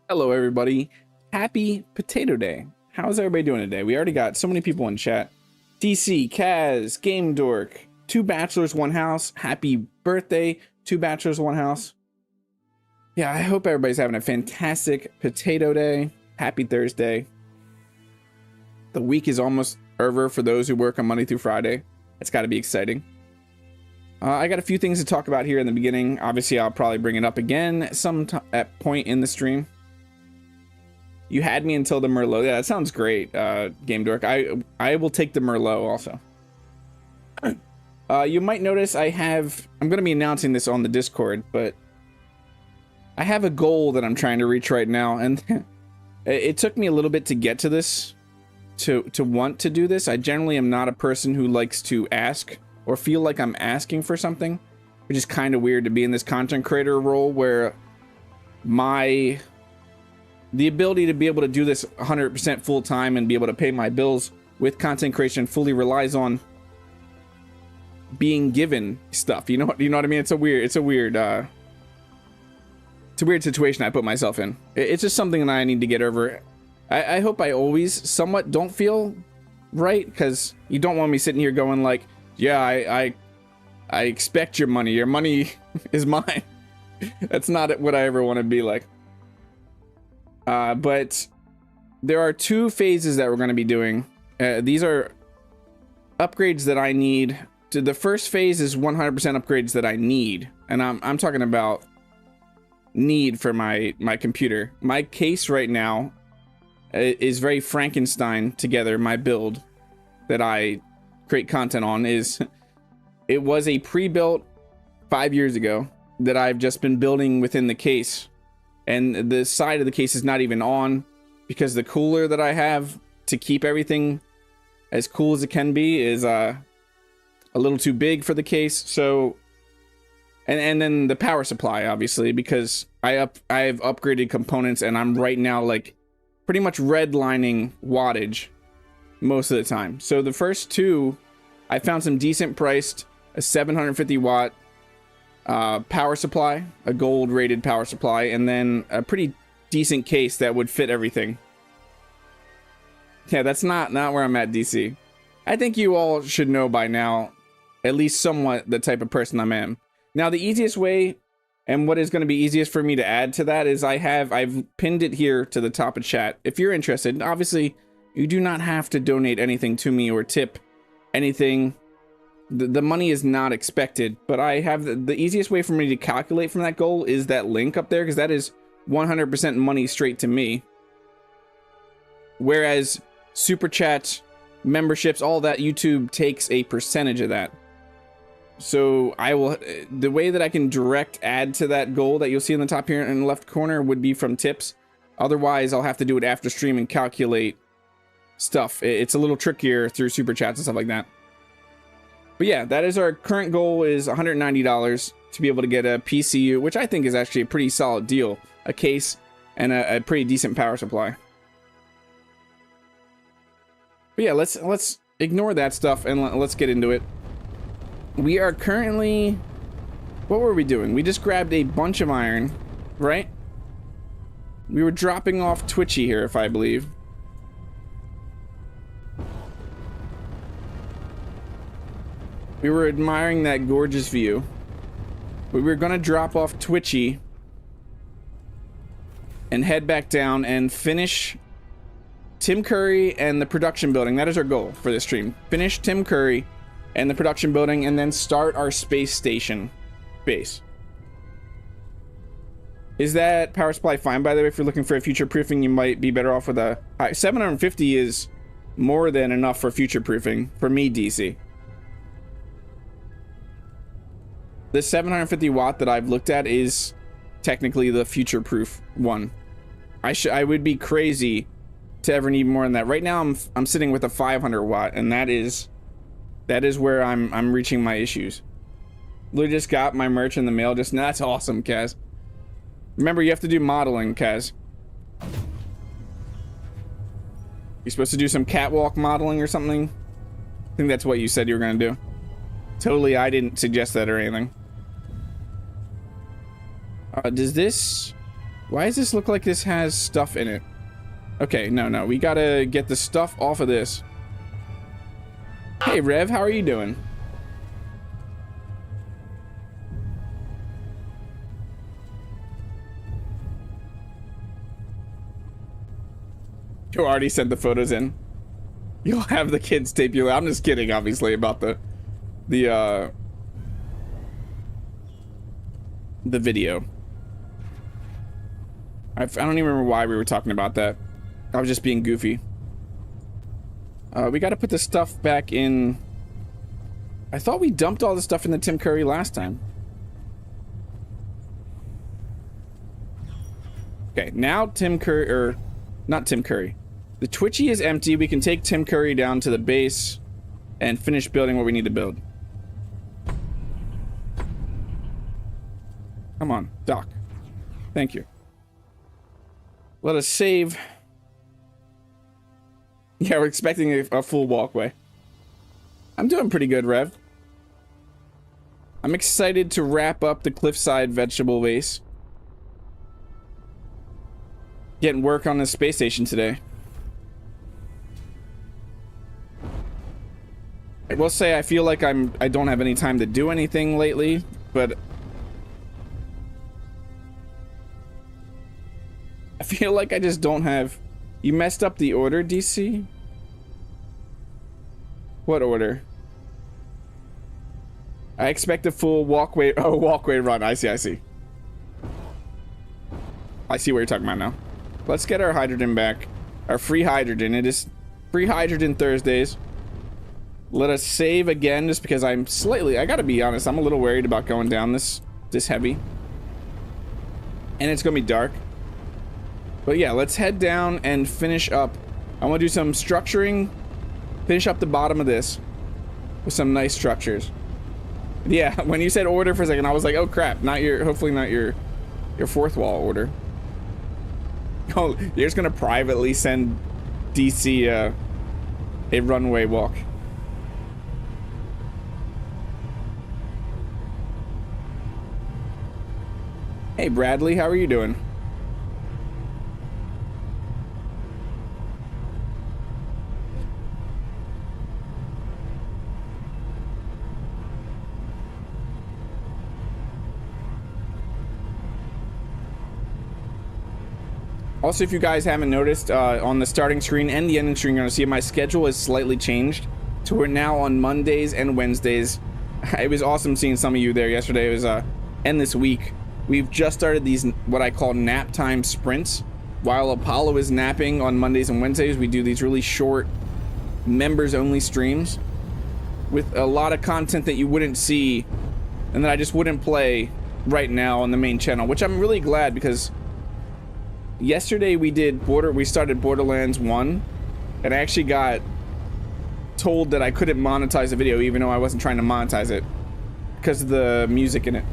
Hello, everybody. Happy Potato Day. How's everybody doing today? We already got so many people in chat. DC, Kaz, Game Dork, 2 bachelors, 1 house. Happy birthday, 2 bachelors, 1 house. Yeah, I hope everybody's having a fantastic Potato Day. Happy Thursday. The week is almost over for those who work on Monday through Friday. It's got to be exciting. I got a few things to talk about here in the beginning. Obviously, I'll probably bring it up again at point in the stream. You had me until the Merlot. Yeah, that sounds great, Game Dork. I will take the Merlot also. You might notice I'm going to be announcing this on the Discord, but I have a goal that I'm trying to reach right now, and it took me a little bit to get to this, to want to do this. I generally am not a person who likes to ask or feel like I'm asking for something, which is kind of weird to be in this content creator role where the ability to be able to do this 100% full time and be able to pay my bills with content creation fully relies on being given stuff. You know what I mean? It's a weird situation I put myself in. It's just something that I need to get over. I hope I always somewhat don't feel right, because you don't want me sitting here going like, yeah, I expect your money. Your money is mine. That's not what I ever want to be like. But there are 2 phases that we're going to be doing. These are upgrades that I need. The first phase is 100% upgrades that I need, and I'm talking about need for my computer. My case right now is very Frankenstein together. My build that I create content on is, it was a pre-built 5 years ago that I've just been building within the case, and the side of the case is not even on because the cooler that I have to keep everything as cool as it can be is a little too big for the case. So and then the power supply, obviously, because I've upgraded components, and I'm right now like pretty much redlining wattage most of the time. So the first two, I found some decent priced, a 750 watt power supply, a gold rated power supply, and then a pretty decent case that would fit everything. Yeah, that's not where I'm at, DC. I think you all should know by now, at least somewhat, the type of person I am. Now, the easiest way, and what is going to be easiest for me to add to that, is I've pinned it here to the top of chat. If you're interested, obviously, you do not have to donate anything to me or tip anything. The money is not expected, but I have the easiest way for me to calculate from that goal is that link up there, because that is 100% money straight to me. Whereas super chats, memberships, all that, YouTube takes a percentage of that. So the way that I can direct add to that goal that you'll see in the top here in the left corner would be from tips. Otherwise, I'll have to do it after stream and calculate stuff. It's a little trickier through super chats and stuff like that. But yeah, that is our current goal, is $190 to be able to get a PCU, which I think is actually a pretty solid deal. A case and a pretty decent power supply. But yeah, let's ignore that stuff and let's get into it. We are currently, what were we doing? We just grabbed a bunch of iron, right? We were dropping off Twitchy here, if I believe. We were admiring that gorgeous view. We were gonna drop off Twitchy and head back down and finish Tim Curry and the production building. That is our goal for this stream. Finish Tim Curry and the production building, and then start our space station base. Is that power supply fine, by the way? If you're looking for a future proofing, you might be better off with a high. 750 is more than enough for future proofing for me, DC. The 750 watt that I've looked at is technically the future proof one. I would be crazy to ever need more than that. Right now I'm sitting with a 500 watt, and that is where I'm reaching my issues. Literally just got my merch in the mail just now. That's awesome, Kaz. Remember, you have to do modeling, Kaz. You're supposed to do some catwalk modeling or something. I think that's what you said you were gonna do. Totally, I didn't suggest that or anything. Does this... Why does this look like this has stuff in it? Okay, no, we gotta get the stuff off of this. Hey, Rev, how are you doing? You already sent the photos in. You'll have the kids tape you. I'm just kidding, obviously, about the video. I don't even remember why we were talking about that. I was just being goofy. We got to put the stuff back in. I thought we dumped all the stuff in the Tim Curry last time. Okay, now Tim Curry, or not Tim Curry. The Twitchy is empty. We can take Tim Curry down to the base and finish building what we need to build. Come on, Doc. Thank you. Let us save. Yeah, we're expecting a full walkway. I'm doing pretty good, Rev. I'm excited to wrap up the Cliffside Vegetable base. Getting work on this space station today. I will say I feel like I don't have any time to do anything lately, but I feel like I just don't have. You messed up the order, DC? What order? I expect a full walkway. Oh, walkway run. I see. I see what you're talking about now. Let's get our hydrogen back. Our free hydrogen. It is free hydrogen Thursdays. Let us save again, just because I'm slightly, I gotta be honest, I'm a little worried about going down this heavy. And it's gonna be dark. But yeah, let's head down and finish up. I want to do some structuring. Finish up the bottom of this with some nice structures. Yeah, when you said order for a second, I was like, oh crap, not your, hopefully not your fourth wall order. Oh, you're just gonna privately send DC a runway walk. Hey Bradley, how are you doing? Also, if you guys haven't noticed, on the starting screen and the ending screen, you're gonna see my schedule is slightly changed. So we're now on Mondays and Wednesdays. It was awesome seeing some of you there yesterday. It was, and this week. We've just started these, what I call nap time sprints. While Apollo is napping on Mondays and Wednesdays, we do these really short, members-only streams with a lot of content that you wouldn't see and that I just wouldn't play right now on the main channel, which I'm really glad, because yesterday we started Borderlands 1, and I actually got told that I couldn't monetize the video even though I wasn't trying to monetize it because of the music in it.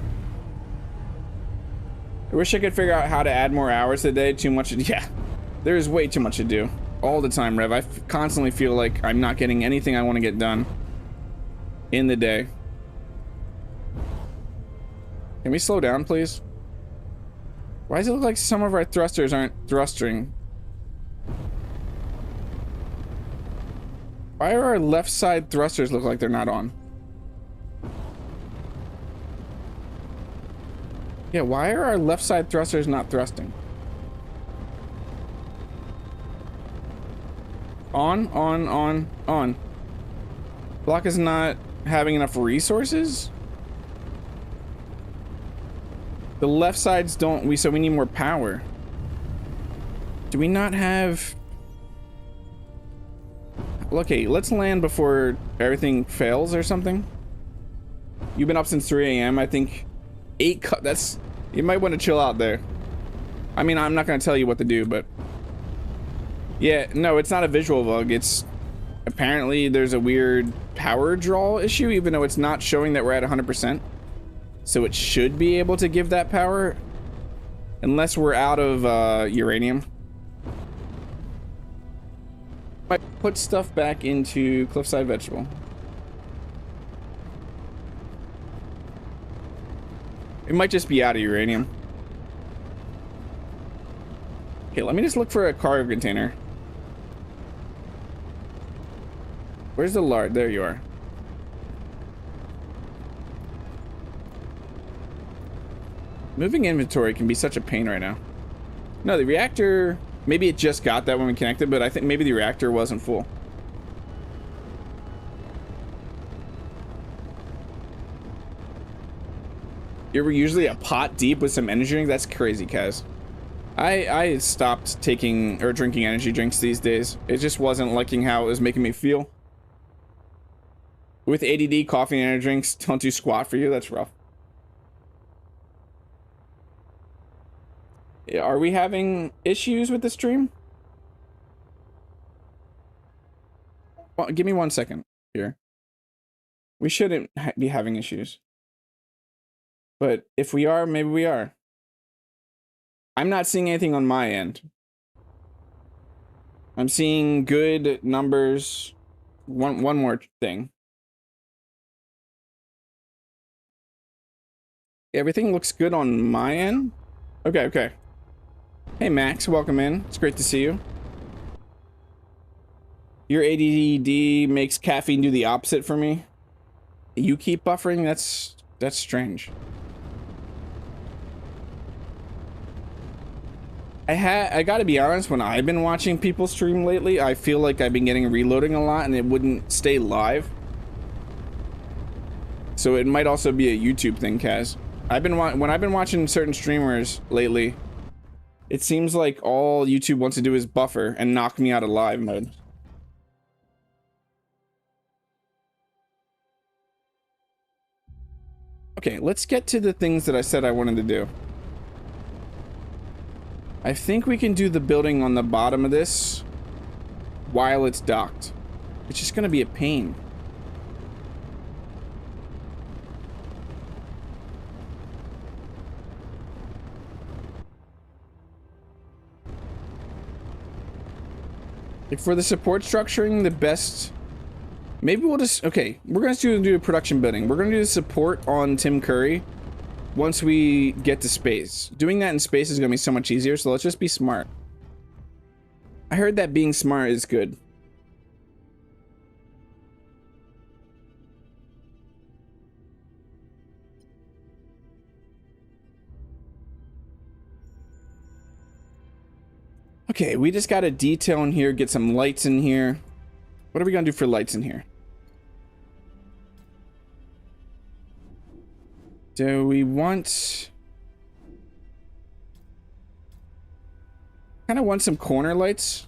I wish I could figure out how to add more hours a day. Too much, yeah. There's way too much to do all the time, Rev. I constantly feel like I'm not getting anything I want to get done in the day. Can we slow down, please? Why does it look like some of our thrusters aren't thrusting? Why are our left side thrusters look like they're not on? Yeah, why are our left side thrusters not thrusting? On. Block is not having enough resources? The left sides don't, so we need more power. Do we not have... Okay, let's land before everything fails or something. You've been up since 3 a.m. I think 8 that's, you might want to chill out there. I mean, I'm not going to tell you what to do, but yeah, no, it's not a visual bug. It's apparently there's a weird power draw issue, even though it's not showing that we're at 100%. So it should be able to give that power unless we're out of uranium. Might put stuff back into Cliffside Vegetable. It might just be out of uranium. Okay, let me just look for a cargo container. Where's the lard? There you are. Moving inventory can be such a pain right now. No, the reactor, maybe it just got that when we connected, but I think maybe the reactor wasn't full. You're usually a pot deep with some energy drink? That's crazy, Kaz. I stopped taking or drinking energy drinks these days. It just wasn't liking how it was making me feel. With ADD, coffee and energy drinks don't do squat for you. That's rough. Yeah, are we having issues with the stream? Well, give me 1 second here. We shouldn't be having issues. But if we are, maybe we are. I'm not seeing anything on my end. I'm seeing good numbers. One more thing. Everything looks good on my end. Okay. Hey Max, welcome in. It's great to see you. Your ADD makes caffeine do the opposite for me. You keep buffering? That's strange. I gotta be honest, when I've been watching people stream lately, I feel like I've been getting reloading a lot and it wouldn't stay live. So it might also be a YouTube thing, Kaz. When I've been watching certain streamers lately, It seems like all YouTube wants to do is buffer and knock me out of live mode. Okay, let's get to the things that I said I wanted to do. I think we can do the building on the bottom of this while it's docked. It's just gonna be a pain. Like for the support structuring, the best... Maybe we'll just... Okay, we're gonna do a production building. We're gonna do the support on Tim Curry once we get to space. Doing that in space is gonna be so much easier, so let's just be smart. I heard that being smart is good. Okay, we just got a detail in here, get some lights in here. What are we gonna do for lights in here? Do we want... Kind of want some corner lights.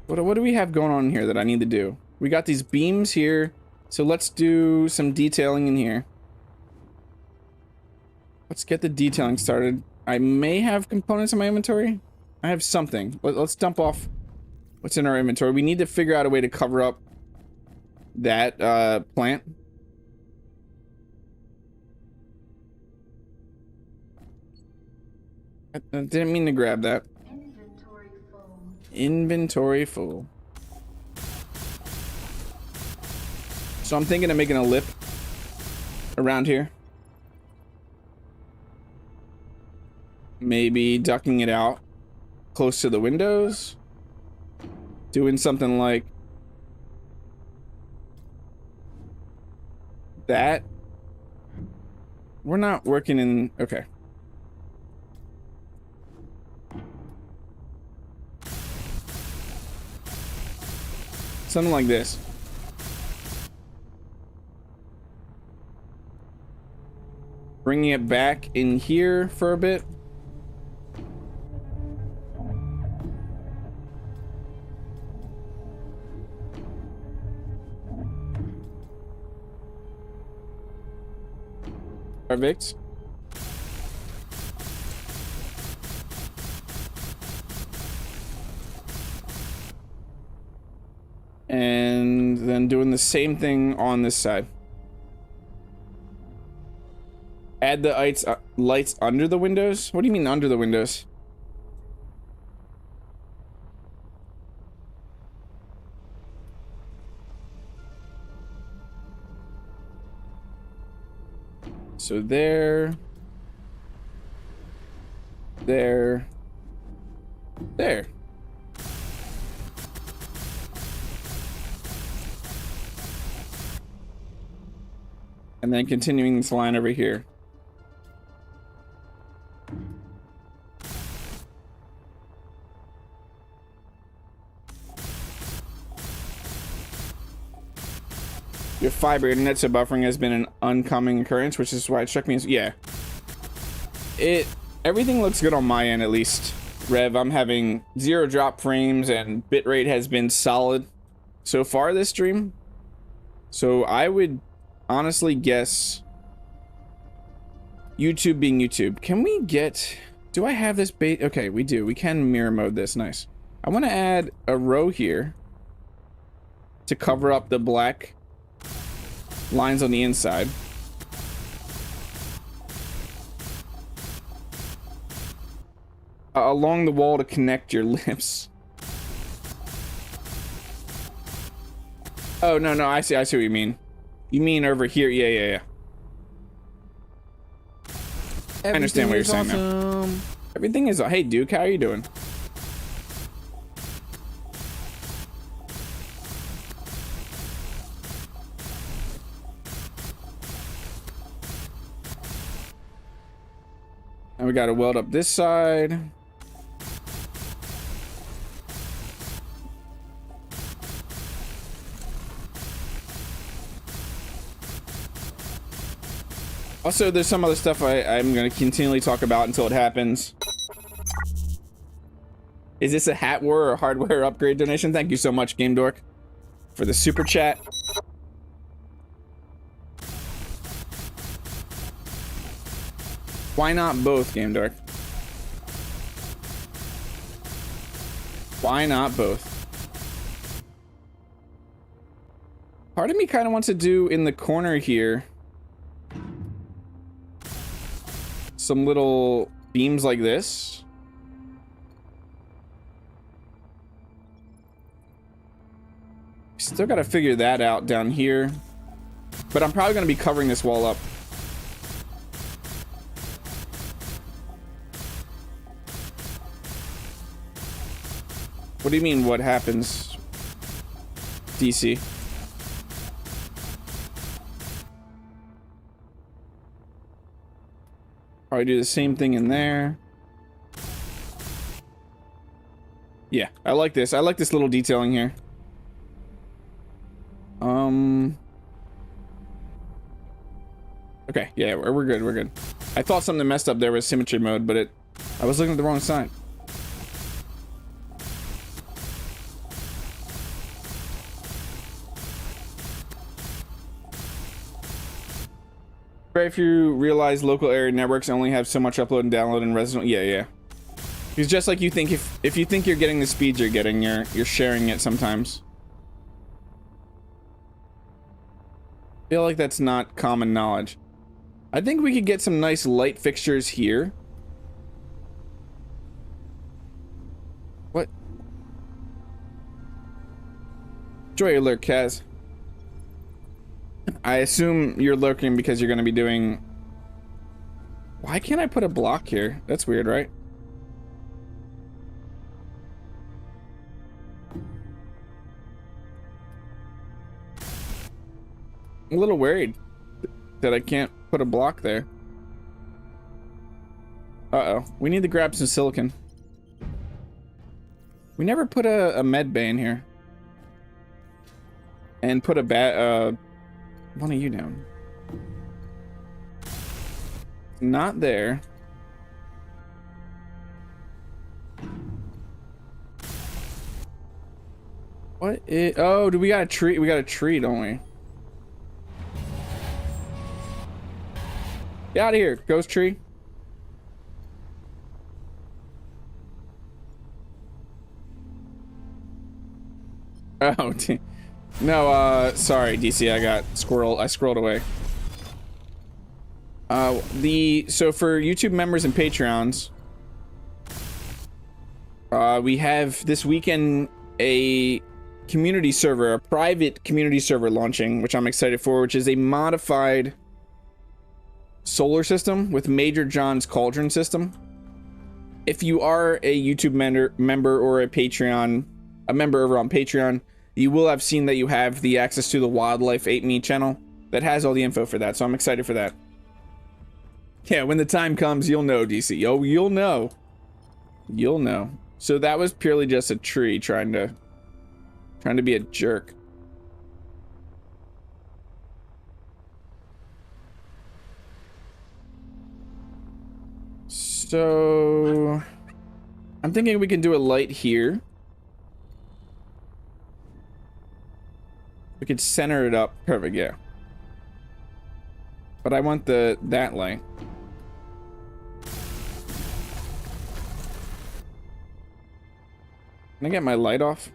What do we have going on here that I need to do? We got these beams here, so let's do some detailing in here. Let's get the detailing started. I may have components in my inventory. I have something. Let's dump off what's in our inventory. We need to figure out a way to cover up that plant. I didn't mean to grab that. Inventory full. Inventory full. So I'm thinking of making a lip around here. Maybe ducking it out close to the windows. Doing something like that. We're not working in... Okay. Something like this. Bringing it back in here for a bit. Perfect. And then doing the same thing on this side. Add the lights under the windows? What do you mean under the windows? So there. There. There. And then continuing this line over here. Your fiber internet so buffering has been an uncommon occurrence, which is why it struck me as... Yeah. Everything looks good on my end, at least. Rev, I'm having 0 drop frames and bitrate has been solid so far this stream. So I would honestly guess YouTube being YouTube. Can we get... Do I have this bait? Okay, we do. We can mirror mode this. Nice. I want to add a row here to cover up the black lines on the inside. Along the wall to connect your lips. Oh, no, I see what you mean. You mean over here? Yeah. I understand what you're saying now. Everything is... Hey, Duke, how are you doing? And we got to weld up this side. Also, there's some other stuff I'm going to continually talk about until it happens. Is this a hat war or a hardware upgrade donation? Thank you so much, Game Dork, for the super chat. Why not both, Game Dork? Why not both? Part of me kind of wants to do in the corner here some little beams like this. Still got to figure that out down here. But I'm probably going to be covering this wall up. What do you mean, what happens, DC? Probably do the same thing in there. Yeah, I like this. I like this little detailing here. Okay, yeah, we're good, we're good. I thought something messed up there with symmetry mode, but I was looking at the wrong side. Right, if you realize local area networks only have so much upload and download and resident, yeah. It's just like you think if you think you're getting the speeds you're getting, you're sharing it sometimes. I feel like that's not common knowledge. I think we could get some nice light fixtures here. What? Enjoy your lurk, Kaz. I assume you're lurking because you're going to be doing... Why can't I put a block here? That's weird, right? I'm a little worried that I can't put a block there. Uh-oh. We need to grab some silicon. We never put a med bay in here. And put a one of you down. Not there. What is... Oh, do we got a tree? We got a tree, don't we? Get out of here, ghost tree. Oh, no, sorry, DC, I scrolled away. So for YouTube members and Patreons, we have this weekend a community server, a private community server launching, which I'm excited for, which is a modified solar system with Major John's Cauldron system. If you are a YouTube member or a member over on Patreon, you will have seen that you have the access to the Wildlife Ate Me channel that has all the info for that, so I'm excited for that. Yeah, when the time comes, you'll know, DC. Oh, you'll know. You'll know. So that was purely just a tree trying to be a jerk. So I'm thinking we can do a light here. We could center it up. Perfect, yeah. But I want that light. Can I get my light off?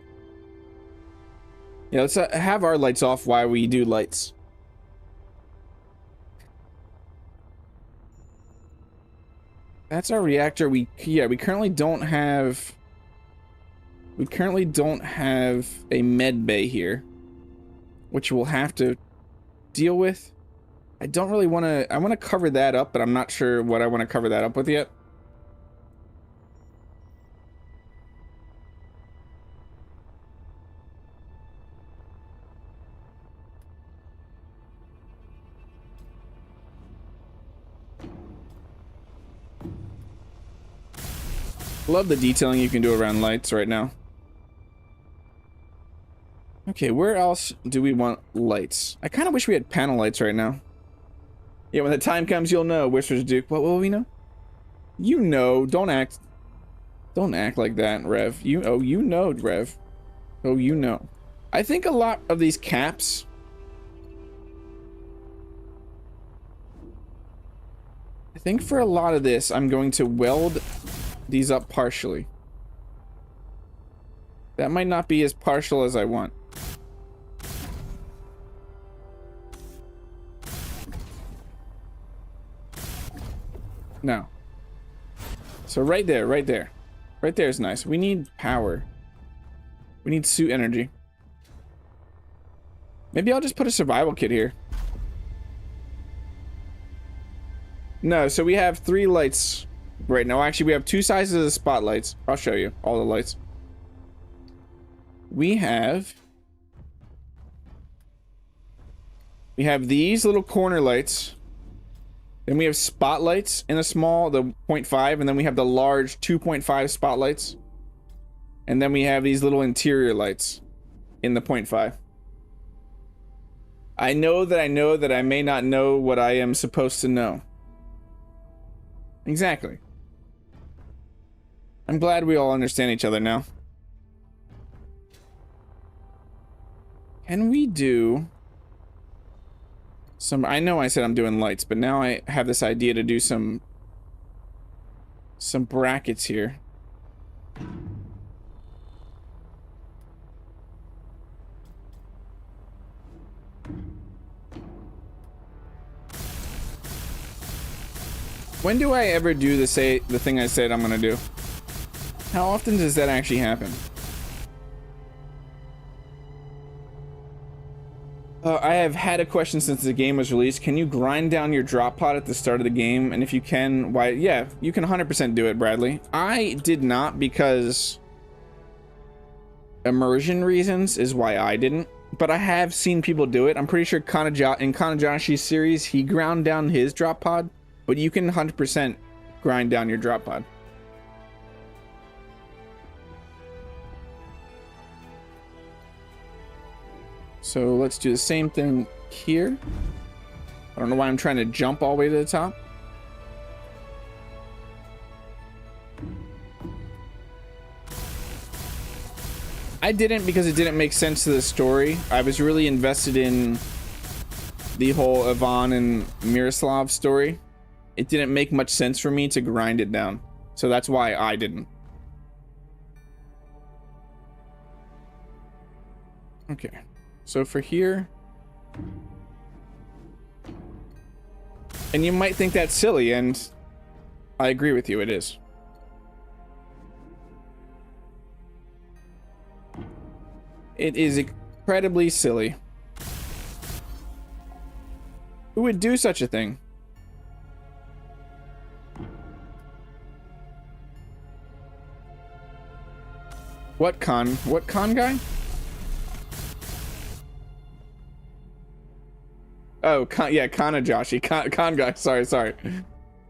Yeah, let's have our lights off while we do lights. That's our reactor. We currently don't have a med bay here, which we'll have to deal with. I don't really want to... I want to cover that up, but I'm not sure what I want to cover that up with yet. Love the detailing you can do around lights right now. Okay, where else do we want lights? I kind of wish we had panel lights right now. Yeah, when the time comes, you'll know, whispers Duke. What will we know? You know, don't act like that, Rev. You know, Rev. Oh, you know. I think a lot of these caps I think for a lot of this, I'm going to weld these up partially. That might not be as partial as I want. No. So right there. Right there is nice. We need power. We need suit energy. Maybe I'll just put a survival kit here. No, so we have 3 lights right now. Actually, we have 2 sizes of spotlights. I'll show you all the lights. We have these little corner lights. Then we have spotlights in the small, the 0.5, and then we have the large 2.5 spotlights. And then we have these little interior lights in the 0.5. I know that I may not know what I am supposed to know. Exactly. I'm glad we all understand each other now. Can we do some... I know I said I'm doing lights, but now I have this idea to do some brackets here. When do I ever do the thing I said I'm gonna do? How often does that actually happen? I have had a question since the game was released. Can you grind down your drop pod at the start of the game? And if you can, why? Yeah, you can 100% do it, Bradley. I did not because immersion reasons is why I didn't. But I have seen people do it. I'm pretty sure in Kanajoshi's series, he ground down his drop pod. But you can 100% grind down your drop pod. So let's do the same thing here. I don't know why I'm trying to jump all the way to the top. I didn't because it didn't make sense to the story. I was really invested in the whole Ivan and Miroslav story. It didn't make much sense for me to grind it down. So that's why I didn't. Okay. So for here... And you might think that's silly, and I agree with you, it is. It is incredibly silly. Who would do such a thing? What con guy? Oh, yeah, Kanajoshi. Con guy, sorry.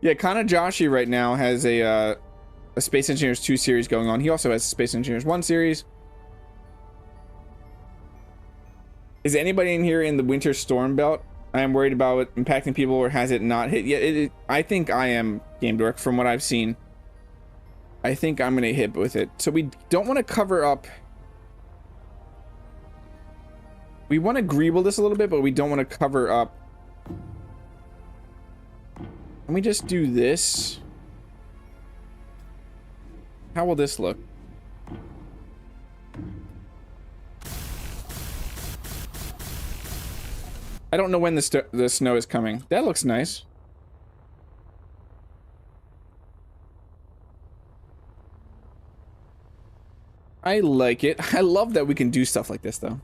Yeah, Kanajoshi right now has a Space Engineers 2 series going on. He also has a Space Engineers 1 series. Is anybody in here in the winter storm belt? I am worried about it impacting people, or has it not hit yet? I think I am, Game Dork, from what I've seen. I think I'm gonna hit with it. So we don't want to cover up. We want to greeble this a little bit, but we don't want to cover up. Can we just do this? How will this look? I don't know when the snow is coming. That looks nice. I like it. I love that we can do stuff like this, though.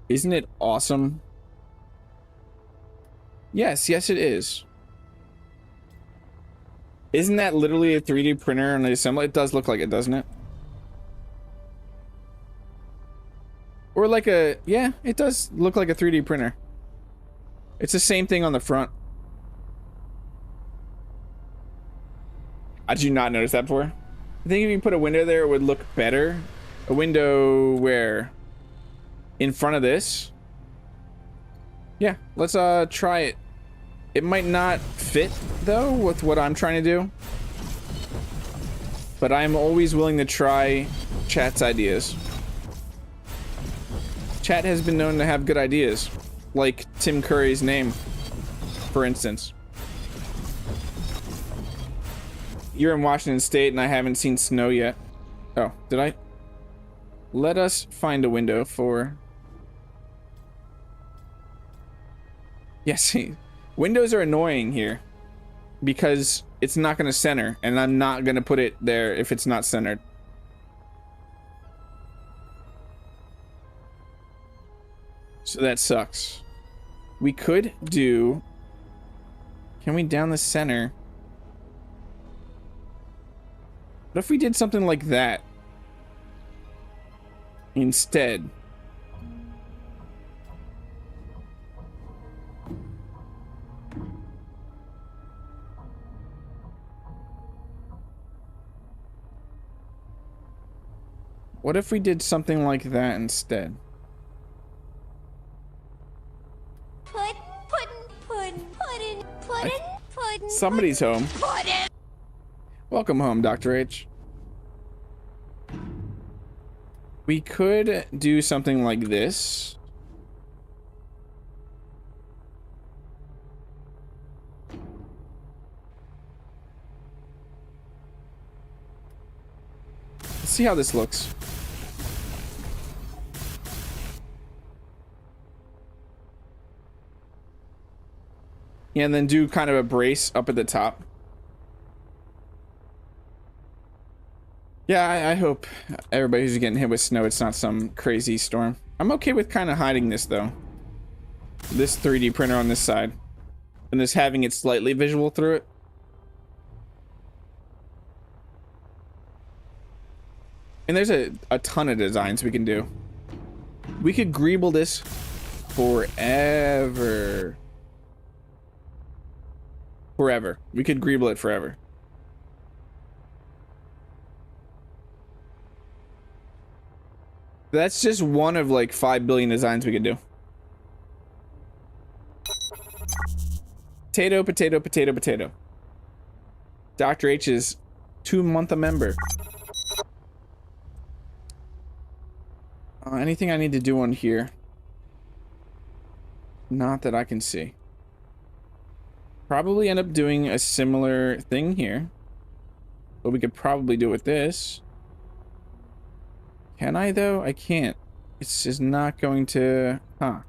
Isn't it awesome? Yes, it is. Isn't that literally a 3D printer and an assembly? It does look like it, doesn't it? Or like a... Yeah, it does look like a 3D printer. It's the same thing on the front. Did you not notice that before? I think if you put a window there, it would look better. A window where? In front of this? Yeah, let's try it. It might not fit though with what I'm trying to do, but I'm always willing to try chat's ideas. Chat has been known to have good ideas, like Tim Curry's name, for instance. You're in Washington State and I haven't seen snow yet. Oh, did I? Let us find a window for... Yes, windows are annoying here because it's not going to center, and I'm not going to put it there if it's not centered. So that sucks. We could do... Can we down the center? What if we did something like that instead? What if we did something like that instead? Somebody's home. Welcome home, Dr. H. We could do something like this. Let's see how this looks. Yeah, and then do kind of a brace up at the top. Yeah, I hope everybody who's getting hit with snow, it's not some crazy storm. I'm okay with kind of hiding this, though. This 3D printer on this side. And just having it slightly visual through it. And there's a ton of designs we can do. We could greeble this forever. Forever. We could greeble it forever. That's just one of like 5 billion designs we could do. Potato, potato, potato, potato. Dr. H is 2-month a member. Anything I need to do on here? Not that I can see. Probably end up doing a similar thing here. But we could probably do it with this. Can I though? I can't. It's just not going to... Huh.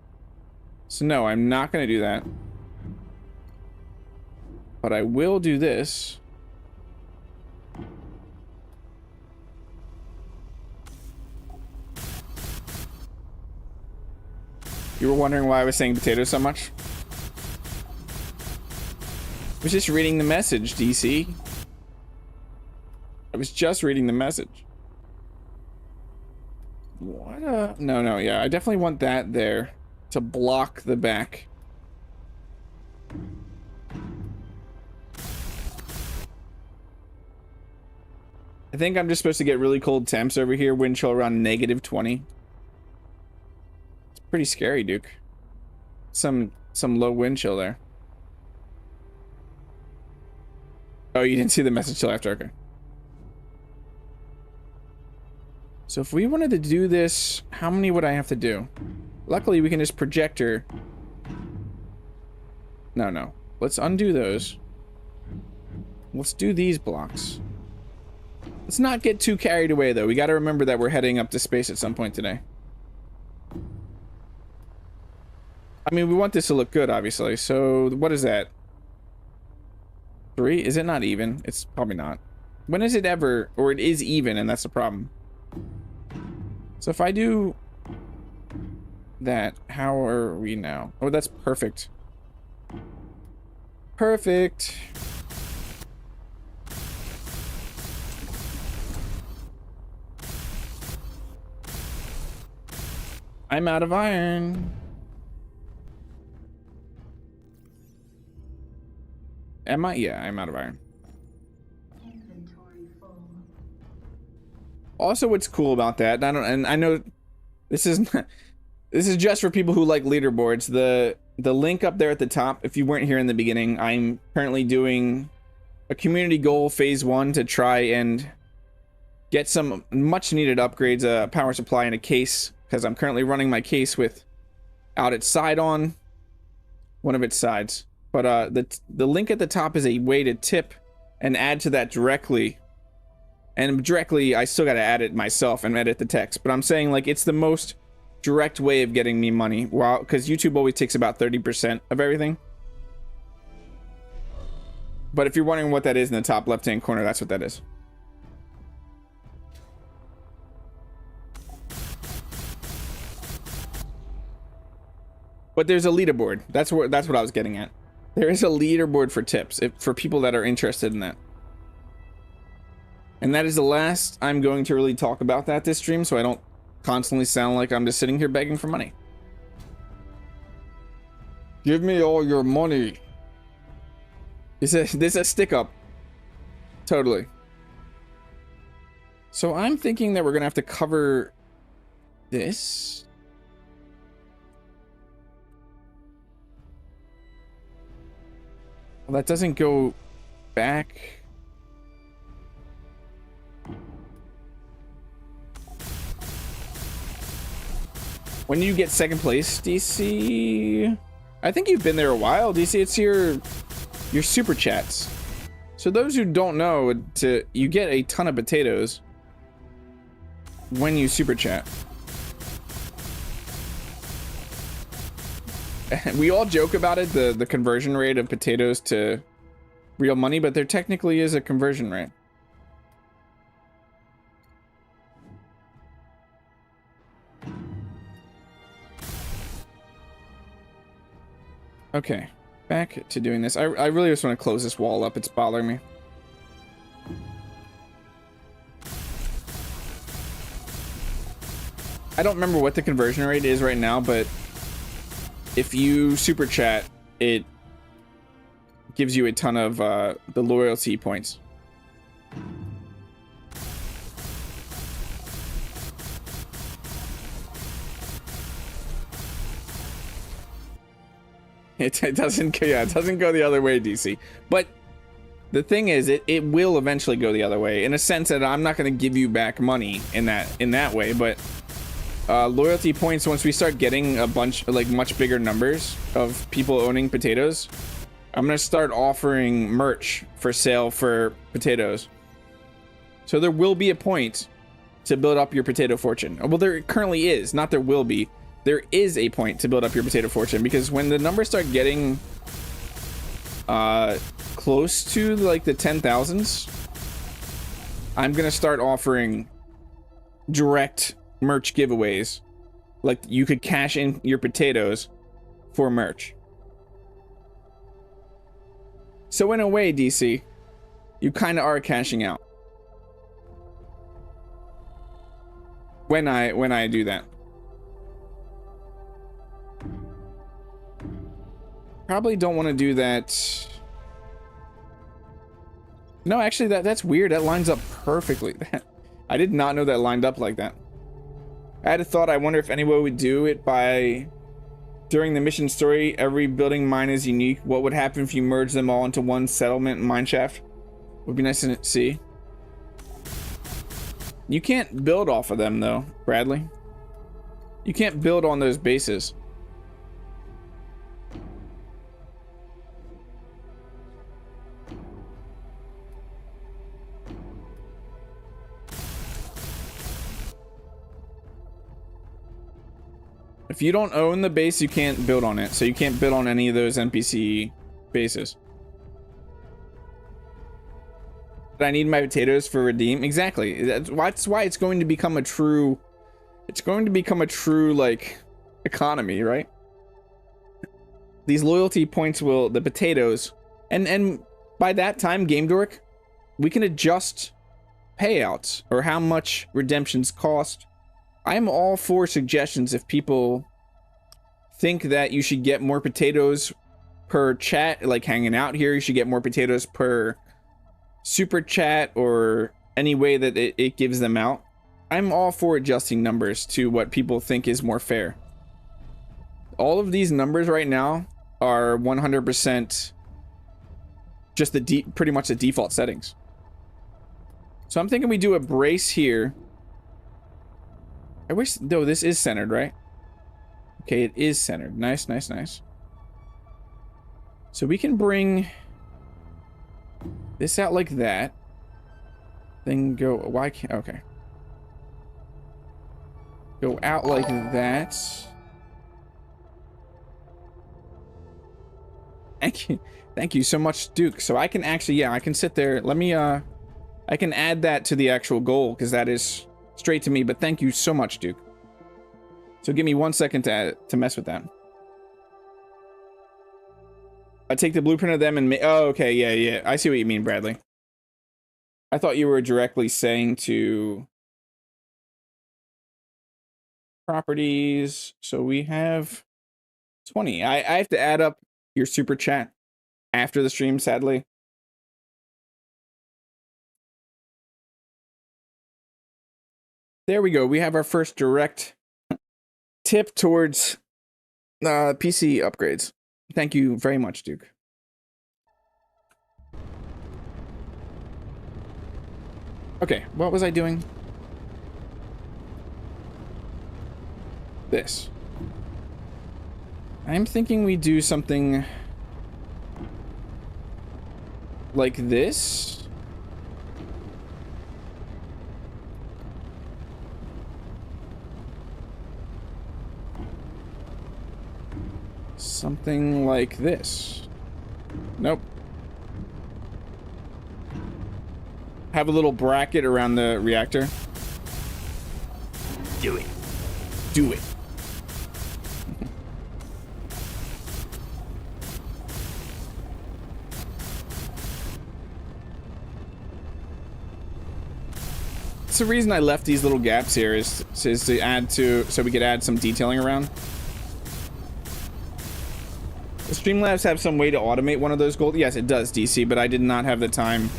So no, I'm not going to do that. But I will do this. You were wondering why I was saying potatoes so much? I was just reading the message, DC. I was just reading the message. What no, yeah, I definitely want that there to block the back. I think I'm just supposed to get really cold temps over here, wind chill around -20. It's pretty scary, Duke. Some low wind chill there. Oh, you didn't see the message till after, okay. So if we wanted to do this, how many would I have to do? Luckily, we can just projector. No. Let's undo those. Let's do these blocks. Let's not get too carried away, though. We got to remember that we're heading up to space at some point today. I mean, we want this to look good, obviously. So what is that? 3? Is it not even? It's probably not. When is it ever? Or it is even, and that's the problem. So if I do that, how are we now? Oh, that's perfect. Perfect. I'm out of iron. Am I? Yeah, I'm out of iron. Also, what's cool about that, and I know this is not, this is just for people who like leaderboards. the link up there at the top, if you weren't here in the beginning, I'm currently doing a community goal phase 1 to try and get some much needed upgrades, a power supply and a case, because I'm currently running my case without its side on, one of its sides. But the link at the top is a way to tip and add to that directly. And directly, I still got to add it myself and edit the text. But I'm saying, like, it's the most direct way of getting me money. Wow, because YouTube always takes about 30% of everything. But if you're wondering what that is in the top left-hand corner, that's what that is. But there's a leaderboard. That's what I was getting at. There is a leaderboard for tips, for people that are interested in that. And that is the last I'm going to really talk about that this stream, so I don't constantly sound like I'm just sitting here begging for money. Give me all your money. This is a stick up. Totally. So I'm thinking that we're gonna have to cover this. Well, that doesn't go back. When you get second place, DC, I think you've been there a while, DC. It's your super chats. So those who don't know, you get a ton of potatoes when you super chat. We all joke about it, the conversion rate of potatoes to real money, but there technically is a conversion rate. Okay, back to doing this. I really just want to close this wall up. It's bothering me. I don't remember what the conversion rate is right now, but if you super chat, it gives you a ton of the loyalty points. It doesn't go, yeah, it doesn't go the other way, DC. But the thing is, it will eventually go the other way, in a sense that I'm not going to give you back money in that way, but loyalty points, once we start getting a bunch, like much bigger numbers of people owning potatoes, I'm going to start offering merch for sale for potatoes. So there will be a point to build up your potato fortune. Well, there currently is, not there will be. There is a point to build up your potato fortune, because when the numbers start getting close to like the 10,000s, I'm going to start offering direct merch giveaways. Like, you could cash in your potatoes for merch. So in a way, DC, you kind of are cashing out when I do that. Probably don't want to do that. No, actually, that's weird. That lines up perfectly. I did not know that lined up like that. I had a thought. I wonder if anyone would do it by, during the mission story, every building mine is unique. What would happen if you merge them all into one settlement mine shaft? Would be nice to see. You can't build off of them, though, Bradley. You can't build on those bases. If you don't own the base, you can't build on it. So you can't build on any of those NPC bases. But I need my potatoes for redeem. Exactly. That's why it's going to become a true... It's going to become a true, like, economy, right? These loyalty points will... The potatoes... And by that time, Game Dork, we can adjust payouts or how much redemptions cost. I'm all for suggestions. If people think that you should get more potatoes per chat, like hanging out here, you should get more potatoes per super chat or any way that it gives them out. I'm all for adjusting numbers to what people think is more fair. all of these numbers right now are 100% just the pretty much the default settings. So I'm thinking we do a brace here. I wish, though, this is centered, right? Okay, it is centered. Nice, nice, nice. So we can bring this out like that. Then go, why can't, okay. Go out like that. Thank you so much, Duke. So I can actually, yeah, I can sit there. Let me, I can add that to the actual goal because that is straight to me, but thank you so much, Duke. So give me 1 second to mess with that. I take the blueprint of them and make, oh, okay, yeah, yeah. I see what you mean, Bradley. I thought you were directly saying to properties. So we have 20. I have to add up your super chat after the stream, sadly. There we go. We have our first direct tip towards PC upgrades. Thank you very much, Duke. Okay, what was I doing? This. I'm thinking we do something like this. Something like this. Nope. Have a little bracket around the reactor. Do it. Do it. That's the reason I left these little gaps here is to add to, so we could add some detailing around. The Streamlabs have some way to automate one of those gold. Yes, it does, DC, but I did not have the time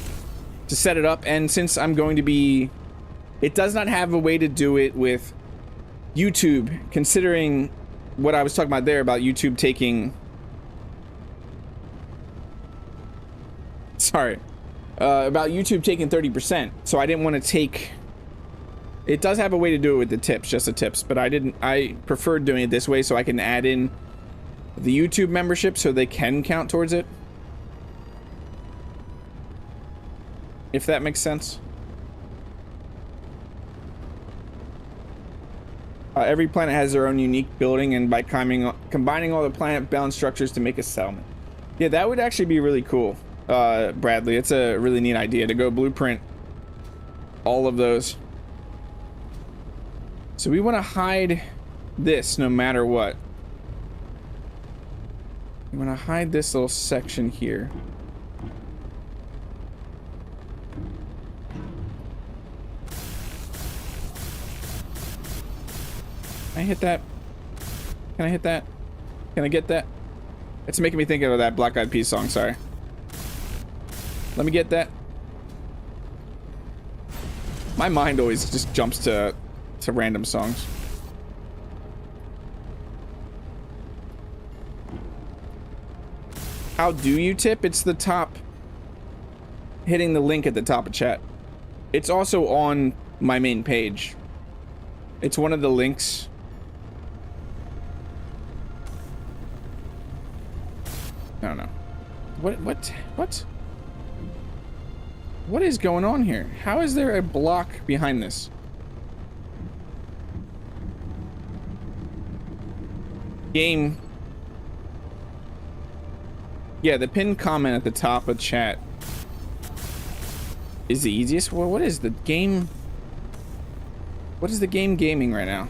to set it up. And since I'm going to be, it does not have a way to do it with YouTube, considering what I was talking about there about YouTube taking, sorry, about YouTube taking 30%. So I didn't want to take, it does have a way to do it with the tips, just the tips, but I preferred doing it this way so I can add in the YouTube membership so they can count towards it. If that makes sense. Every planet has their own unique building, and by combining all the planet bound structures to make a settlement. Yeah, that would actually be really cool, Bradley. It's a really neat idea to go blueprint all of those. So we want to hide this no matter what. I'm gonna hide this little section here. Can I hit that? Can I hit that? Can I get that? It's making me think of that Black Eyed Peas song, sorry. Let me get that. My mind always just jumps to random songs. How do you tip? It's the top, hitting the link at the top of chat. It's also on my main page. It's one of the links. I don't know. What is going on here? How is there a block behind this? Game. Yeah, the pinned comment at the top of chat is the easiest. Well, what is the game? What is the game gaming right now?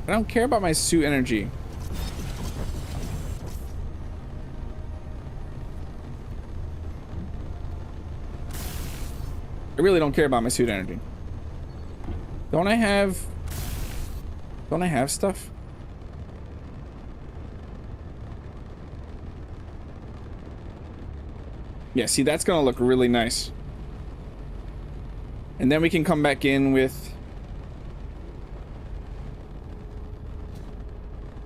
I don't care about my suit energy. I really don't care about my suit energy. Don't I have stuff? Yeah, see, that's gonna look really nice. And then we can come back in with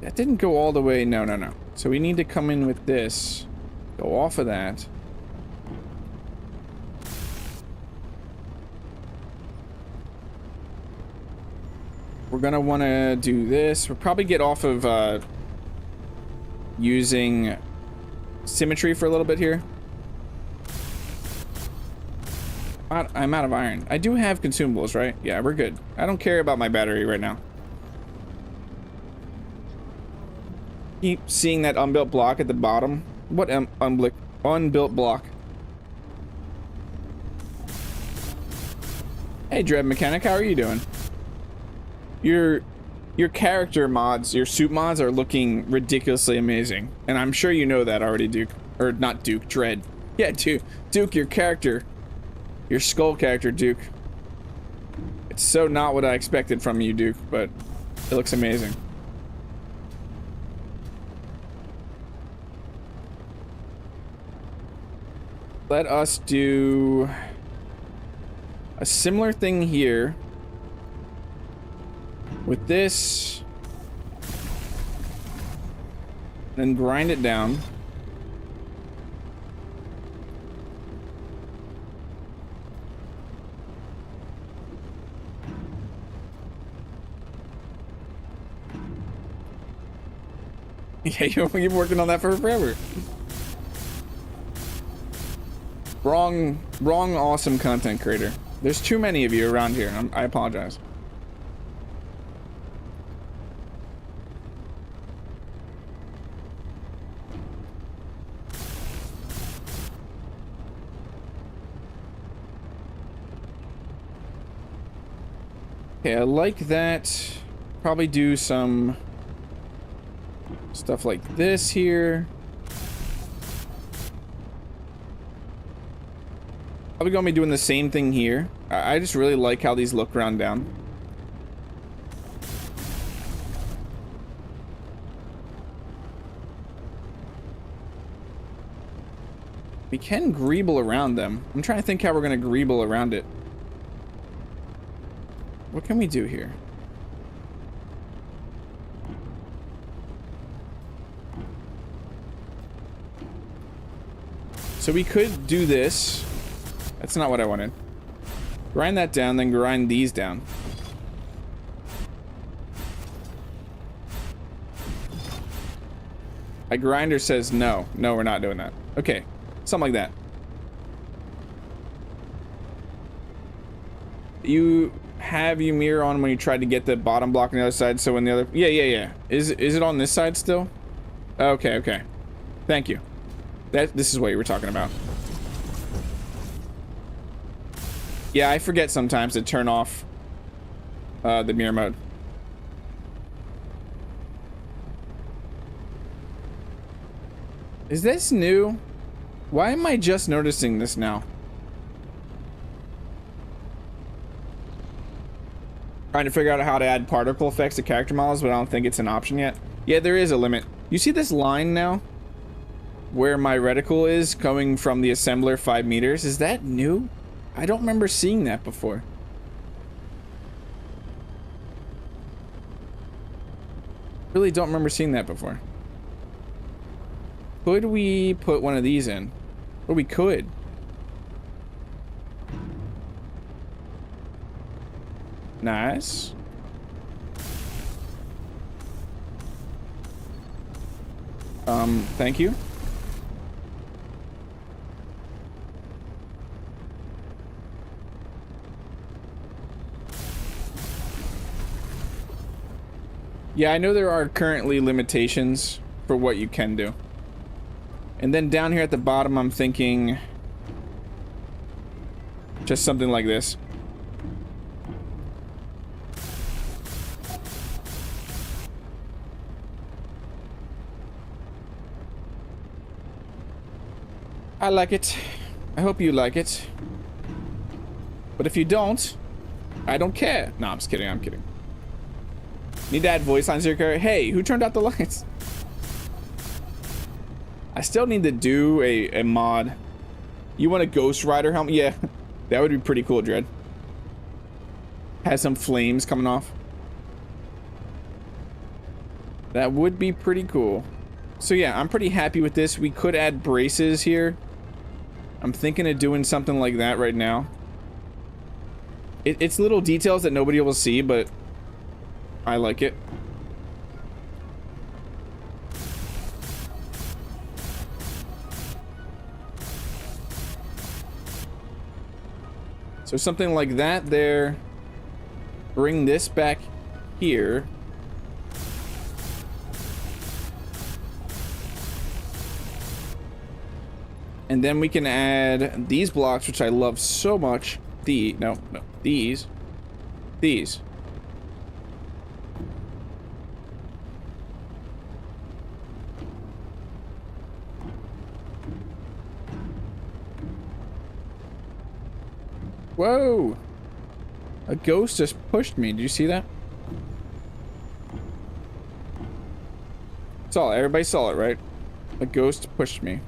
That didn't go all the way. No, no, no. So we need to come in with this. Go off of that. We're gonna want to do this. We'll probably get off of using symmetry for a little bit here. I'm out of iron. I do have consumables, right? Yeah, we're good. I don't care about my battery right now. Keep seeing that unbuilt block at the bottom. What unbuilt block? Hey, Dread Mechanic, how are you doing? Your character mods, your suit mods are looking ridiculously amazing. And I'm sure you know that already, Duke. Or not Duke, Dread. Yeah, Duke, your character. Your skull character, Duke. It's so not what I expected from you, Duke, but it looks amazing. Let us do a similar thing here with this, then grind it down. Yeah, you've been working on that for forever. Wrong awesome content creator. There's too many of you around here. I apologize. Okay, I like that. Probably do some stuff like this here. Probably gonna be doing the same thing here. I just really like how these look round down. We can greeble around them. I'm trying to think how we're gonna greeble around it. What can we do here? So we could do this. That's not what I wanted. Grind that down, then grind these down. A grinder says no. No, we're not doing that. Okay, something like that. You have your mirror on when you tried to get the bottom block on the other side, so when the other... Yeah. Is it on this side still? Okay. Thank you. This is what you were talking about. Yeah, I forget sometimes to turn off the mirror mode. Is this new? Why am I just noticing this now? Trying to figure out how to add particle effects to character models, but I don't think it's an option yet. Yeah, there is a limit. You see this line now? Where my reticle is coming from the assembler 5 meters. Is that new? I don't remember seeing that before. Really don't remember seeing that before. Could we put one of these in? Or we could. Nice. Thank you. Yeah, I know there are currently limitations for what you can do. And then down here at the bottom, I'm thinking just something like this. I like it. I hope you like it. But if you don't, I don't care. No, I'm just kidding. I'm kidding. Need to add voice lines to your character. Hey, who turned out the lights? I still need to do a mod. You want a Ghost Rider helmet? Yeah, that would be pretty cool, Dread. Has some flames coming off. That would be pretty cool. So yeah, I'm pretty happy with this. We could add braces here. I'm thinking of doing something like that right now. It's little details that nobody will see, but I like it. So something like that there. Bring this back here. And then we can add these blocks, which I love so much. These. Whoa! A ghost just pushed me. Did you see that? Saw it. Everybody saw it, right? A ghost pushed me.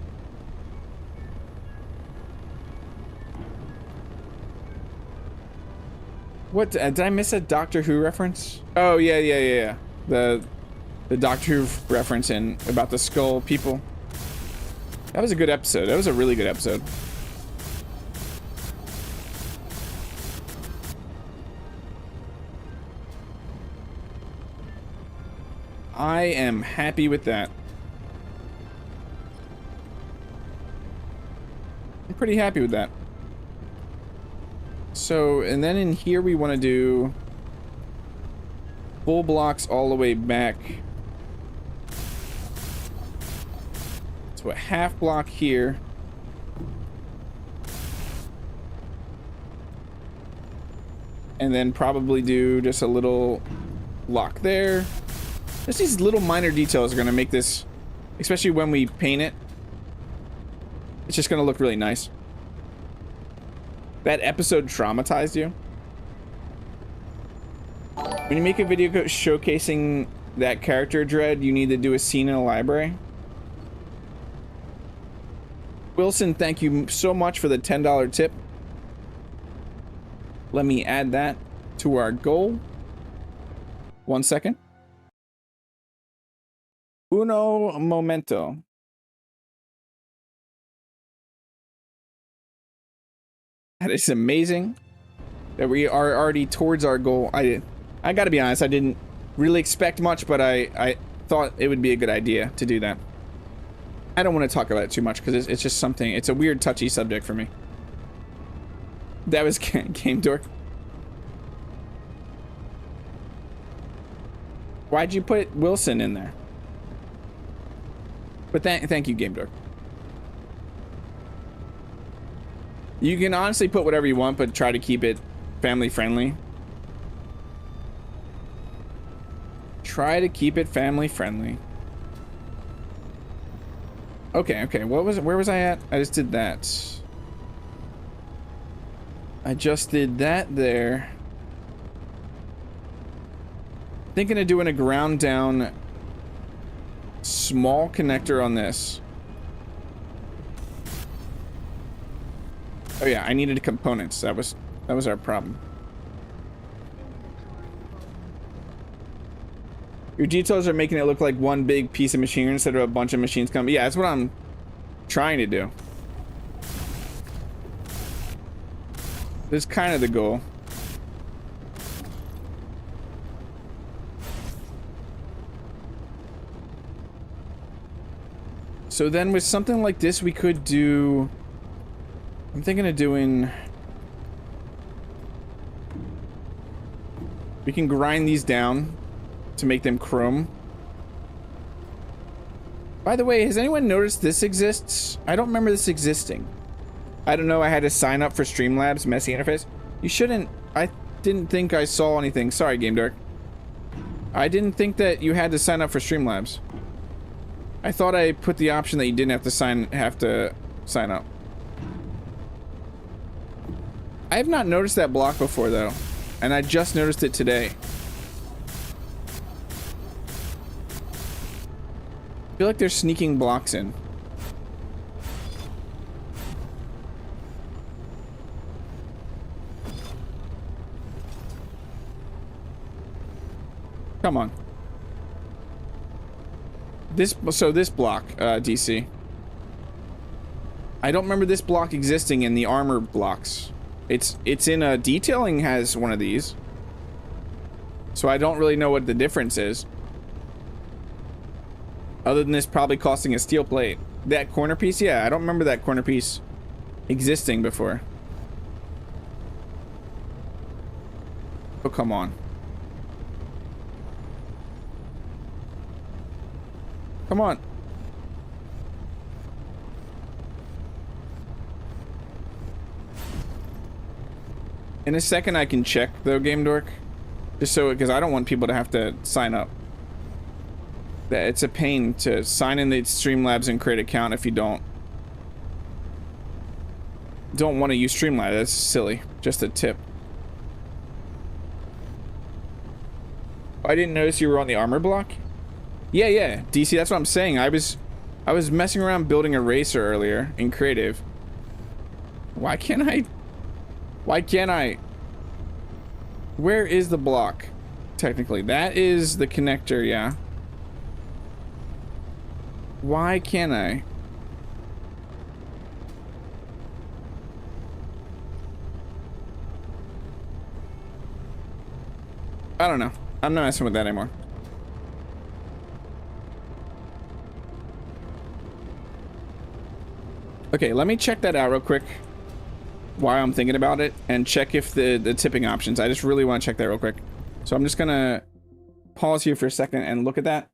What? Did I miss a Doctor Who reference? Oh, yeah. The Doctor Who reference in about the skull people. That was a good episode. That was a really good episode. I am happy with that. I'm pretty happy with that. So, and then in here we want to do full blocks all the way back. So a half block here. And then probably do just a little block there. Just these little minor details are going to make this, especially when we paint it, it's just going to look really nice. That episode traumatized you? When you make a video showcasing that character, Dread, you need to do a scene in a library. Wilson, thank you so much for the $10 tip. Let me add that to our goal. 1 second. Uno momento. That is amazing that we are already towards our goal. I gotta be honest, I didn't really expect much, but I thought it would be a good idea to do that. I don't want to talk about it too much because it's just something, it's a weird touchy subject for me. That was Game Dork. Why'd you put Wilson in there? But thank you, Game Dork. You can honestly put whatever you want, but try to keep it family friendly. Try to keep it family friendly. Okay. What was it? Where was I at? I just did that. I just did that there. Thinking of doing a ground down small connector on this. Oh yeah, I needed components. That was our problem. Your details are making it look like one big piece of machinery instead of a bunch of machines coming. Yeah, that's what I'm trying to do. This is kind of the goal. So then with something like this, we could do... I'm thinking of doing... We can grind these down to make them chrome. By the way, has anyone noticed this exists? I don't remember this existing. I don't know, I had to sign up for Streamlabs, messy interface. You shouldn't... I didn't think I saw anything. Sorry, Game Dark. I didn't think that you had to sign up for Streamlabs. I thought I put the option that you didn't have to sign up. I have not noticed that block before though, and I just noticed it today. I feel like they're sneaking blocks in. Come on. This block, DC. I don't remember this block existing in the armor blocks. It's in a detailing has one of these. So I don't really know what the difference is. Other than this probably costing a steel plate. That corner piece, yeah, I don't remember that corner piece existing before. Oh, come on. Come on. In a second I can check though, Game Dork. Just so, because I don't want people to have to sign up. That it's a pain to sign in the Streamlabs and create an account if you don't want to use Streamlabs. That's silly. Just a tip. I didn't notice you were on the armor block. Yeah, DC, that's what I'm saying. I was messing around building a racer earlier in creative. Why can't I? Where is the block? Technically, that is the connector, yeah. Why can't I? I don't know. I'm not messing with that anymore. Okay, let me check that out real quick while I'm thinking about it and check if the tipping options. I just really want to check that real quick. So I'm just gonna pause here for a second and look at that.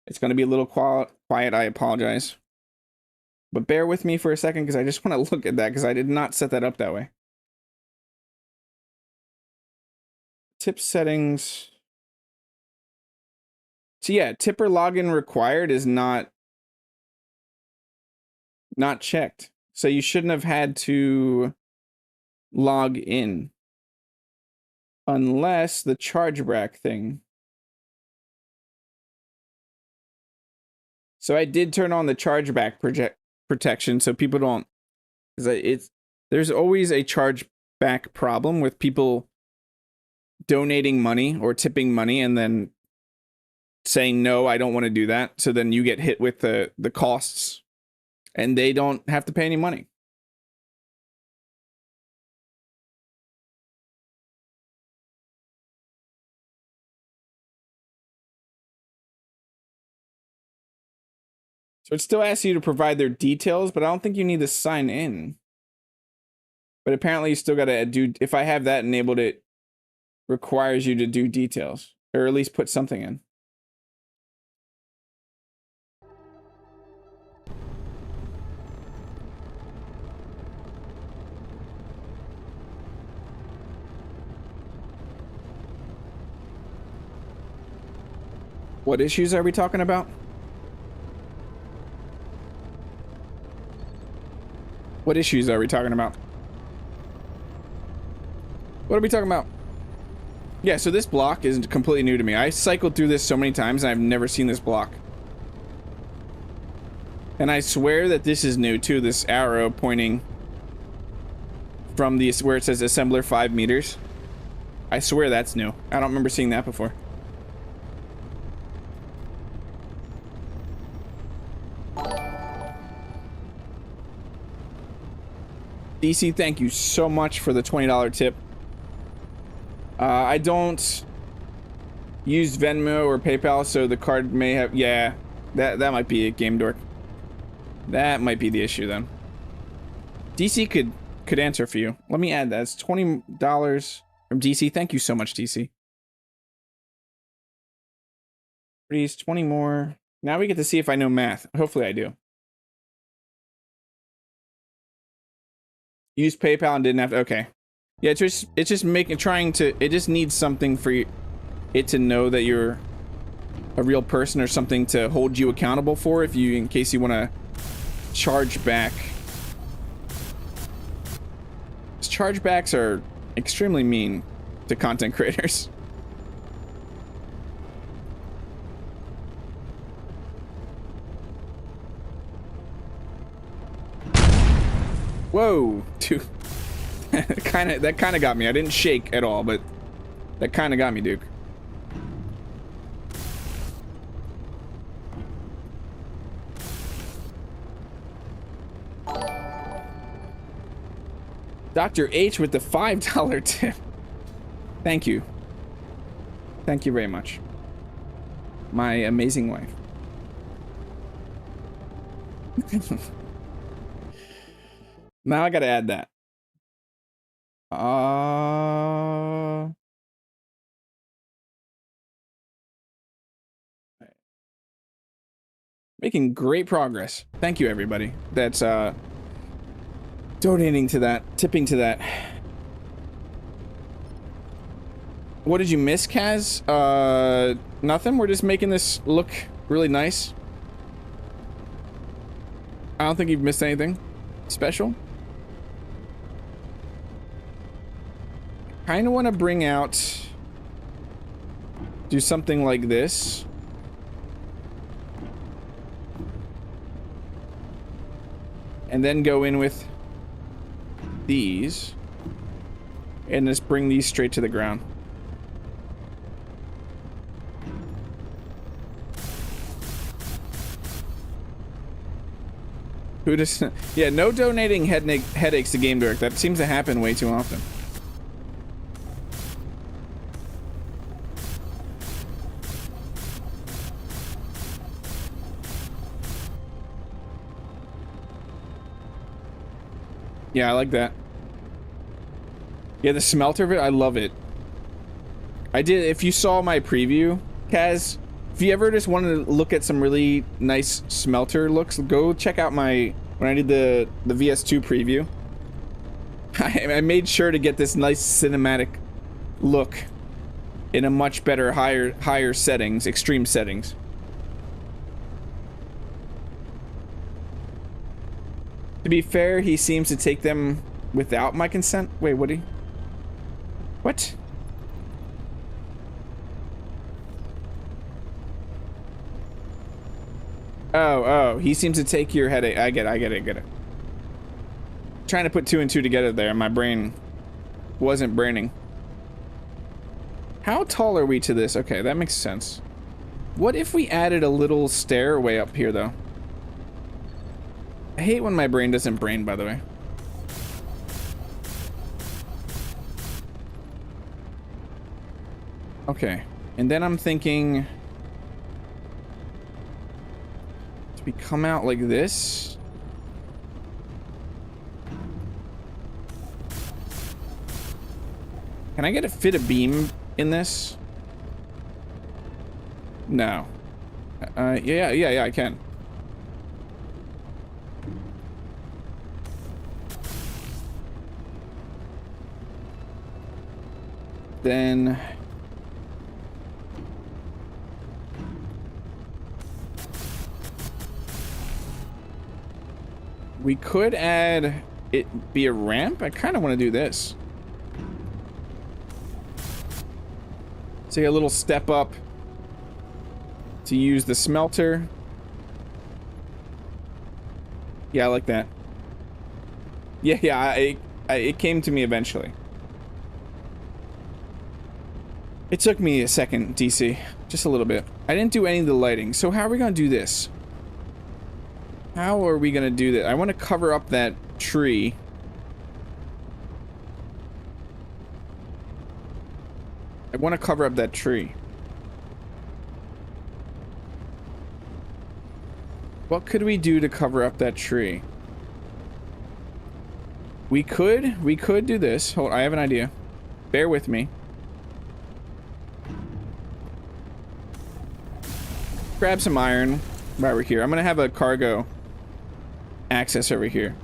It's gonna be a little quiet. I apologize. But bear with me for a second because I just want to look at that because I did not set that up that way. Tip settings. So yeah, tipper login required is not checked. So you shouldn't have had to log in. Unless the chargeback thing. So I did turn on the chargeback protection so people don't, because there's always a chargeback problem with people donating money or tipping money and then saying no, I don't want to do that. So then you get hit with the costs and they don't have to pay any money. So it still asks you to provide their details, but I don't think you need to sign in. But apparently you still got to do, if I have that enabled, it requires you to do details, or at least put something in. What issues are we talking about? What issues are we talking about? What are we talking about? Yeah, so this block is completely new to me. I cycled through this so many times and I've never seen this block. And I swear that this is new too, this arrow pointing from the where it says assembler 5 meters. I swear that's new. I don't remember seeing that before. DC, thank you so much for the $20 tip. I don't use Venmo or PayPal, so the card may have, yeah, that might be a Game Dork. That might be the issue then. DC could answer for you. Let me add that. It's $20 from DC. Thank you so much, DC. Please, 20 more. Now we get to see if I know math. Hopefully I do. Use PayPal and didn't have to, okay. Yeah, it's just it just needs something for it to know that you're a real person or something to hold you accountable for in case you want to charge back. Chargebacks are extremely mean to content creators. Whoa, dude. that kind of got me. I didn't shake at all, but that kind of got me, Duke. Dr. H with the $5 tip. Thank you. Thank you very much. My amazing wife. Now I gotta add that. Making great progress. Thank you, everybody. That's donating to that, tipping to that. What did you miss, Kaz? Nothing. We're just making this look really nice. I don't think you've missed anything special. Kind of want to bring out, do something like this. And then go in with these. And just bring these straight to the ground. Who just... Yeah, no donating headaches to Game Dork. That seems to happen way too often. Yeah, I like that. Yeah, the smelter of it, I love it. I did, if you saw my preview, Kaz, if you ever just wanted to look at some really nice smelter looks, go check out my, when I did the VS2 preview. I made sure to get this nice cinematic look in a much better, higher settings, extreme settings. To be fair, he seems to take them without my consent. Wait, what do you... What? Oh, he seems to take your headache. I get it. Trying to put two and two together there. My brain wasn't braining. How tall are we to this? Okay, that makes sense. What if we added a little stairway up here, though? I hate when my brain doesn't brain, by the way. Okay, and then I'm thinking... Do we come out like this? Can I get a fit a beam in this? No. Yeah, I can. Then we could add it be a ramp. I kind of want to do this. Take a little step up to use the smelter. Yeah, I like that. Yeah, it came to me eventually. It took me a second, DC. Just a little bit. I didn't do any of the lighting. So how are we going to do this? How are we going to do that? I want to cover up that tree. I want to cover up that tree. What could we do to cover up that tree? We could do this. Hold on, I have an idea. Bear with me. Grab some iron right over here. I'm gonna have a cargo access over here.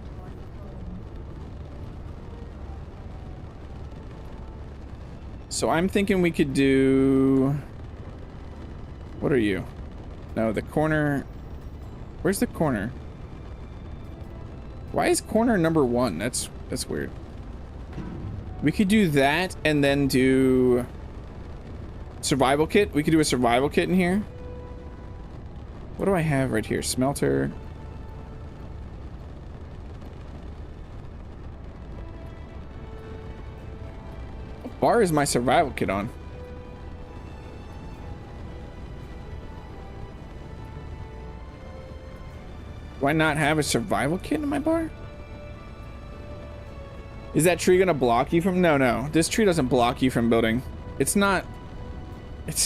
So I'm thinking we could do... What are you? No, the corner... Where's the corner? Why is corner number 1? That's weird. We could do that and then do... Survival kit. We could do a survival kit in here. What do I have right here? Smelter. What bar is my survival kit on? Do I not have a survival kit in my bar? Is that tree gonna block you from? No. This tree doesn't block you from building. It's not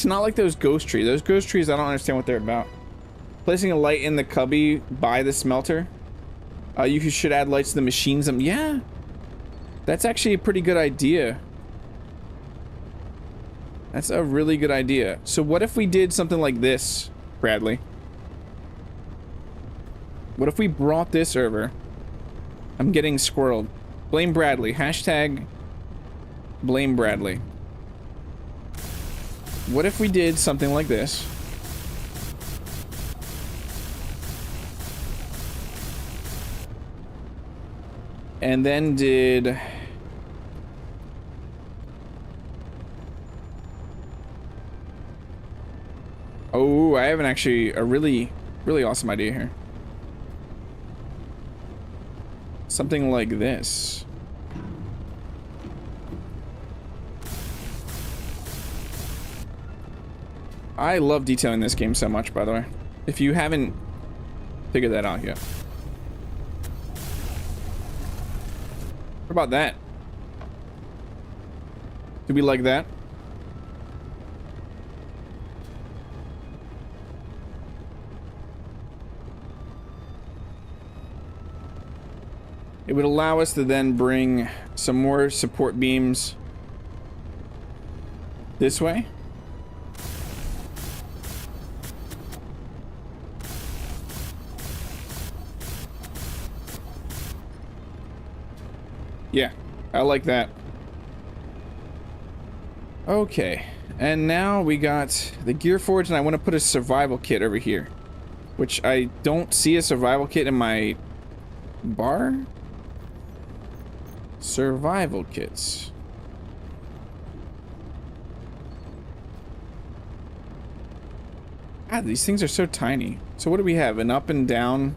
like those ghost trees. Those ghost trees, I don't understand what they're about. Placing a light in the cubby by the smelter. You should add lights to the machines. Yeah. That's actually a pretty good idea. That's a really good idea. So what if we did something like this, Bradley? What if we brought this over? I'm getting squirreled. Blame Bradley. Hashtag blame Bradley. What if we did something like this? And then did... Oh, I have a really awesome idea here. Something like this. I love detailing this game so much, by the way. If you haven't figured that out yet. What about that? Do we like that? It would allow us to then bring some more support beams this way. Yeah, I like that. Okay, and now we got the gear forge, and I want to put a survival kit over here, which I don't see a survival kit in my bar. Survival kits. God, these things are so tiny. So what do we have? An up and down?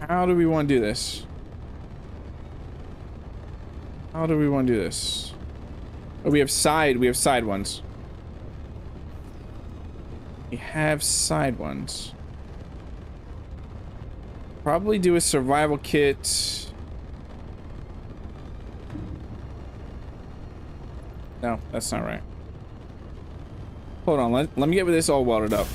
How do we want to do this? How do we want to do this? Oh, we have side ones. We have side ones. Probably do a survival kit. No, that's not right. Hold on, let me get with this all welded up.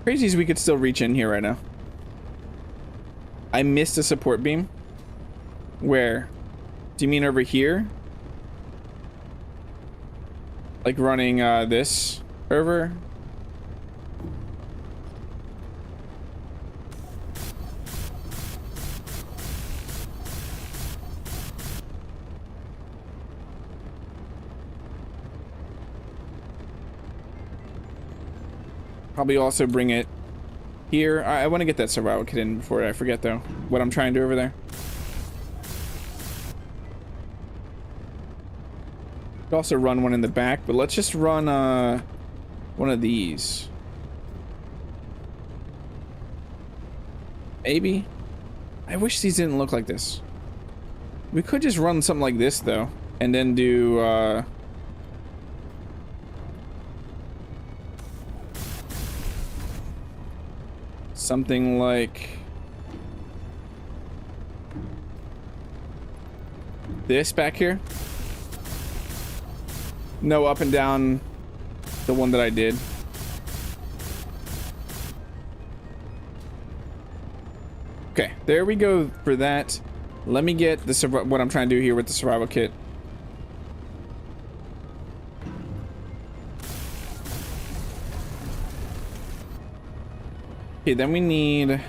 Crazy is we could still reach in here right now. I missed a support beam. Where? Do you mean over here? Like running this over? Probably also bring it here. I want to get that survival kit in before I forget, though, what I'm trying to do over there. Could also run one in the back, but let's just run one of these. Maybe. I wish these didn't look like this. We could just run something like this, though, and then do something like this back here. No up and down, the one that I did. Okay, there we go for that. Let me get the what I'm trying to do here with the survival kit. Okay, then we need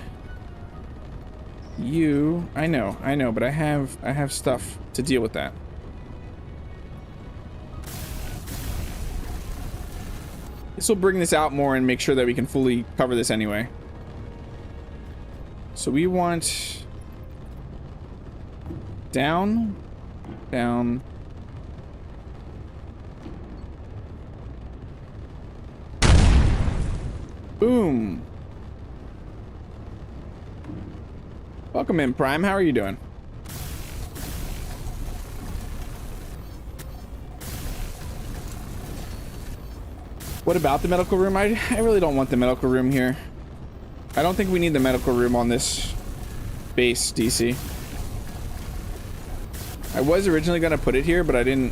you. I know, but I have stuff to deal with that. This will bring this out more and make sure that we can fully cover this anyway. So we want down, down. Boom. Welcome in, Prime. How are you doing? What about the medical room? I really don't want the medical room here. I don't think we need the medical room on this base, DC. I was originally going to put it here, but I don't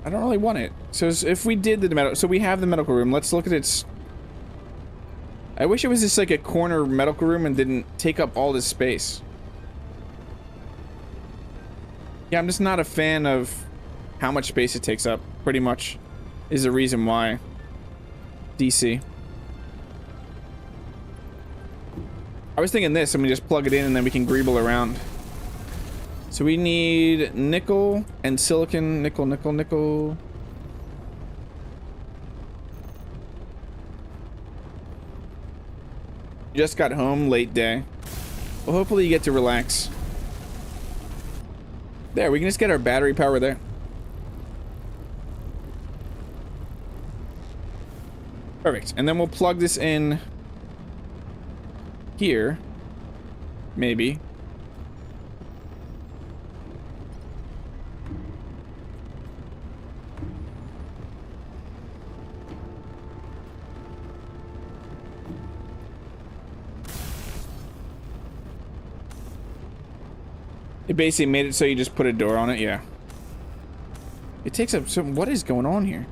really want it. So if we did the medical... So we have the medical room. Let's look at its... I wish it was just like a corner medical room and didn't take up all this space. Yeah, I'm just not a fan of how much space it takes up, pretty much, is the reason why. DC. I was thinking this, and we just plug it in and then we can greeble around. So we need nickel and silicon. Nickel, nickel, nickel. You just got home, late day. Well, hopefully you get to relax. There, we can just get our battery power there. Perfect. And then we'll plug this in here. Maybe. It basically made it so you just put a door on it, yeah. It takes up some... What is going on here?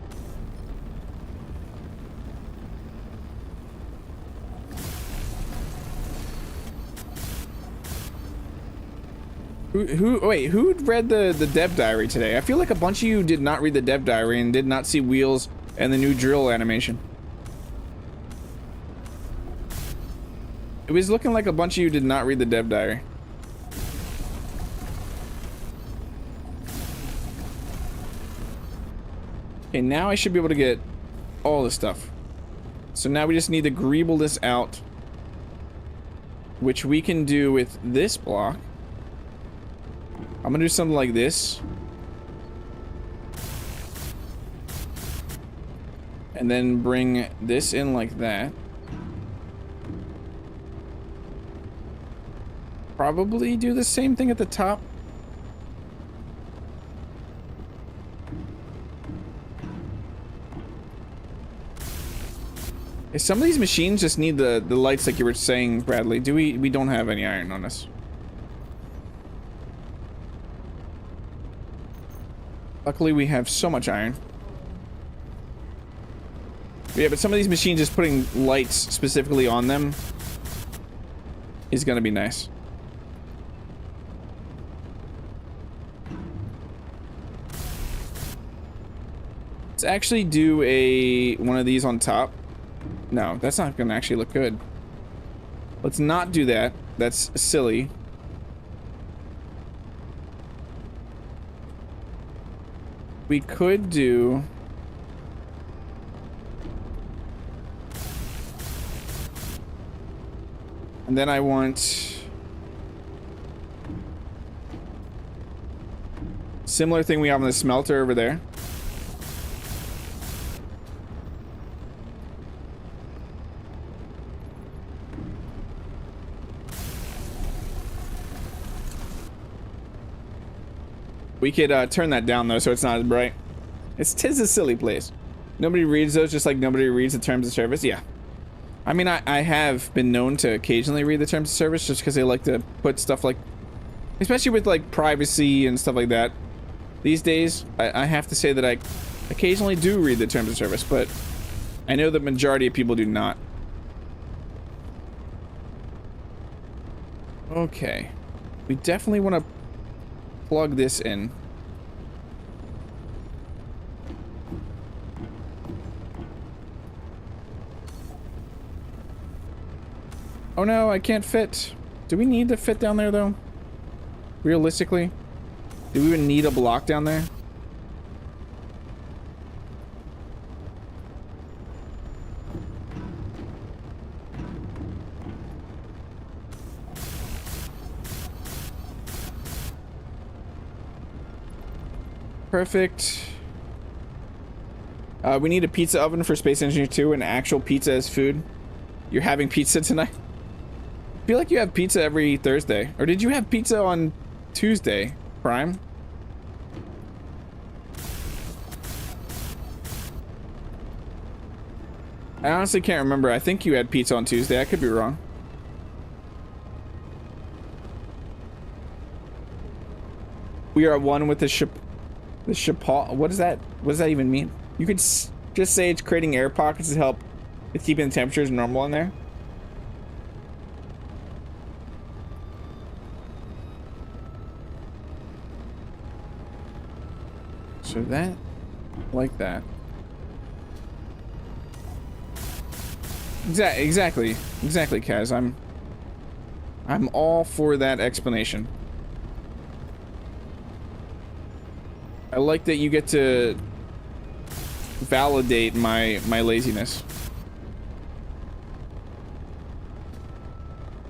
Who read the dev diary today? I feel like a bunch of you did not read the dev diary and did not see wheels and the new drill animation. It was looking like a bunch of you did not read the dev diary. Okay, now I should be able to get all this stuff. So now we just need to greeble this out, which we can do with this block. I'm gonna do something like this. And then bring this in like that. Probably do the same thing at the top. Some of these machines just need the lights like you were saying, Bradley. We don't have any iron on us. Luckily, we have so much iron. Yeah, but some of these machines, just putting lights specifically on them is gonna be nice. Let's actually do one of these on top. No, that's not gonna actually look good. Let's not do that. That's silly. We could do... And then I want... Similar thing we have on the smelter over there. We could turn that down though, so it's not as bright. Tis a silly place. Nobody reads those, just like nobody reads the terms of service. Yeah, I mean, I have been known to occasionally read the terms of service just because they like to put stuff like, especially with like privacy and stuff like that. These days, I have to say that I occasionally do read the terms of service, but I know the majority of people do not. Okay, we definitely want to plug this in. Oh no, I can't fit. Do we need to fit down there though? Realistically? Do we even need a block down there? Perfect. We need a pizza oven for Space Engineer 2 and actual pizza as food. You're having pizza tonight? I feel like you have pizza every Thursday. Or did you have pizza on Tuesday, Prime? I honestly can't remember. I think you had pizza on Tuesday. I could be wrong. We are one with the Chapal. What is that? What does that even mean? You could just say it's creating air pockets to help with keeping the temperatures normal in there. So that, like that. Exactly, Kaz. I'm all for that explanation. I like that you get to validate my laziness.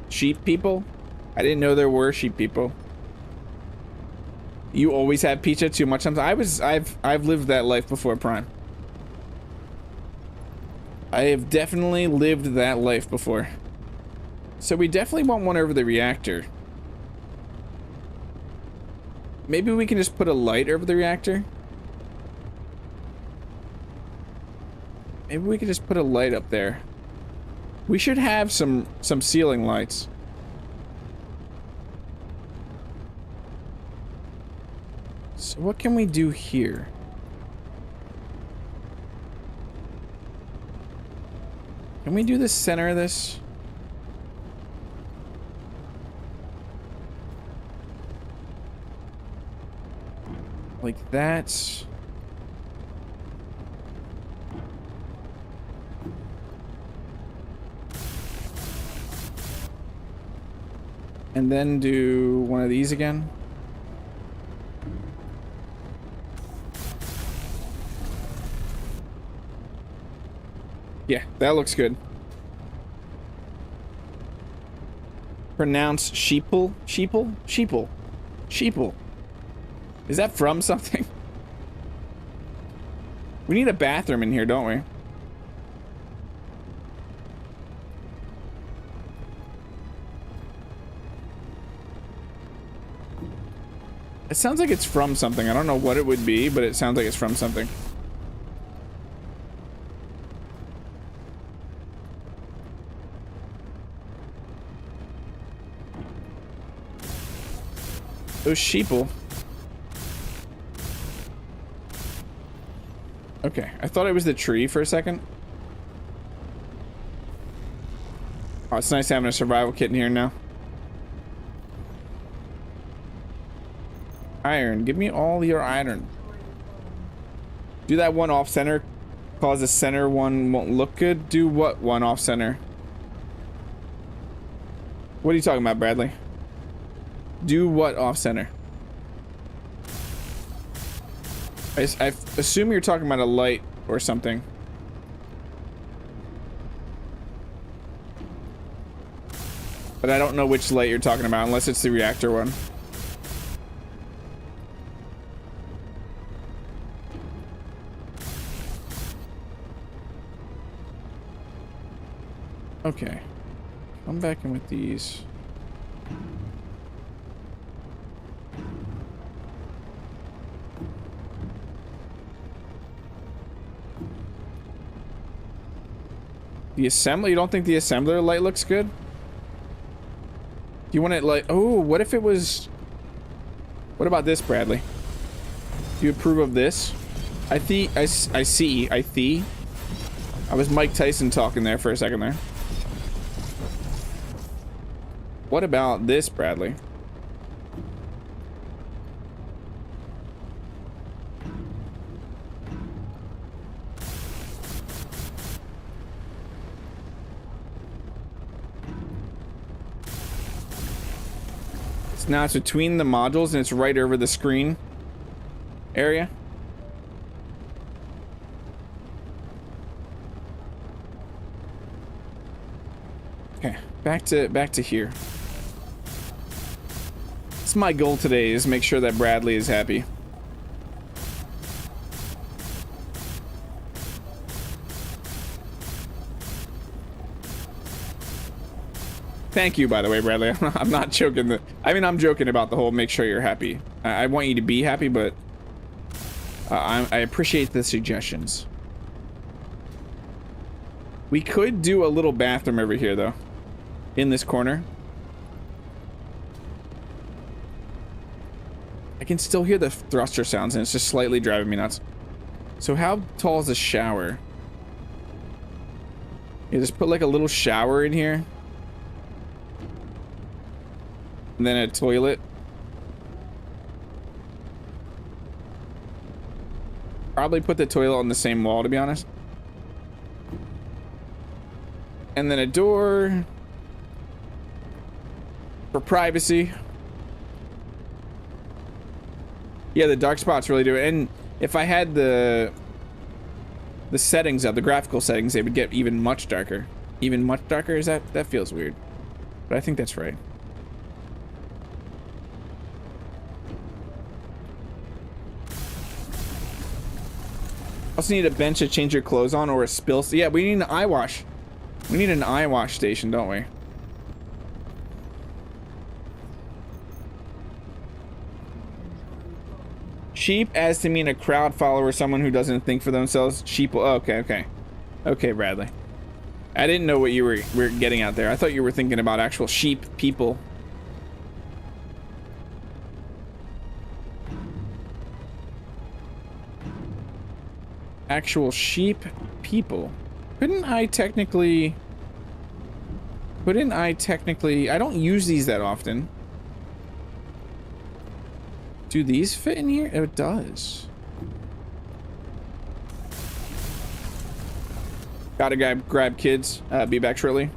Sheep people? I didn't know there were sheep people. You always have pizza too much sometimes. I've lived that life before, Prime. I have definitely lived that life before. So we definitely want one over the reactor. Maybe we can just put a light over the reactor. Maybe we could just put a light up there. We should have some ceiling lights. So what can we do here? Can we do the center of this? Like that. And then do one of these again. Yeah, that looks good. Pronounce sheeple? Sheeple? Sheeple. Sheeple. Is that from something? We need a bathroom in here, don't we? It sounds like it's from something. I don't know what it would be, but it sounds like it's from something. Those sheeple. Okay, I thought it was the tree for a second. Oh, it's nice having a survival kit in here now. Iron, give me all your iron. Do that one off center, cause the center one won't look good. Do what one off center? What are you talking about, Bradley? Do what off center? I assume you're talking about a light or something. But I don't know which light you're talking about unless it's the reactor one. Okay. Come back in with these. The assembly? You don't think the assembler light looks good? Do you want it like... Oh, what if it was... What about this, Bradley? Do you approve of this? I see. I was Mike Tyson talking there for a second there. What about this, Bradley? Now it's between the modules and it's right over the screen area. Okay, back to here. It's my goal today is make sure that Bradley is happy. Thank you, by the way, Bradley. I'm not joking. I mean, I'm joking about the whole make sure you're happy. I want you to be happy, but I appreciate the suggestions. We could do a little bathroom over here, though. In this corner. I can still hear the thruster sounds, and it's just slightly driving me nuts. So how tall is the shower? You just put like a little shower in here. And then a toilet. Probably put the toilet on the same wall, to be honest. And then a door for privacy. Yeah, the dark spots really do it. And if I had the settings up, the graphical settings, they would get even much darker. Even much darker? Is that feels weird. But I think that's right. Also need a bench to change your clothes on, or a spill. Yeah, we need an eye wash. We need an eye wash station, don't we? Sheep as to mean a crowd follower, someone who doesn't think for themselves. Sheep. Oh, okay. Okay, Bradley. I didn't know what you were getting at there. I thought you were thinking about actual sheep people. Actual sheep people. Couldn't I technically... I don't use these that often. Do these fit in here? Oh, it does. Gotta grab kids. Be back shortly.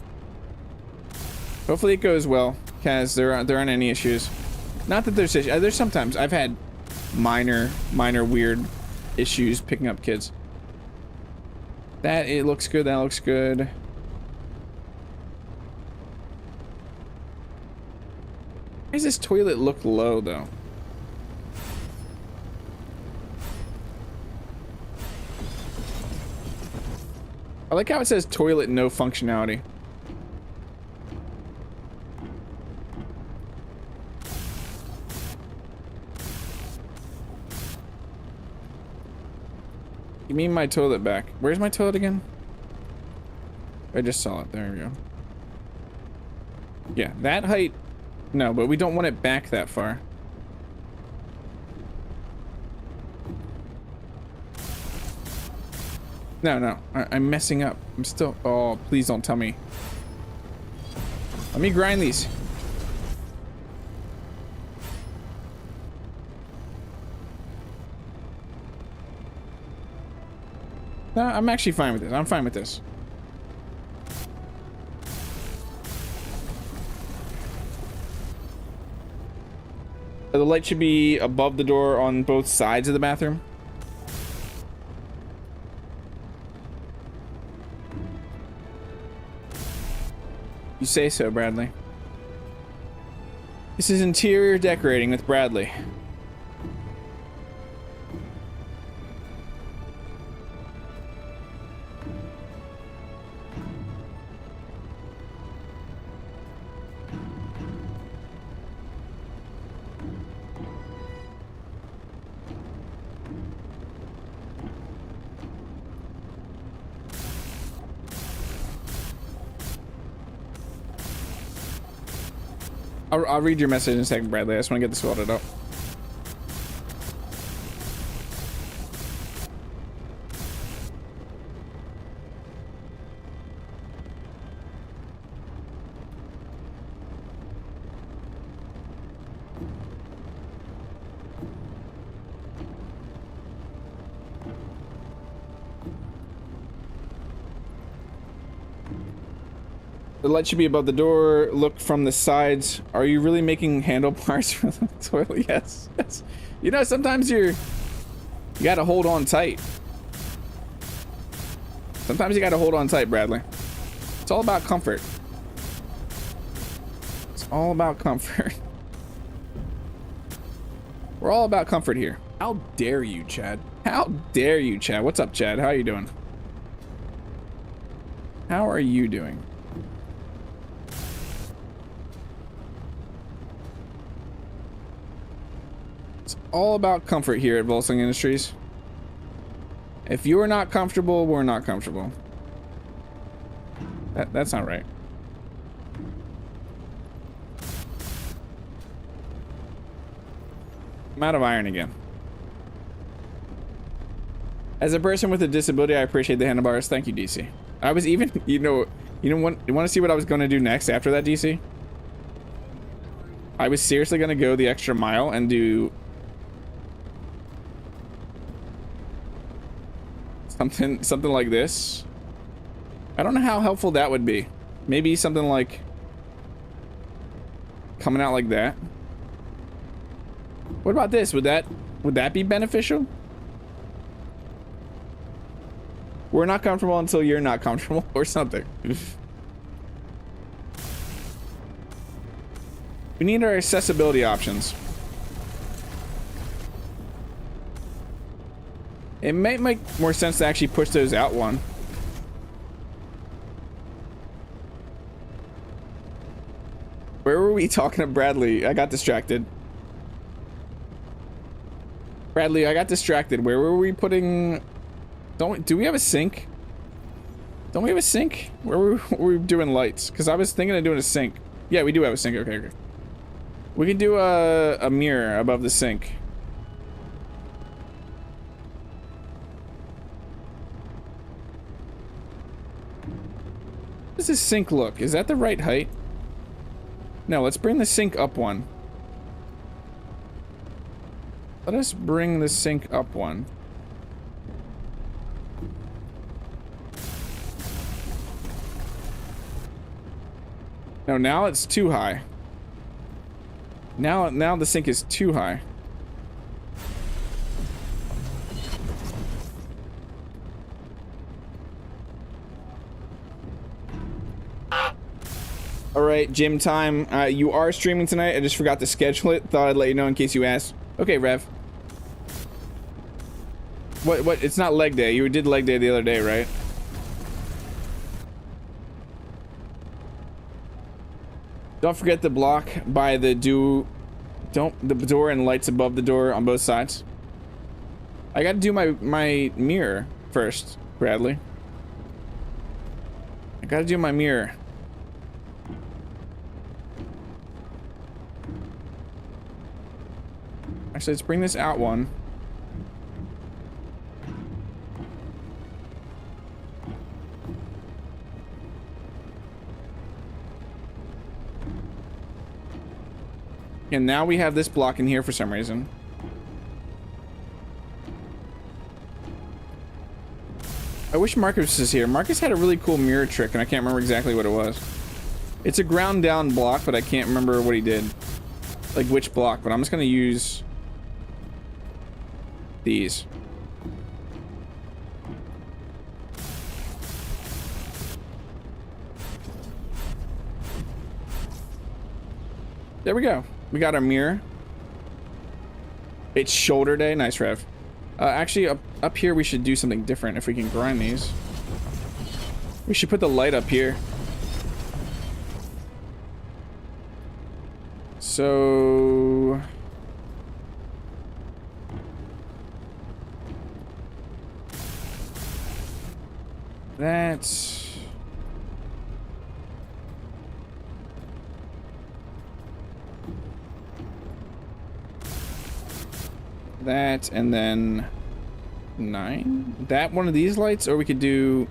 Hopefully it goes well, Kaz. There aren't any issues. Not that there's issues. There's sometimes I've had minor weird issues picking up kids. It looks good. That looks good. Why does this toilet look low, though? I like how it says toilet no functionality. Give me my toilet back. Where's my toilet again? I just saw it. There we go. Yeah, that height. No, but we don't want it back that far. No. I'm messing up. I'm still... Oh, please don't tell me. Let me grind these. No, I'm actually fine with this. I'm fine with this. The light should be above the door on both sides of the bathroom. You say so, Bradley. This is interior decorating with Bradley. I'll read your message in a second, Bradley. I just want to get this welded up. The light should be above the door. Look from the sides. Are you really making handlebars for the toilet? Yes. You know, sometimes you gotta hold on tight. Sometimes you gotta hold on tight, Bradley. It's all about comfort. It's all about comfort. We're all about comfort here. How dare you, Chad? How dare you, Chad? What's up, Chad? How are you doing? How are you doing? All about comfort here at Volsung Industries. If you're not comfortable, we're not comfortable. That's not right. I'm out of iron again. As a person with a disability, I appreciate the handlebars. Thank you, DC. I was even, you want to see what I was going to do next after that, DC? I was seriously going to go the extra mile and do something like this. I don't know how helpful that would be. Maybe something like coming out like that. What about this? Would that be beneficial? We're not comfortable until you're not comfortable or something. We need our accessibility options. It might make more sense to actually push those out one. Where were we talking to Bradley? I got distracted. Bradley, I got distracted. Where were we putting... Do we have a sink? Don't we have a sink? Where were we doing lights? Because I was thinking of doing a sink. Yeah, we do have a sink. Okay, okay. We can do a mirror above the sink. How does this sink look? Is that the right height? No, let's bring the sink up one. Let us bring the sink up one. No, now it's too high. Now the sink is too high. All right, gym time. You are streaming tonight. I just forgot to schedule it. Thought I'd let you know in case you asked. Okay, Rev. What? It's not leg day. You did leg day the other day, right? Don't forget the block by the the door and lights above the door on both sides. I gotta do my mirror first, Bradley. I gotta do my mirror. Actually, let's bring this out one. And now we have this block in here for some reason. I wish Marcus was here. Marcus had a really cool mirror trick, and I can't remember exactly what it was. It's a ground down block, but I can't remember what he did. Like which block, but I'm just gonna use these. There we go. We got our mirror. It's shoulder day. Nice, Rev. Actually, up here, we should do something different if we can grind these. We should put the light up here. So... that's... that, and then 9. That one of these lights, or we could do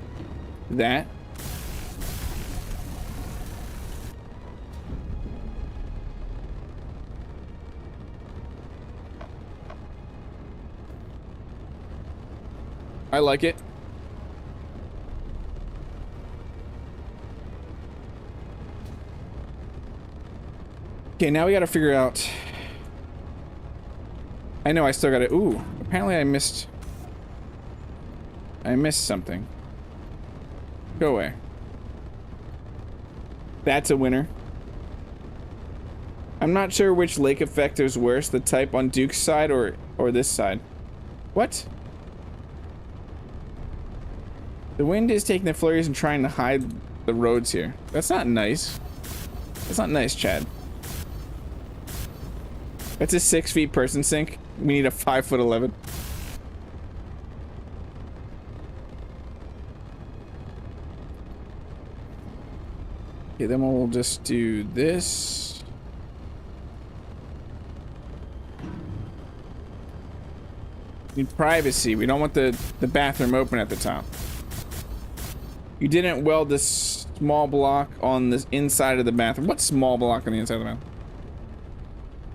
that. I like it. Okay, now we gotta figure out... I know I still got it. Ooh, apparently I missed something. Go away. That's a winner. I'm not sure which lake effect is worse, the type on Duke's side or this side. What? The wind is taking the flurries and trying to hide the roads here. That's not nice. That's not nice, Chad. That's a 6 feet person sink. We need a 5'11". Okay, then we'll just do this. Need privacy. We don't want the bathroom open at the top. You didn't weld this small block on the inside of the bathroom. What small block on the inside of the bathroom?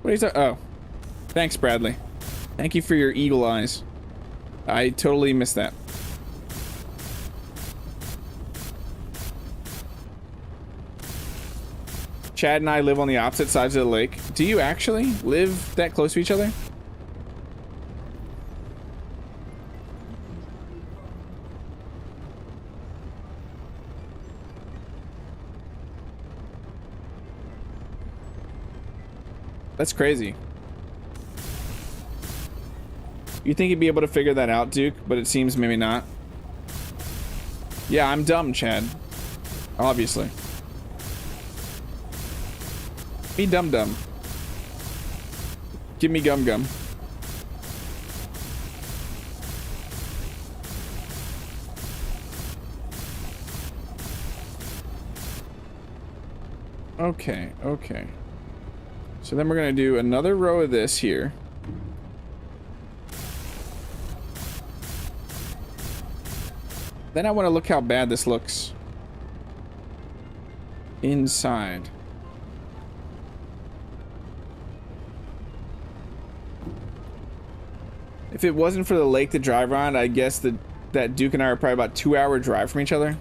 What are you talking? Oh, thanks, Bradley. Thank you for your eagle eyes. I totally missed that. Chad and I live on the opposite sides of the lake. Do you actually live that close to each other? That's crazy. You think you'd be able to figure that out, Duke, but it seems maybe not. Yeah, I'm dumb, Chad. Obviously. Me dum dum. Give me gum gum. Okay, okay. So then we're gonna do another row of this here. Then I want to look how bad this looks inside. If it wasn't for the lake to drive around, I guess that Duke and I are probably about 2-hour drive from each other.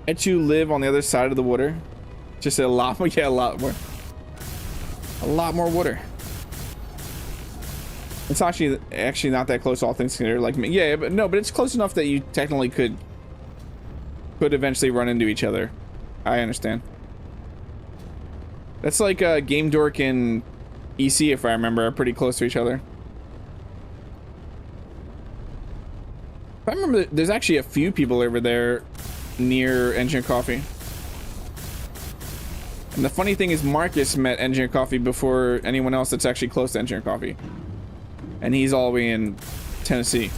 Bet you live on the other side of the water. Just a lot more, yeah, a lot more. A lot more water. It's actually not that close, all things considered. Like, yeah, but no, but it's close enough that you technically could eventually run into each other. I understand. That's like Game Dork and EC, if I remember, are pretty close to each other. If I remember, there's actually a few people over there near Engineer Coffee. And the funny thing is, Marcus met Engineer Coffee before anyone else that's actually close to Engineer Coffee. And he's all the way in Tennessee.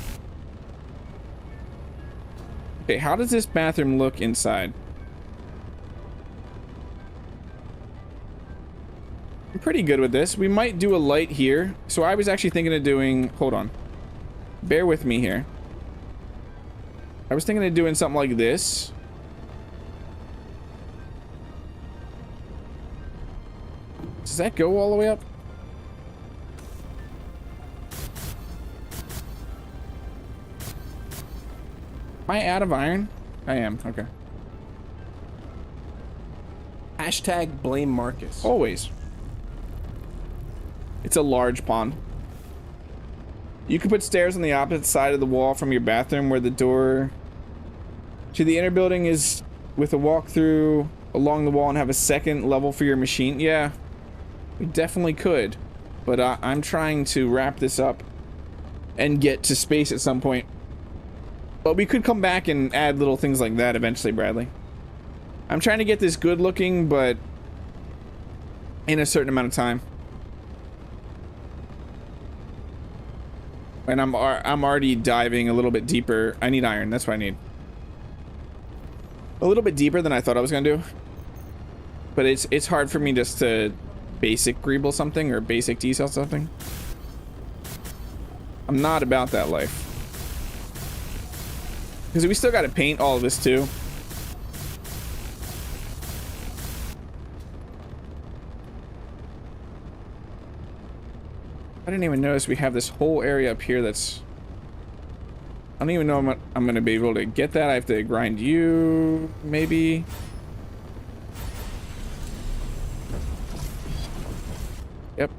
Okay, how does this bathroom look inside? I'm pretty good with this. We might do a light here. So I was actually thinking of doing... Hold on. Bear with me here. I was thinking of doing something like this. Does that go all the way up? Am I out of iron? I am. Okay. Hashtag blame Marcus. Always. It's a large pond. You could put stairs on the opposite side of the wall from your bathroom where the door to the inner building is, with a walkthrough along the wall, and have a second level for your machine. Yeah, we definitely could. But I'm trying to wrap this up and get to space at some point. But we could come back and add little things like that eventually, Bradley. I'm trying to get this good looking, but in a certain amount of time. And I'm already diving a little bit deeper. I need iron. That's what I need. A little bit deeper than I thought I was gonna do. But it's hard for me just to basic greeble something or basic decel something. I'm not about that life. Because we still got to paint all of this too. I didn't even notice we have this whole area up here that's... I don't even know I'm going to be able to get that. I have to grind you, maybe. Yep.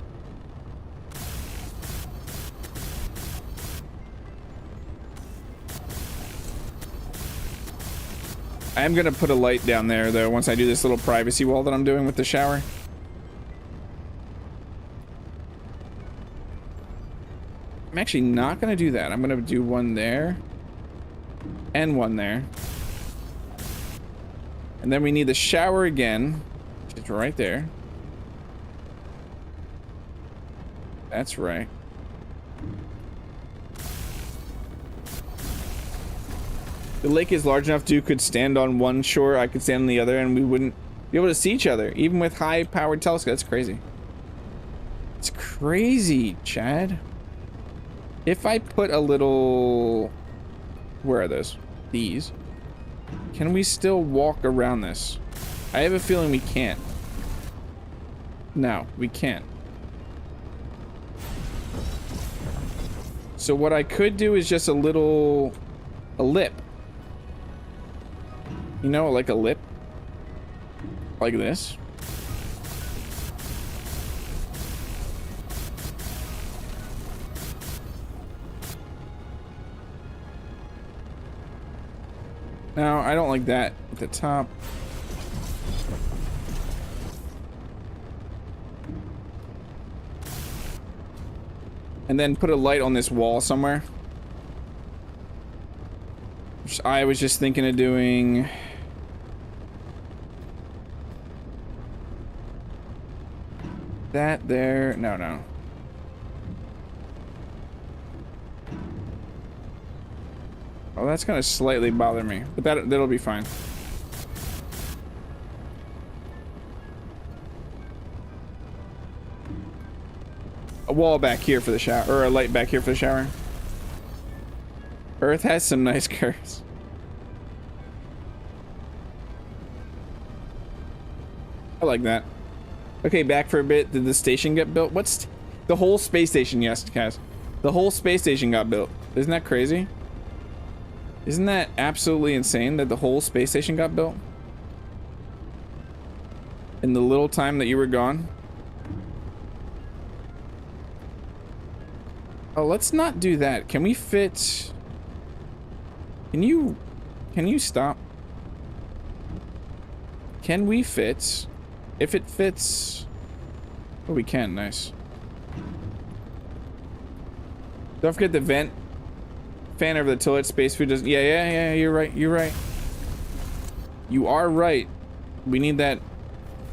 I am going to put a light down there, though, once I do this little privacy wall that I'm doing with the shower. I'm actually not going to do that. I'm going to do one there and one there. And then we need the shower again, which is right there. That's right. The lake is large enough you could stand on one shore, I could stand on the other, and we wouldn't be able to see each other, even with high-powered telescopes. That's crazy. It's crazy, Chad. If I put a little... Where are those? These. Can we still walk around this? I have a feeling we can't. No, we can't. So what I could do is just a lip. You know, like a lip. Like this. No, I don't like that at the top. And then put a light on this wall somewhere. Which I was just thinking of doing. That there. No. Oh, that's gonna slightly bother me, but that'll be fine. A wall back here for the shower, or a light back here for the shower. Earth has some nice curves. I like that. Okay, back for a bit. Did the station get built? What's the whole space station? Yes, Kaz. The whole space station got built. Isn't that crazy? Isn't that absolutely insane that the whole space station got built? In the little time that you were gone? Oh, let's not do that. Can we fit... Can you stop? Can we fit? If it fits... Oh, we can. Nice. Don't forget the vent. Fan over the toilet. Space food doesn't... Yeah, you're right. You're right. You are right. We need that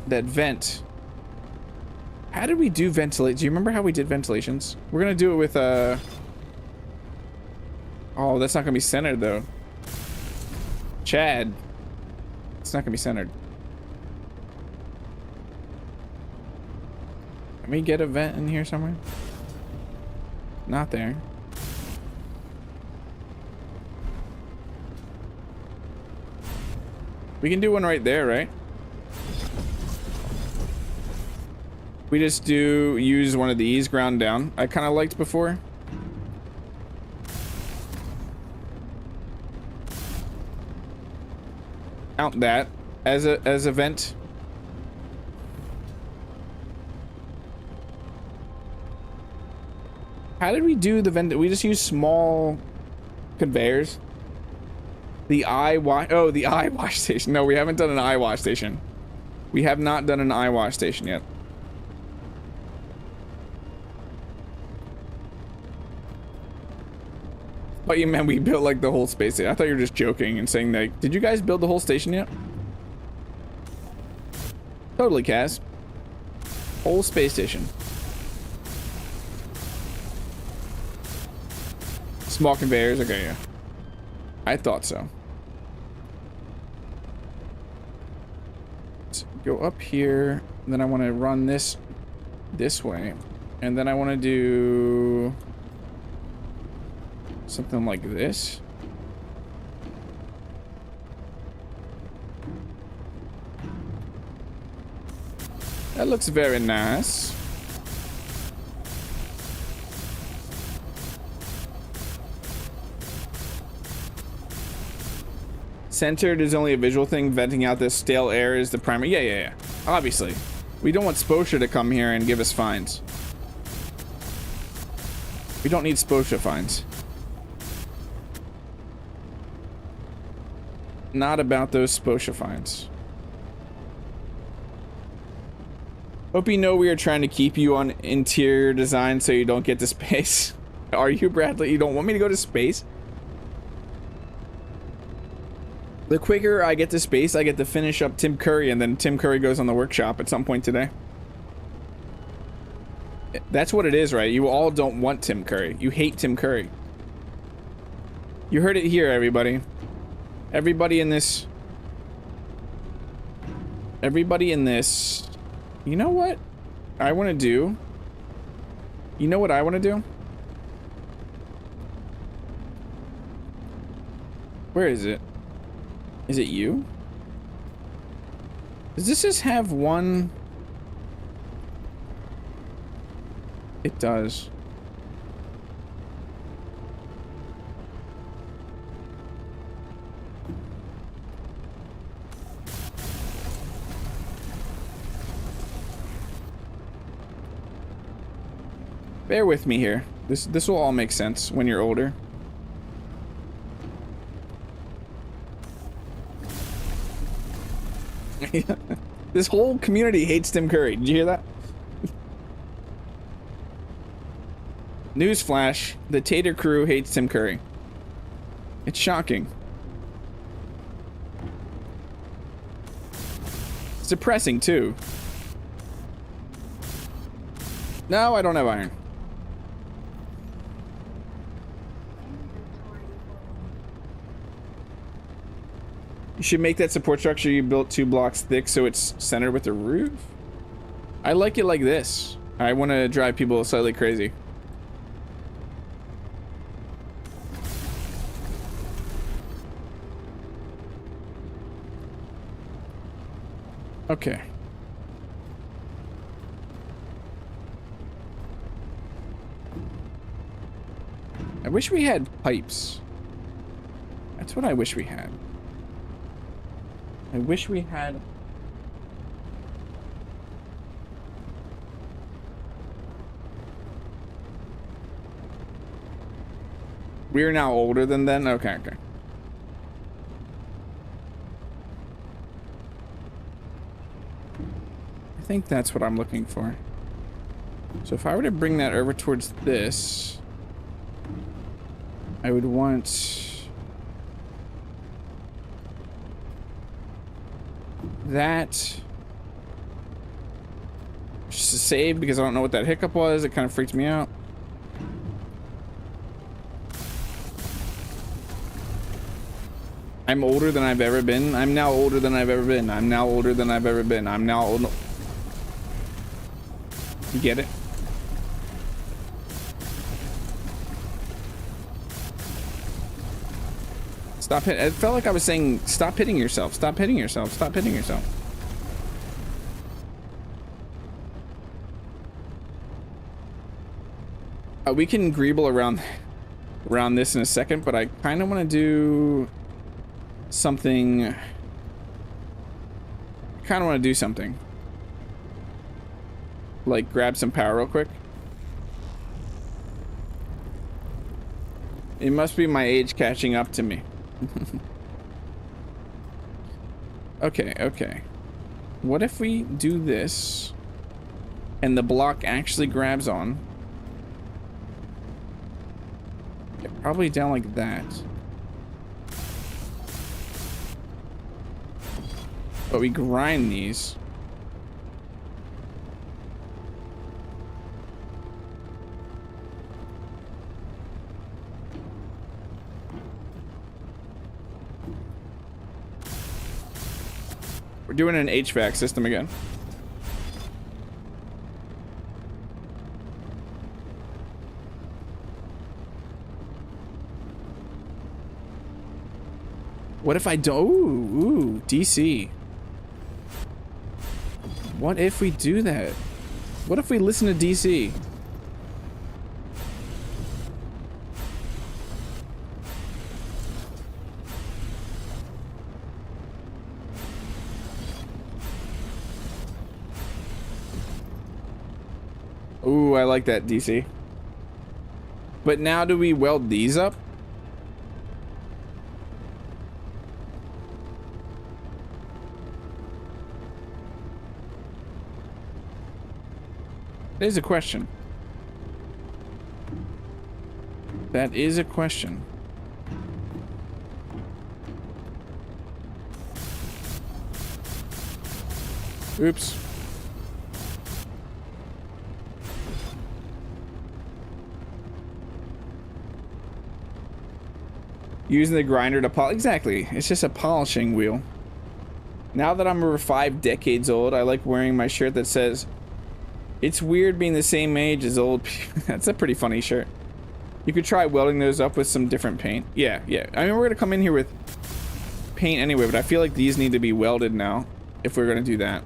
vent. How did we do ventilate? Do you remember how we did ventilations? We're gonna do it with Oh, that's not gonna be centered though. Chad. It's not gonna be centered. Can we get a vent in here somewhere? Not there. We can do one right there, right? We just use one of these ground down. I kind of liked before. Count that as a vent. How did we do the vent? We just use small conveyors. The eye wash. Oh, the eye wash station. No, we haven't done an eye wash station. We have not done an eye wash station yet. Oh, you meant we built like the whole space station. I thought you were just joking and saying that. Did you guys build the whole station yet? Totally, Kaz. Whole space station. Small conveyors. Okay, yeah. I thought so. Let's go up here. And then I want to run this way. And then I want to do something like this. That looks very nice. Centered is only a visual thing. Venting out this stale air is the primary. Yeah. Obviously. We don't want Sposha to come here and give us fines. We don't need Sposha fines. Not about those Sposha fines. Hope you know we are trying to keep you on interior design so you don't get to space. Are you, Bradley? You don't want me to go to space? The quicker I get to space, I get to finish up Tim Curry, and then Tim Curry goes on the workshop at some point today. That's what it is, right? You all don't want Tim Curry. You hate Tim Curry. You heard it here, everybody. Everybody in this. Everybody in this. You know what I want to do? You know what I want to do? Where is it? Is it you? Does this just have one? It does. Bear with me here. This will all make sense when you're older. This whole community hates Tim Curry. Did you hear that? Newsflash, the Tater crew hates Tim Curry. It's shocking. It's depressing too. No, I don't have iron. Inventory full. You should make that support structure you built 2 blocks thick so it's centered with the roof. I like it like this. I want to drive people slightly crazy. Okay. I wish we had pipes. That's what I wish we had. I wish we had. We're now older than then? Okay, okay. I think that's what I'm looking for. So if I were to bring that over towards this, I would want that just to save because I don't know what that hiccup was. It kind of freaked me out. I'm older than I've ever been. I'm now older than I've ever been. I'm now older than I've ever been. I'm now old. You get it? Stop hit. It felt like I was saying, stop hitting yourself. Stop hitting yourself. Stop hitting yourself. We can greeble around this in a second, but I kind of want to do something. I kind of want to do something. Like grab some power real quick. It must be my age catching up to me. Okay, okay. What if we do this and the block actually grabs on? Yeah, probably down like that. But we grind these. We're doing an HVAC system again. What if I do? Ooh, DC. What if we do that? What if we listen to DC? Ooh, I like that, DC. But now do we weld these up? That is a question. That is a question. Oops. Using the grinder to polish. Exactly. It's just a polishing wheel. Now that I'm over 5 decades old, I like wearing my shirt that says, "It's weird being the same age as old people." That's a pretty funny shirt. You could try welding those up with some different paint. Yeah, yeah. I mean, we're going to come in here with paint anyway, but I feel like these need to be welded now if we're going to do that.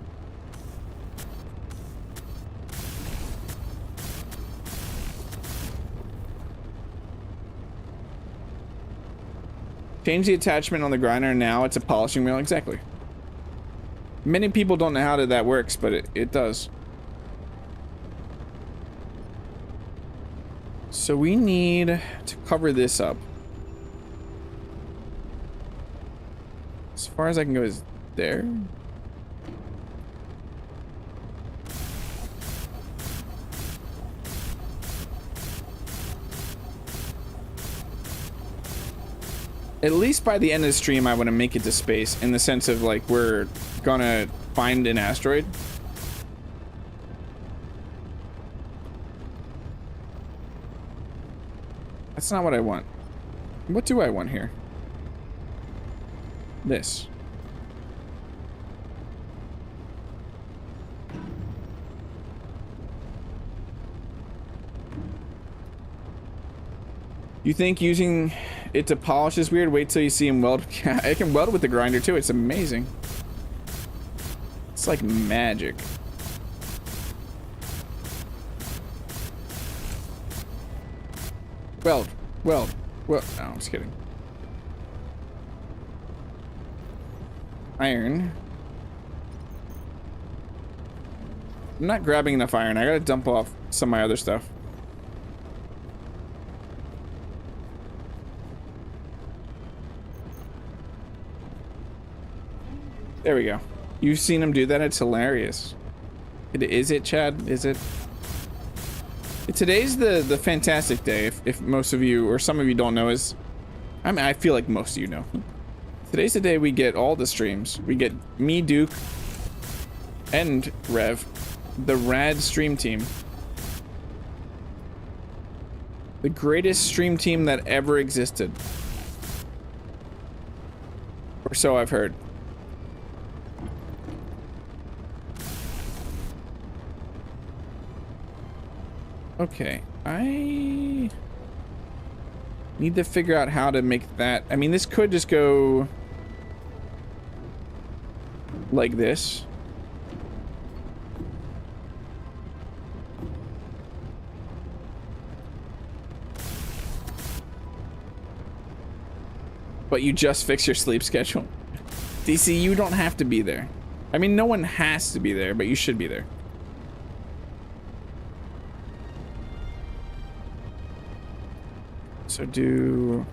Change the attachment on the grinder. Now it's a polishing wheel. Exactly. Many people don't know how that works, but it does. So we need to cover this up. As far as I can go is there. At least by the end of the stream, I want to make it to space in the sense of like we're gonna find an asteroid. That's not what I want. What do I want here? This. You think using it to polish is weird? Wait till you see him weld. Yeah, I can weld with the grinder too. It's amazing. It's like magic. Weld. No, I'm just kidding. Iron. I'm not grabbing enough iron. I gotta dump off some of my other stuff. There we go. You've seen him do that? It's hilarious. Is it, Chad? Is it? Today's the fantastic day, if most of you, or some of you don't know, is... I mean, I feel like most of you know. Today's the day we get all the streams. We get me, Duke, and Rev. The rad stream team. The greatest stream team that ever existed. Or so I've heard. Okay, I need to figure out how to make that. I mean, this could just go like this. But you just fix your sleep schedule. DC, you don't have to be there. I mean, no one has to be there, but you should be there. So do...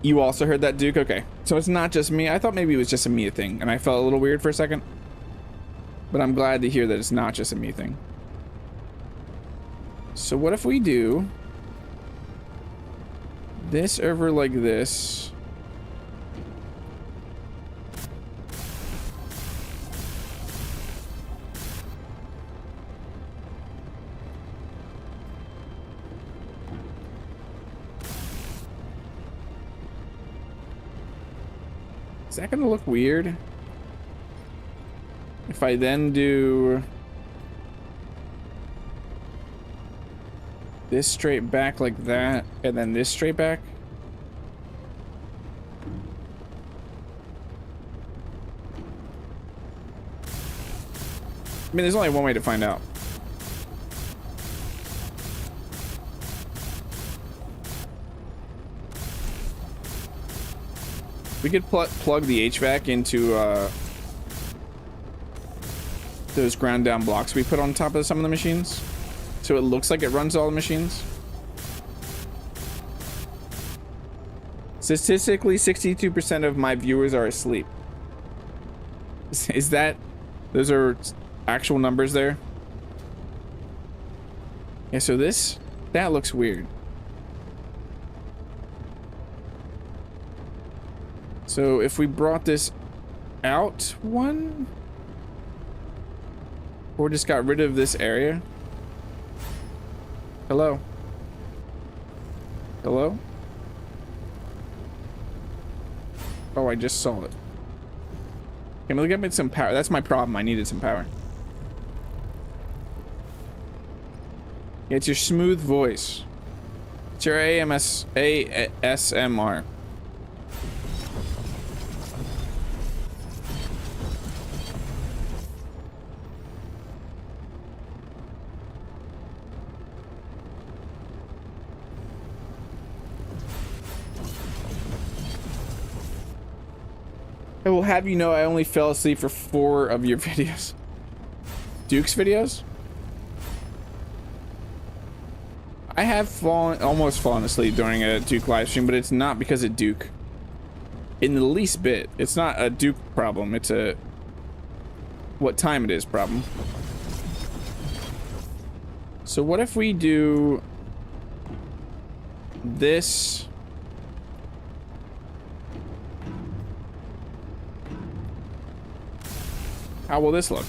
You also heard that, Duke? Okay. So it's not just me. I thought maybe it was just a me thing, and I felt a little weird for a second. But I'm glad to hear that it's not just a me thing. So what if we do... this over like this. Is that gonna look weird? If I then do this straight back like that, and then this straight back. I mean, there's only one way to find out. We could plug the HVAC into those ground down blocks we put on top of some of the machines. So it looks like it runs all the machines. Statistically, 62% of my viewers are asleep. Is that... those are actual numbers there? Yeah, so this... that looks weird. So if we brought this out one, or just got rid of this area. Hello? Hello? Oh, I just saw it. Can we get me some power? That's my problem. I needed some power. Yeah, it's your smooth voice. It's your ASMR. I will have you know I only fell asleep for 4 of your videos. Duke's videos? I have almost fallen asleep during a Duke live stream, but it's not because of Duke. In the least bit. It's not a Duke problem. It's a what time it is problem. So what if we do this? How will this look?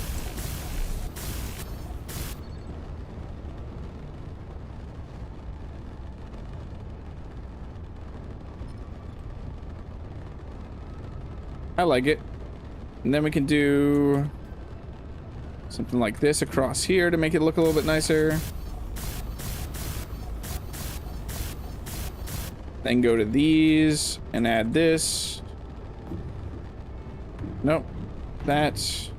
I like it. And then we can do something like this across here to make it look a little bit nicer. Then go to these and add this. Nope. That's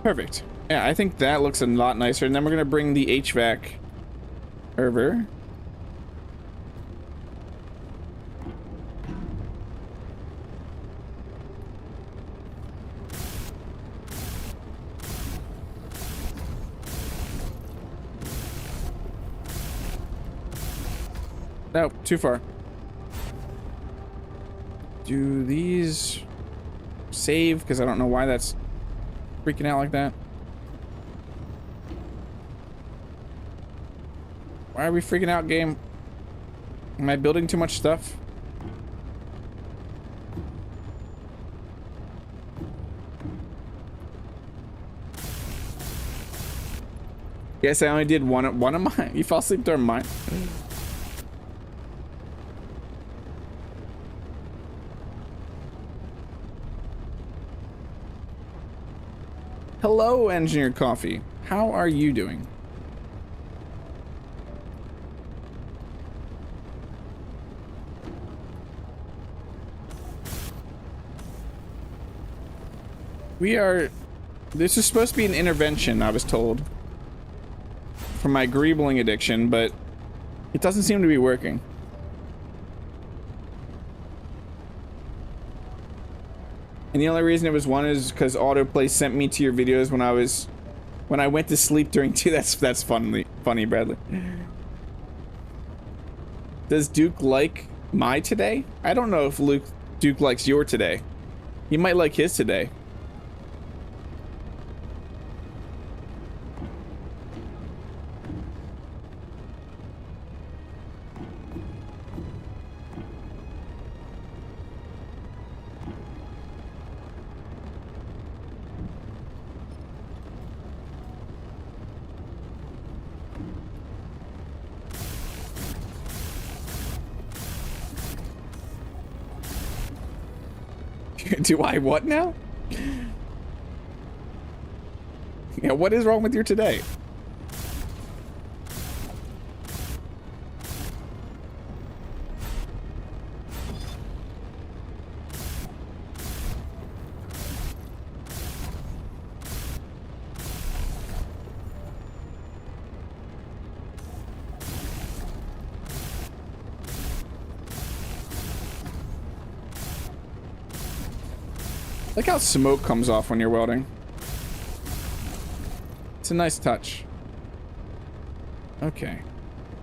perfect. Yeah, I think that looks a lot nicer. And then we're gonna bring the HVAC over. No, too far. Do these save? Because I don't know why that's freaking out like that. Why are we freaking out, game? Am I building too much stuff? Yes, I only did one of mine. You fell asleep during mine. Hello, Engineer Coffee. How are you doing? This is supposed to be an intervention, I was told, for my greebling addiction, but it doesn't seem to be working. And the only reason it was one is because autoplay sent me to your videos when I went to sleep during 2. That's funny, Bradley. Does Duke like my today? I don't know if Duke likes your today. He might like his today. Do I what now? Yeah, what is wrong with your today? Look how smoke comes off when you're welding. It's a nice touch. Okay.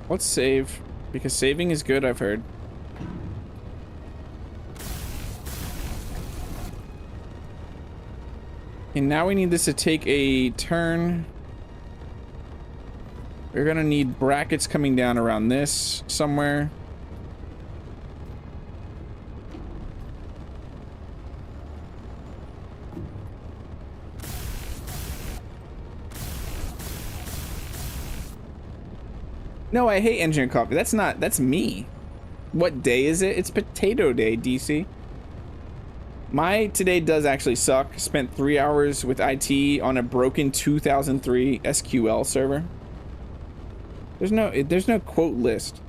Let's save, because saving is good, I've heard. And now we need this to take a turn We're gonna need brackets coming down around this somewhere. No, I hate engineering coffee. That's me. What day is it? It's potato day, DC. My today does actually suck. Spent 3 hours with IT on a broken 2003 SQL server. There's no quote list.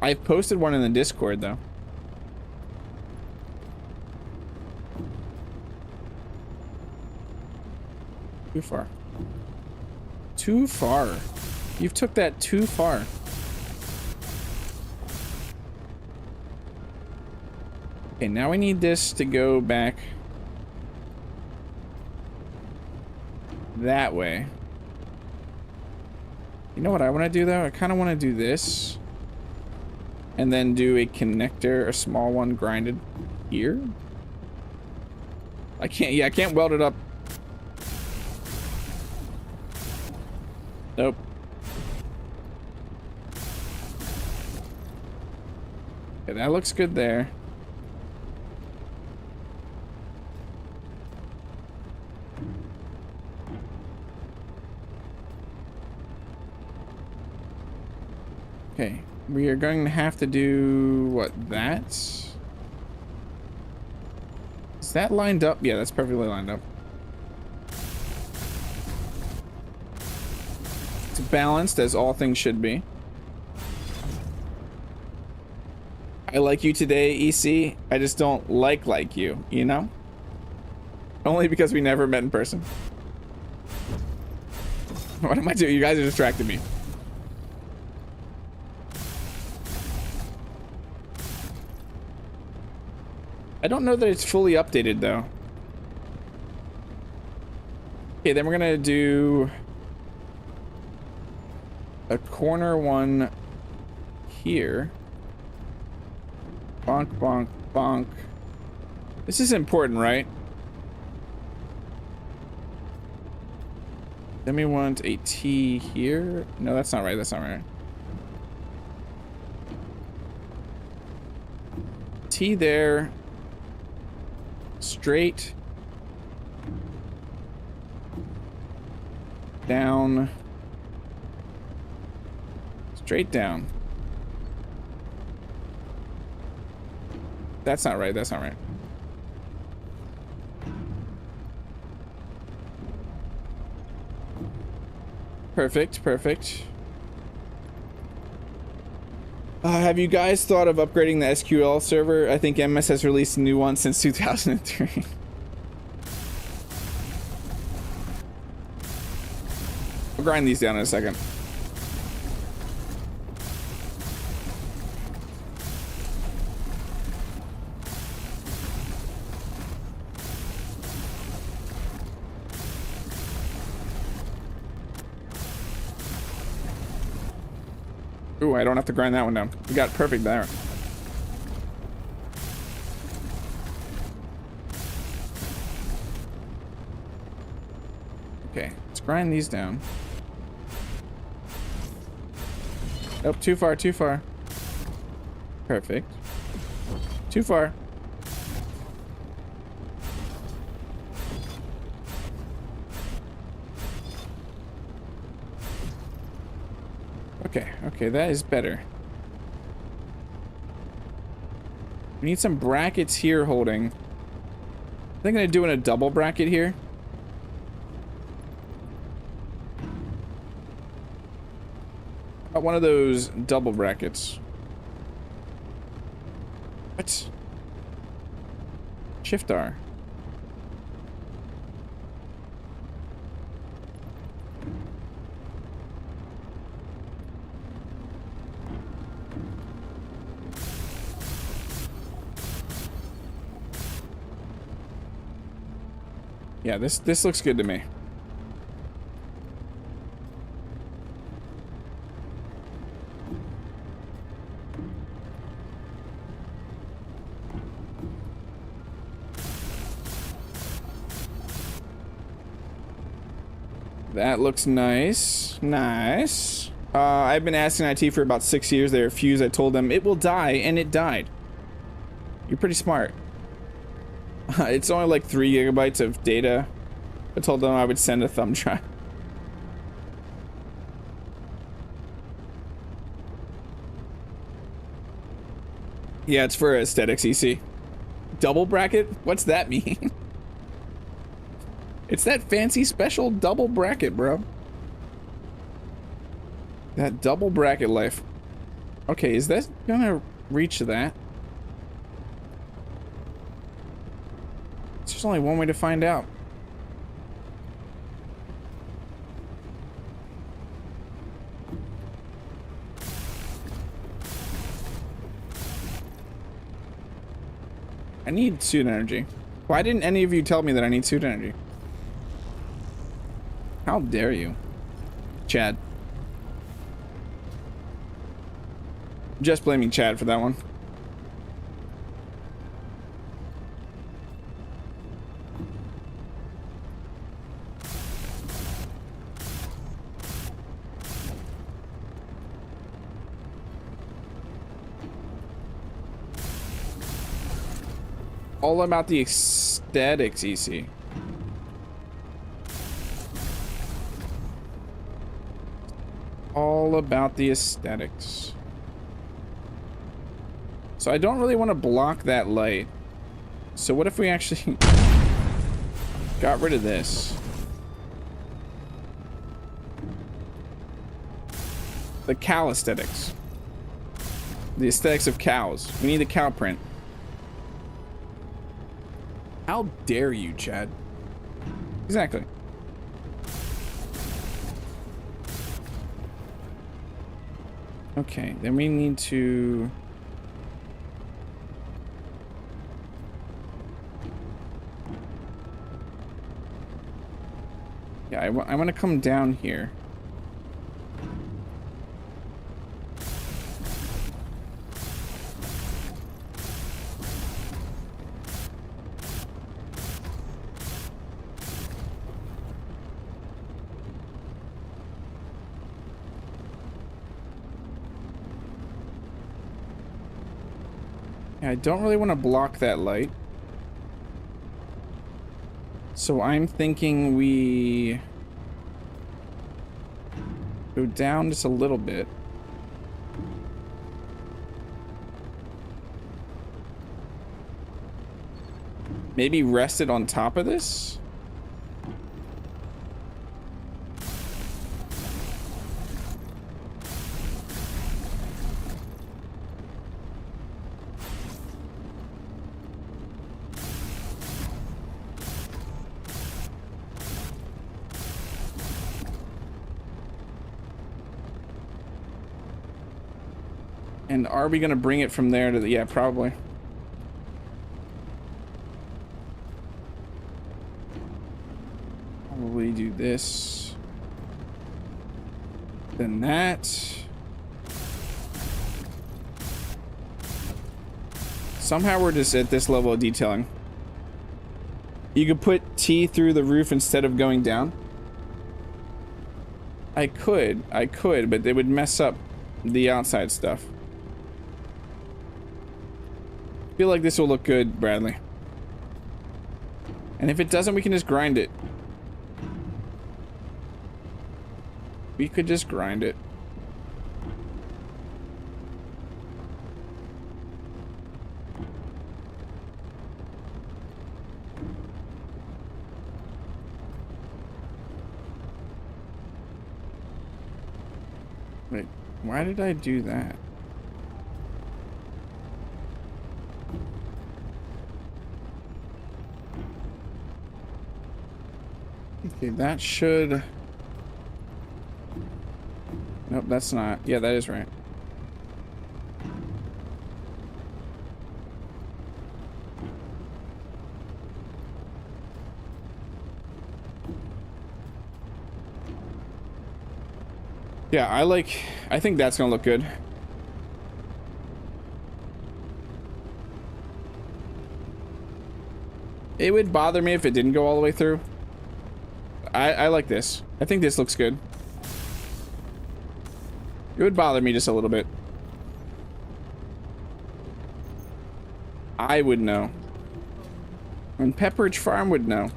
I've posted one in the Discord though. Too far. Too far. You've took that too far. Okay, now we need this to go back that way. You know what I want to do though? I kind of want to do this and then do a connector, a small one grinded here. I can't weld it up. Nope. Okay, that looks good there. Okay, we are going to have to do what? That? Is that lined up? Yeah, that's perfectly lined up. It's balanced as all things should be. I like you today, EC. I just don't like you, you know? Only because we never met in person. What am I doing? You guys are distracting me. I don't know that it's fully updated though. Okay, then we're gonna do a corner one here. Bonk, bonk, bonk. This is important, right? Then we want a T here. No, that's not right. That's not right. T there. Straight. Down. Straight down. That's not right. That's not right. Perfect. Perfect. Have you guys thought of upgrading the SQL server? I think MS has released a new one since 2003. I'll grind these down in a second. Ooh, I don't have to grind that one down. We got perfect there. Okay, let's grind these down. Nope, too far, too far. Perfect. Too far. Okay, okay, that is better. We need some brackets here holding. I think I'm gonna do in a double bracket here. How about one of those double brackets? What? Shift R. Yeah, this looks good to me. That looks nice. Nice. I've been asking IT for about 6 years. They refused. I told them it will die, and it died. You're pretty smart. It's only like 3 gigabytes of data. I told them I would send a thumb drive. Yeah, it's for aesthetics, EC. Double bracket? What's that mean? It's that fancy special double bracket, bro. That double bracket life. Okay, is that gonna reach that? There's only one way to find out. I need suit energy. Why didn't any of you tell me that I need suit energy? How dare you, Chad? Just blaming Chad for that one. All about the aesthetics, EC. All about the aesthetics. So I don't really want to block that light. So what if we actually got rid of this? The cow aesthetics. The aesthetics of cows. We need the cow print. How dare you, Chad? Exactly. Okay, then we need to... Yeah, I want to come down here. I don't really want to block that light. So I'm thinking we go down just a little bit. Maybe rest it on top of this? And are we gonna bring it from there to the... Yeah, probably. Probably do this. Then that. Somehow we're just at this level of detailing. You could put T through the roof instead of going down. I could, but they would mess up the outside stuff. Feel like this will look good, Bradley. And if it doesn't, we can just grind it. We could just grind it. Wait, why did I do that? Okay, that should... Nope, that's not. Yeah, that is right. Yeah, I think that's gonna look good. It would bother me if it didn't go all the way through. I like this. I think this looks good. It would bother me just a little bit. I would know. And Pepperidge Farm would know.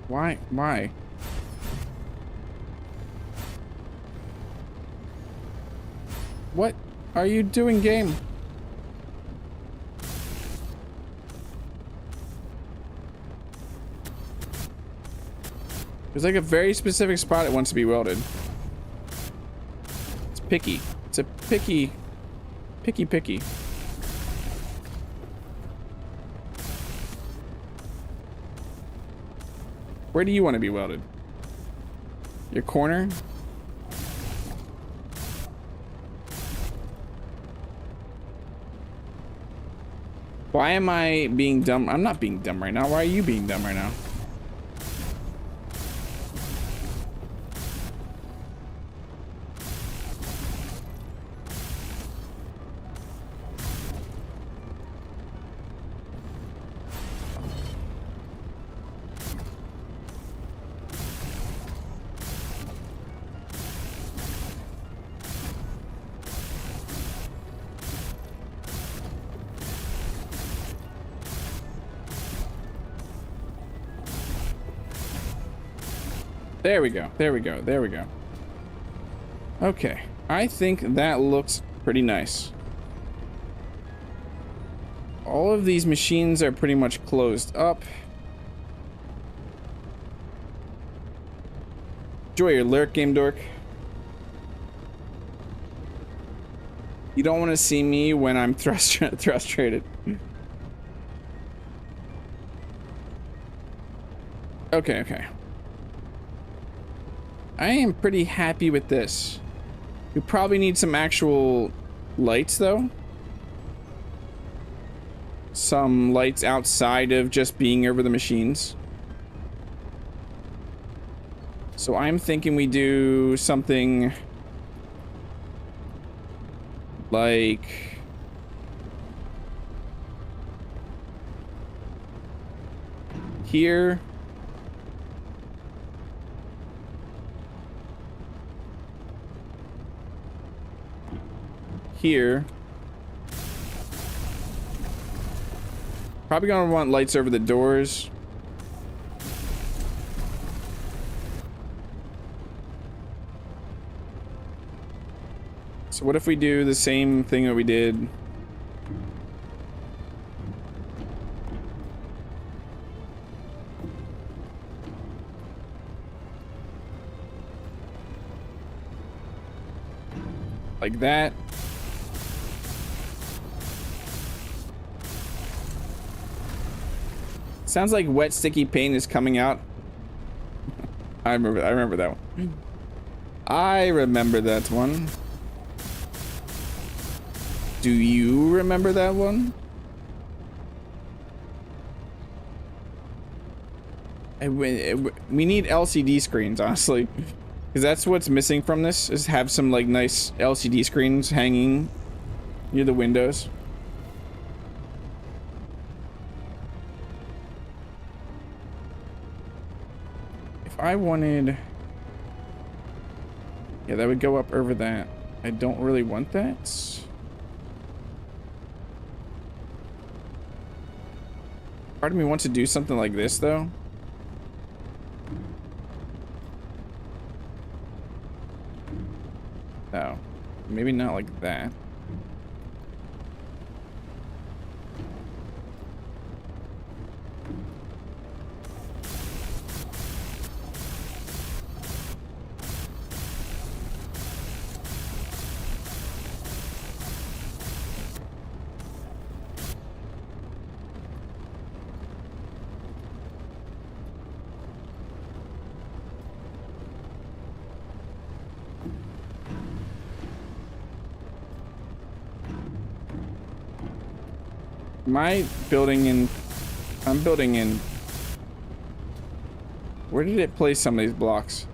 Why? Why? What are you doing, game? There's like a very specific spot it wants to be welded. It's picky. It's a picky. Where do you want to be welded? Your corner? Why am I being dumb? I'm not being dumb right now. Why are you being dumb right now? There we go. There we go. There we go. Okay. I think that looks pretty nice. All of these machines are pretty much closed up. Enjoy your lurk, Game Dork. You don't want to see me when I'm frustrated. Okay, okay. I am pretty happy with this. We probably need some actual lights, though. Some lights outside of just being over the machines. So I'm thinking we do something like here. Here. Probably gonna want lights over the doors. So what if we do the same thing that we did? Like that. Sounds like wet sticky paint is coming out. I remember that one. I remember that one. Do you remember that one? We need LCD screens, honestly. Because that's what's missing from this, is have some like nice LCD screens hanging near the windows. I wanted, yeah, that would go up over that. I don't really want that. Part of me wants to do something like this, though. No, maybe not like that. My building in, I'm building in, where did it place some of these blocks?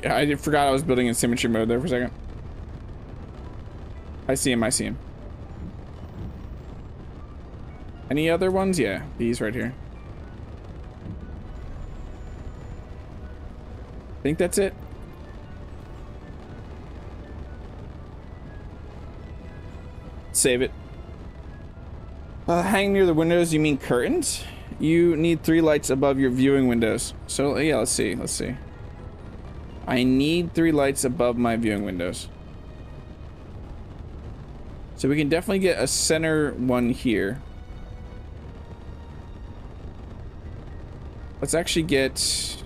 I forgot I was building in symmetry mode there for a second. I see him, I see him. Any other ones? Yeah, these right here. I think that's it. Save it. Hang near the windows, you mean curtains? You need 3 lights above your viewing windows. So yeah, let's see, let's see. I need 3 lights above my viewing windows. So we can definitely get a center one here. Let's actually get...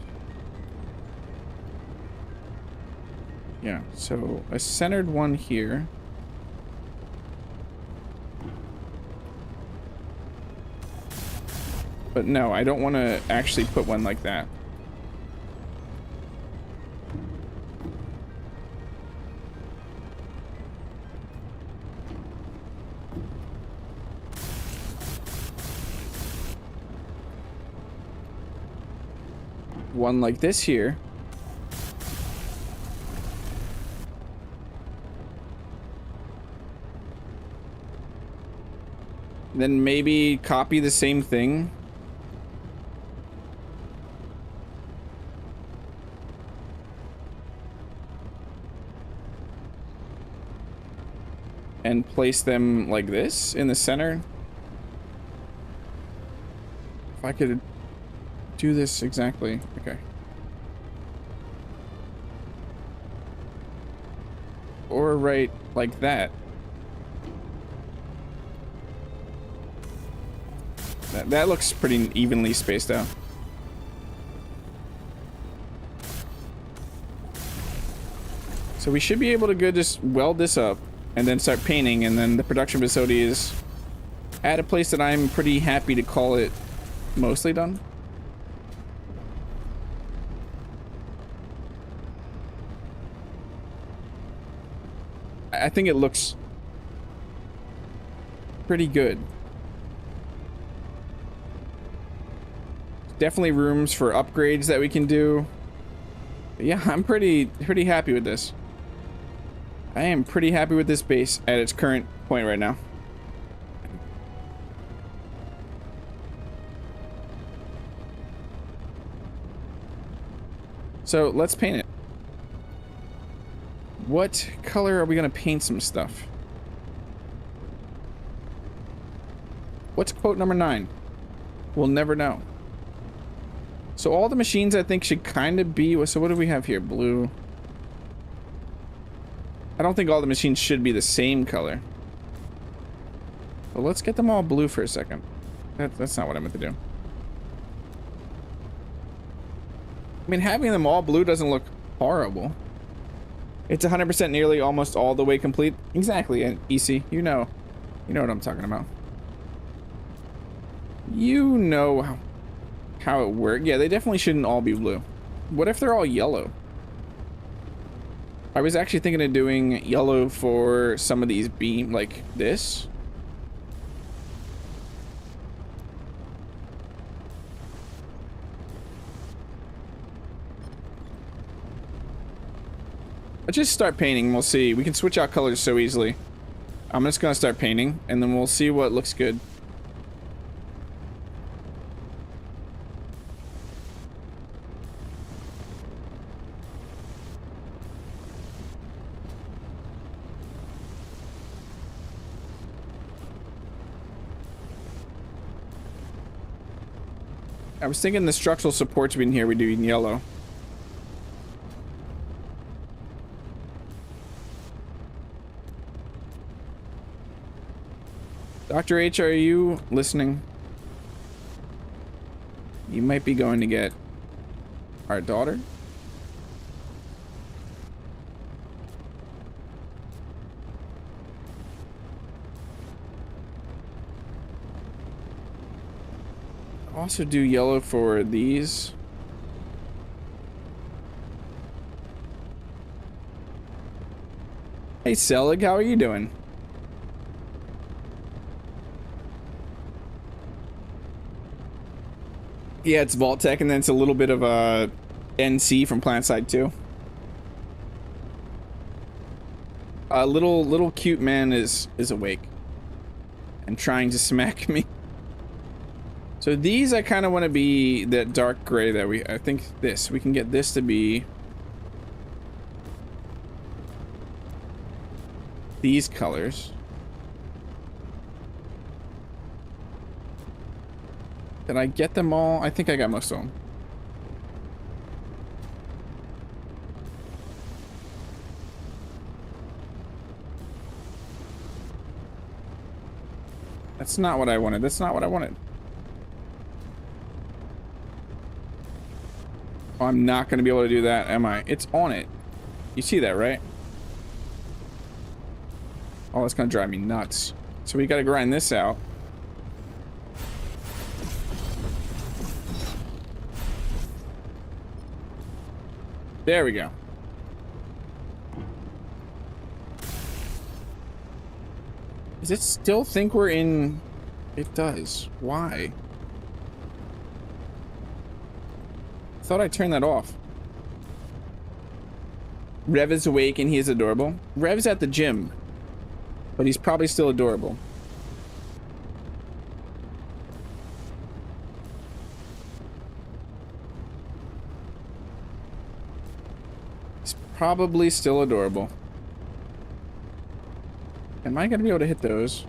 Yeah, so a centered one here. But no, I don't want to actually put one like that. One like this here. Then maybe copy the same thing. And place them like this in the center. If I could do this exactly. Okay. Or right like that. That looks pretty evenly spaced out. So we should be able to go just weld this up and then start painting, and then the production facility is at a place that I'm pretty happy to call it mostly done. I think it looks pretty good. Definitely rooms for upgrades that we can do. But yeah, I'm pretty happy with this. I am pretty happy with this base at its current point right now. So let's paint it. What color are we gonna paint some stuff? What's quote number 9? We'll never know. So all the machines I think should kind of be, so what do we have here? Blue. I don't think all the machines should be the same color. But let's get them all blue for a second. That's not what I meant to do. I mean, having them all blue doesn't look horrible. It's 100% nearly almost all the way complete. Exactly, and EC, you know what I'm talking about. You know how it works. Yeah, they definitely shouldn't all be blue. What if they're all yellow? I was actually thinking of doing yellow for some of these beams, like this. Let's just start painting. We'll see. We can switch out colors so easily. I'm just gonna start painting, and then we'll see what looks good. I was thinking the structural supports being here, we do in yellow. Dr. H, are you listening? You might be going to get our daughter. Also do yellow for these. Hey Selig, how are you doing? Yeah, it's Vault-Tec, and then it's a little bit of a NC from Plant Side 2. A little cute man is awake and trying to smack me. So these I kind of want to be that dark gray that I think we can get this to be these colors. Did I get them all? I think I got most of them. That's not what I wanted. That's not what I wanted. Oh, I'm not going to be able to do that, am I? It's on it. You see that, right? Oh, that's going to drive me nuts. So we got to grind this out. There we go. Does it still think we're in? It does. Why? Thought I turned that off. Rev is awake and he is adorable. Rev's at the gym, but he's probably still adorable. He's probably still adorable. Am I gonna be able to hit those?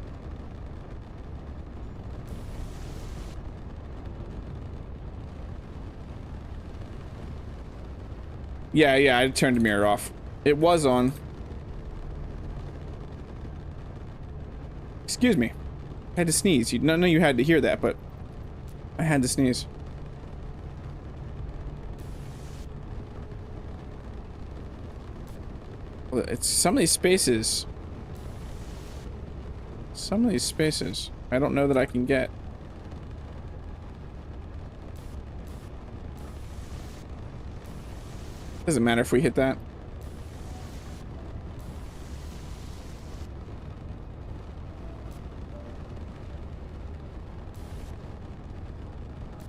Yeah, I turned the mirror off. It was on. Excuse me. I had to sneeze. No, you had to hear that, but I had to sneeze. Well, it's some of these spaces. Some of these spaces, I don't know that I can get. Doesn't matter if we hit that.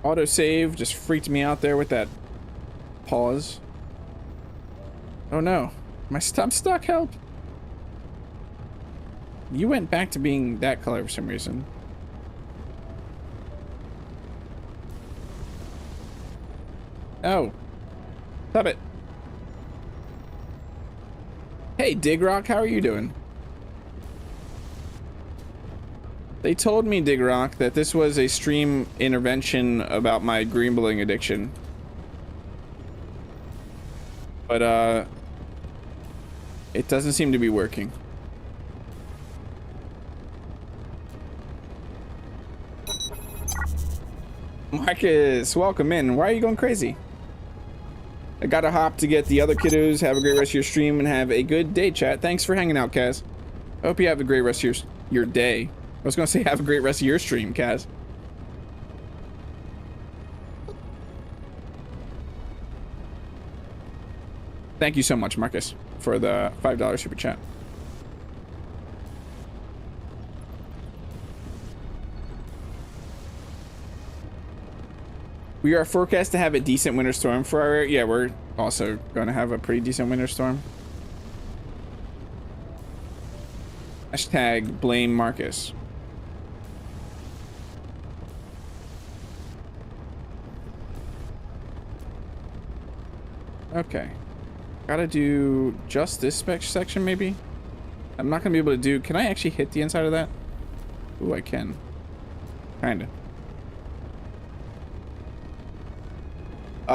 Autosave just freaked me out there with that pause. Oh no, I'm stuck, help. You went back to being that color for some reason. Oh. Stop it. Hey, Digrock, how are you doing? They told me, Digrock, that this was a stream intervention about my green bullying addiction. But, it doesn't seem to be working. Marcus, welcome in. Why are you going crazy? I gotta hop to get the other kiddos. Have a great rest of your stream and have a good day, chat. Thanks for hanging out, Kaz. I hope you have a great rest of your day. I was gonna say have a great rest of your stream, Kaz. Thank you so much, Marcus, for the $5 super chat. We are forecast to have a decent winter storm for our area. Yeah, we're also going to have a pretty decent winter storm. Hashtag blame Marcus. Okay. Gotta do just this section, maybe? I'm not gonna be able to do... Can I actually hit the inside of that? Ooh, I can. Kinda.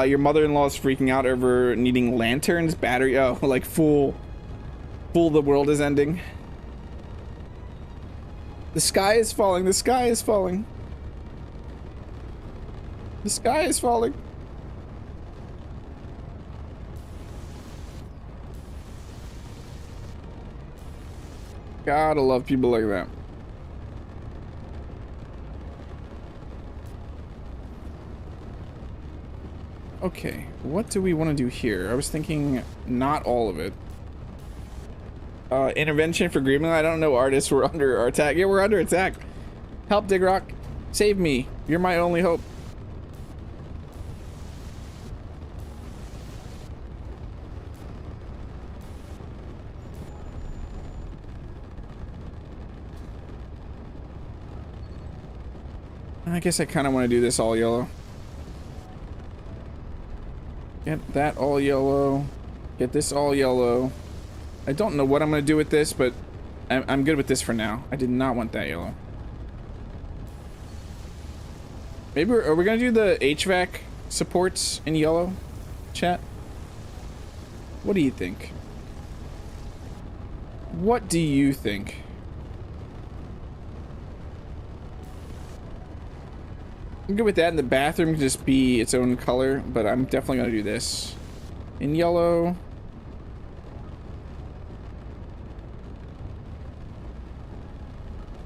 Your mother-in-law is freaking out over needing lanterns, battery... Oh, like full the world is ending. The sky is falling. The sky is falling. The sky is falling. Gotta love people like that. Okay, what do we want to do here? I was thinking not all of it. Intervention for Greenland. I don't know, artists. We're under attack. Yeah, we're under attack. Help, Digrock. Save me. You're my only hope. I guess I kind of want to do this all yellow. Get that all yellow. Get this all yellow. I don't know what I'm going to do with this, but I'm good with this for now. I did not want that yellow. Maybe are we going to do the HVAC supports in yellow, chat? What do you think? What do you think? I'm good with that, and the bathroom can just be its own color, but I'm definitely going to do this in yellow.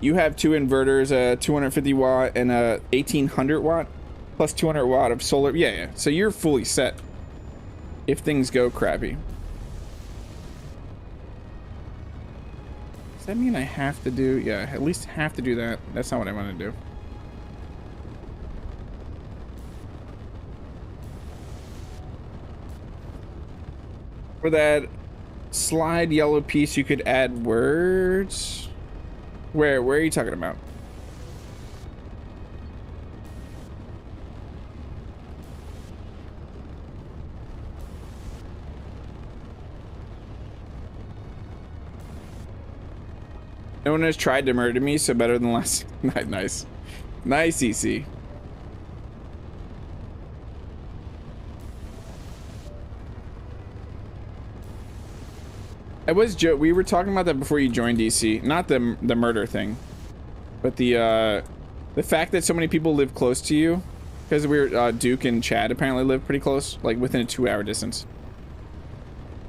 You have two inverters, a 250 watt and a 1800 watt, plus 200 watt of solar. Yeah. So you're fully set if things go crappy. Does that mean I have to do? Yeah, at least have to do that. That's not what I want to do. For that slide yellow piece, you could add words. Where are you talking about? No one has tried to murder me, so better than last. Nice. Nice, EC. We were talking about that before you joined DC. Not the murder thing, but the fact that so many people live close to you, because Duke and Chad apparently live pretty close, like within a 2-hour distance.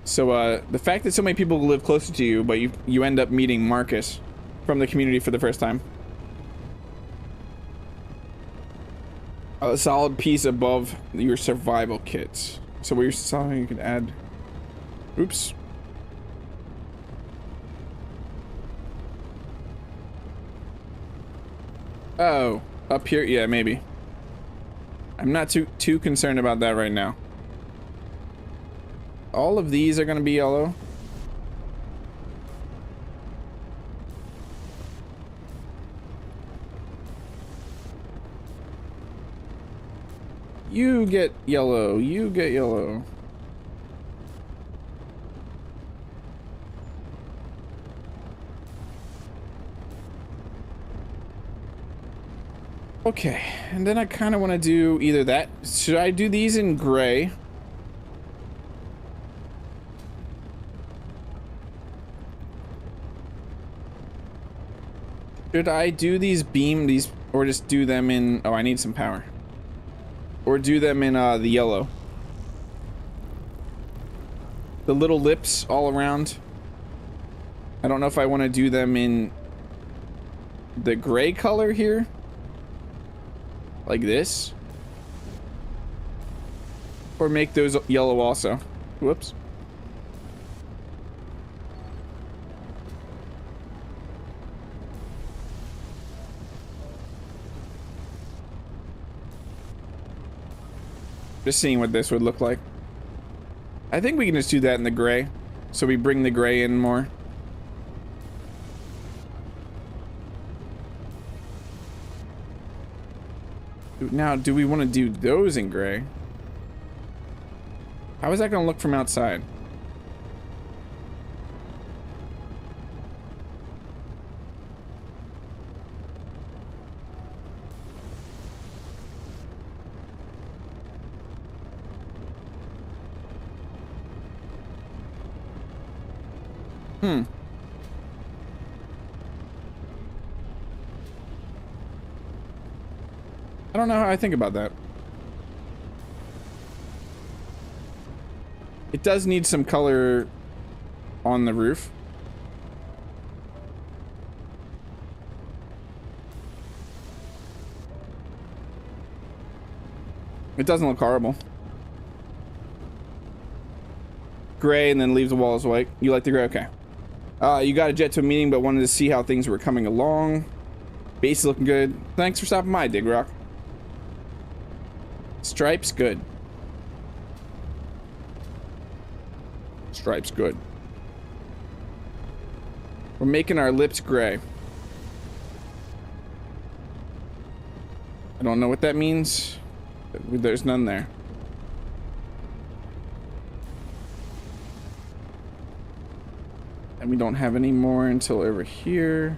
So the fact that so many people live closer to you, but you end up meeting Marcus from the community for the first time. A solid piece above your survival kits. So what you're saying, you could add. Oops. Oh, up here, yeah, maybe. I'm not too concerned about that right now. All of these are gonna be yellow. You get yellow, you get yellow. Okay, and then I kind of want to do either that. Should I do these in gray? Should I do these or just do them in, oh, I need some power. Or do them in the yellow. The little lips all around. I don't know if I want to do them in the gray color here. Like this. Or make those yellow also. Whoops. Just seeing what this would look like. I think we can just do that in the gray. So we bring the gray in more. Now, do we want to do those in gray? How is that going to look from outside? I don't know how I think about that. It does need some color on the roof. It doesn't look horrible. Gray and then leaves the walls white. You like the gray? Okay. You got a jet to a meeting, but wanted to see how things were coming along. Base is looking good. Thanks for stopping by, Dig Rock. Stripes, good. Stripes, good. We're making our lips gray. I don't know what that means. There's none there. And we don't have any more until over here.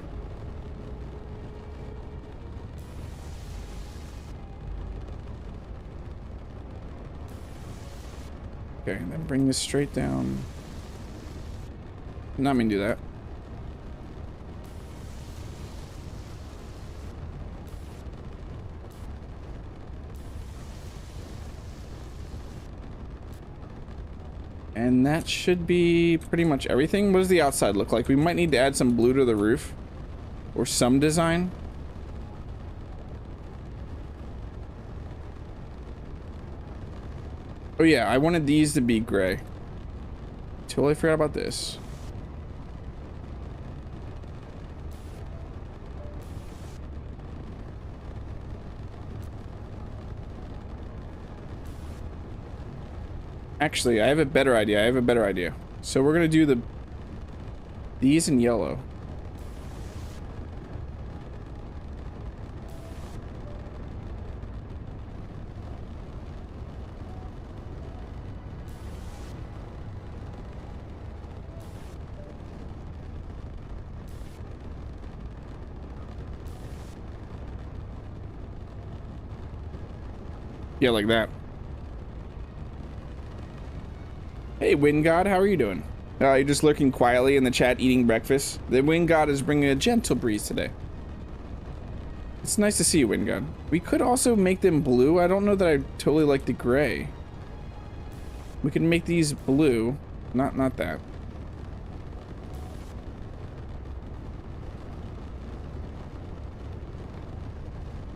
Okay, then bring this straight down. Not mean to do that. And that should be pretty much everything. What does the outside look like? We might need to add some blue to the roof or some design. Oh yeah, I wanted these to be gray. Totally forgot about this. Actually, I have a better idea. So we're gonna do these in yellow. Yeah, like that. Hey, Wind God, how are you doing? You're just lurking quietly in the chat eating breakfast. The Wind God is bringing a gentle breeze today. It's nice to see you, Wind God. We could also make them blue. I don't know that I totally like the gray. We can make these blue. Not that.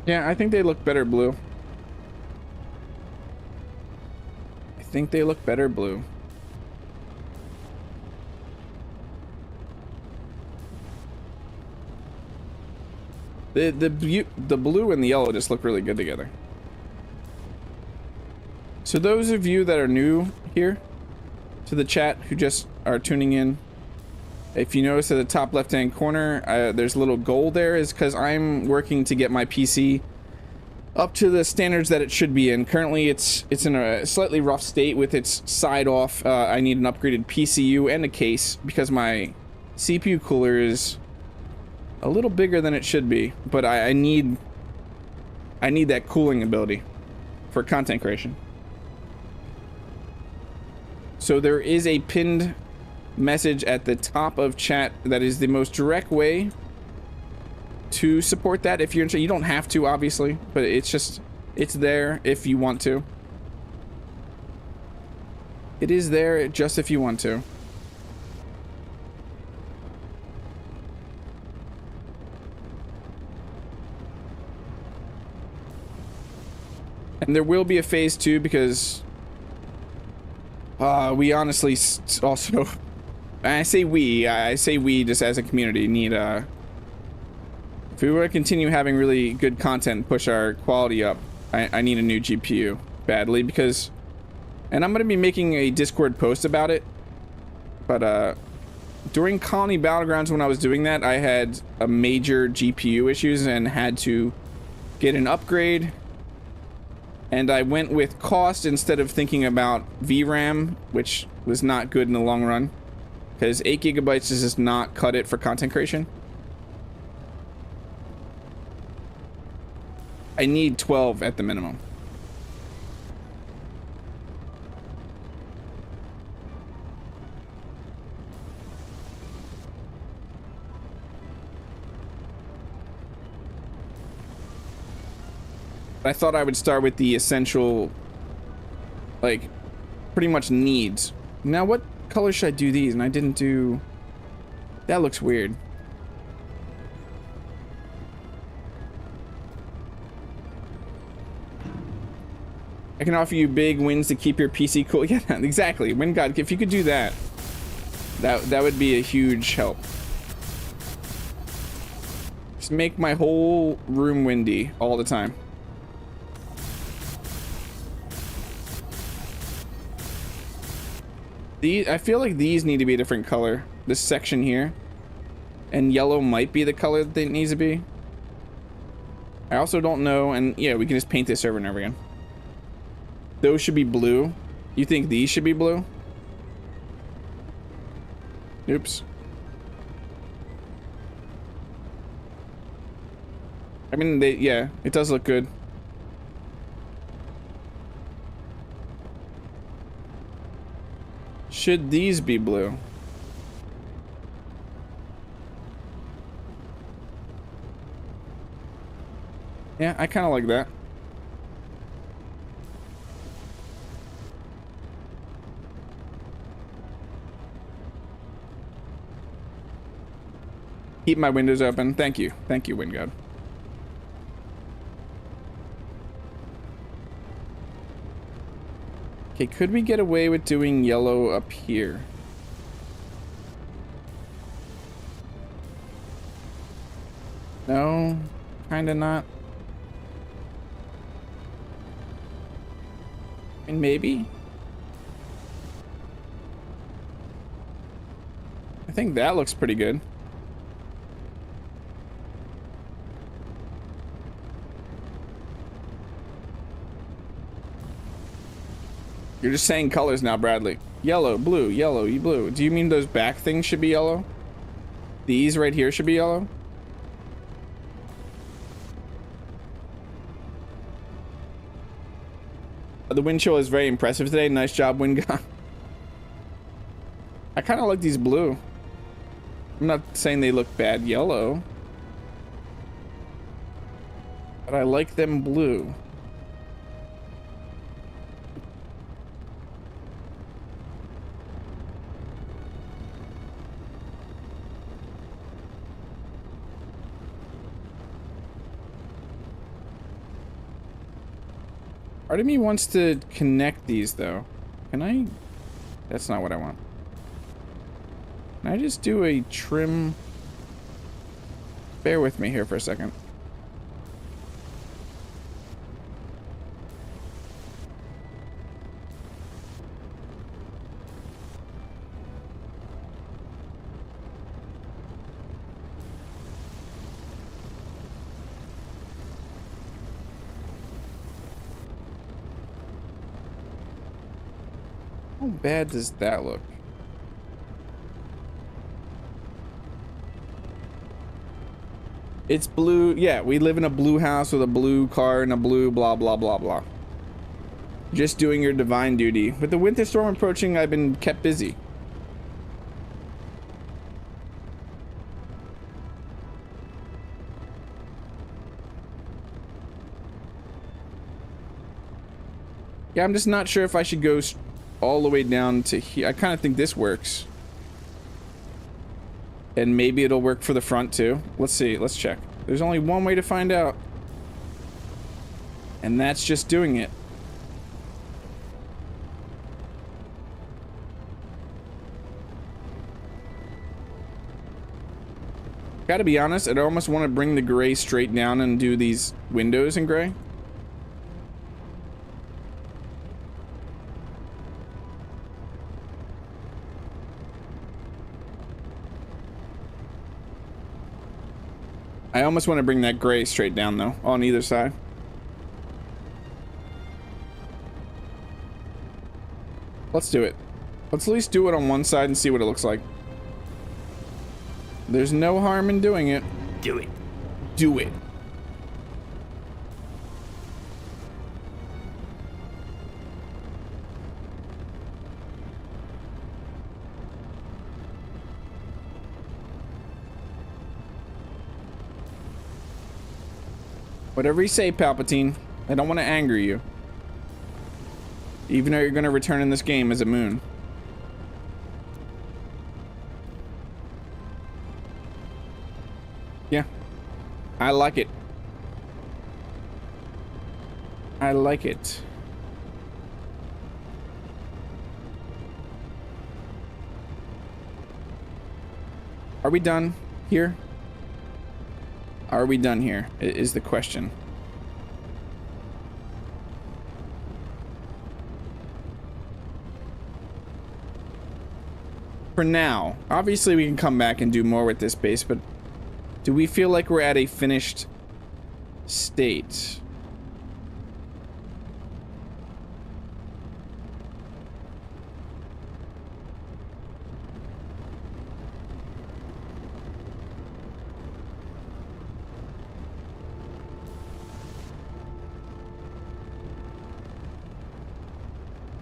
Yeah, I think they look better blue. I think they look better blue. The blue and the yellow just look really good together. So those of you that are new here to the chat who just are tuning in, if you notice at the top left hand corner there's a little goal there, is because I'm working to get my PC up to the standards that it should be in. Currently it's in a slightly rough state with its side off. I need an upgraded PCU and a case because my CPU cooler is a little bigger than it should be, but I need that cooling ability for content creation. So there is a pinned message at the top of chat that is the most direct way to support that. If you're interested, you don't have to, obviously, but it's there if you want to. It is there just if you want to. And there will be a phase 2 because we honestly also, I say we just as a community need if we were to continue having really good content and push our quality up, I need a new GPU badly because, and I'm going to be making a Discord post about it, but during Colony Battlegrounds when I was doing that, I had a major GPU issues and had to get an upgrade. And I went with cost instead of thinking about VRAM, which was not good in the long run. Because 8 gigabytes does just not cut it for content creation. I need 12 at the minimum. I thought I would start with the essential, like, pretty much needs. Now, what color should I do these? And I didn't do... That looks weird. I can offer you big wins to keep your PC cool. Yeah, exactly. Wind God, if you could do that, that would be a huge help. Just make my whole room windy all the time. I feel like these need to be a different color. This section here. And yellow might be the color that it needs to be. I also don't know, and yeah, we can just paint this over and over again. Those should be blue. You think these should be blue? Oops. I mean, yeah, it does look good. Should these be blue? Yeah, I kind of like that. Keep my windows open. Thank you. Thank you, Wind God. Okay, could we get away with doing yellow up here? No, kinda not. I mean, maybe. I think that looks pretty good. You're just saying colors now, Bradley. Yellow, blue, blue. Do you mean those back things should be yellow? These right here should be yellow? The wind chill is very impressive today. Nice job, Wind God. I kind of like these blue. I'm not saying they look bad yellow, but I like them blue. Part of me wants to connect these though. Can I? That's not what I want. Can I just do a trim? Bear with me here for a second. How bad does that look? It's blue. Yeah, we live in a blue house with a blue car and a blue blah blah blah blah. Just doing your divine duty. With the winter storm approaching, I've been kept busy. Yeah, I'm just not sure if I should go all the way down to here. I kind of think this works. And maybe it'll work for the front too. Let's see. Let's check. There's only one way to find out. And that's just doing it. Gotta be honest, I'd almost want to bring the gray straight down and do these windows in gray. I almost want to bring that gray straight down though, on either side. Let's do it. Let's at least do it on one side and see what it looks like. There's no harm in doing it. Do it. Do it. Whatever you say, Palpatine. I don't want to anger you. Even though you're going to return in this game as a moon. Yeah. I like it. I like it. Are we done here? Are we done here? Is the question. For now. Obviously we can come back and do more with this base, but do we feel like we're at a finished state.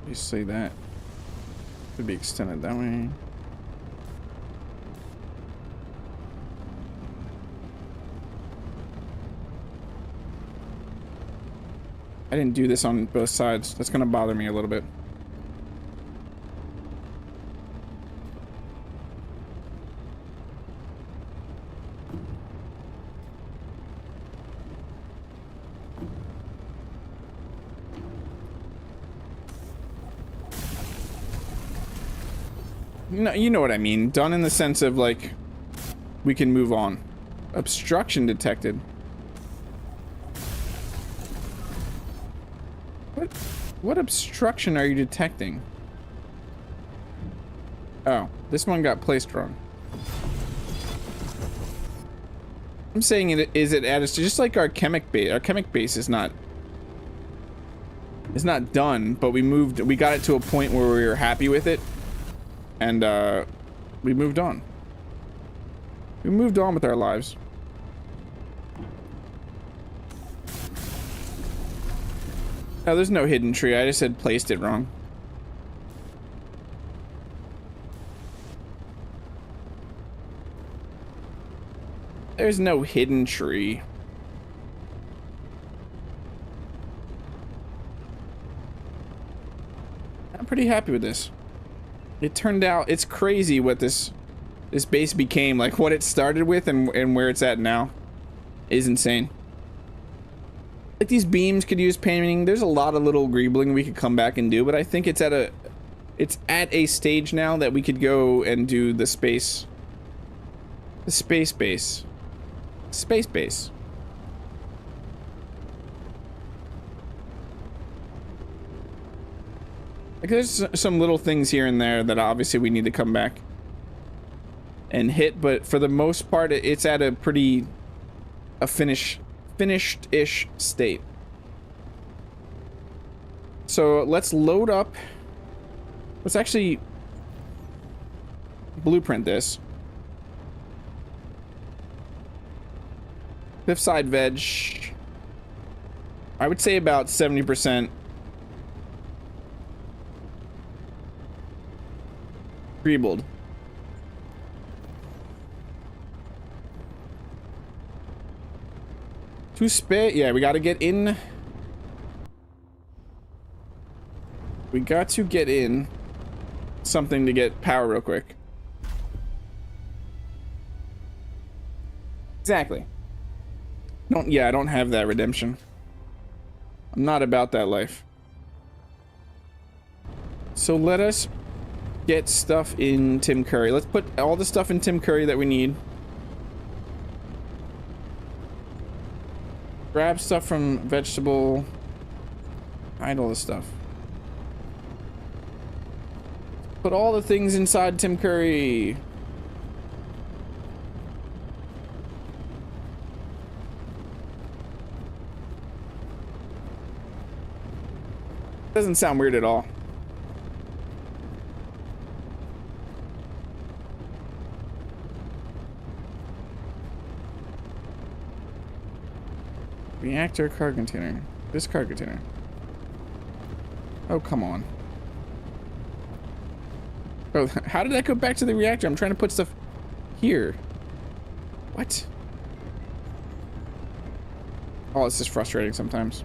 You see that could be extended that way. I didn't do this on both sides. That's gonna bother me a little bit. No, you know what I mean. Done in the sense of like, we can move on. Obstruction detected. What obstruction are you detecting? Oh, this one got placed wrong. I'm saying is it added to just like our Kemik base. Our Kemik base is not done, but we got it to a point where we were happy with it. And we moved on. We moved on with our lives. Oh, there's no hidden tree. I just had placed it wrong. There's no hidden tree. I'm pretty happy with this. It turned out, it's crazy what this base became. Like what it started with and where it's at now is insane. Like these beams could use painting. There's a lot of little greebling we could come back and do, but I think it's at a stage now that we could go and do the space base. Space base. Like there's some little things here and there that obviously we need to come back and hit, but for the most part it's at a pretty finished-ish state. So let's load up. Let's actually blueprint this. Cliffside Veg. I would say about 70%. Greebled. To spit, yeah, we gotta get in. We got to get in something to get power real quick. Exactly. I don't have that redemption. I'm not about that life. So let us get stuff in Tim Curry. Let's put all the stuff in Tim Curry that we need. Grab stuff from vegetable. Hide all the stuff. Put all the things inside Tim Curry. Doesn't sound weird at all. Reactor car container. This car container. Oh, come on. Oh, how did that go back to the reactor? I'm trying to put stuff here. What? Oh, it's just frustrating sometimes.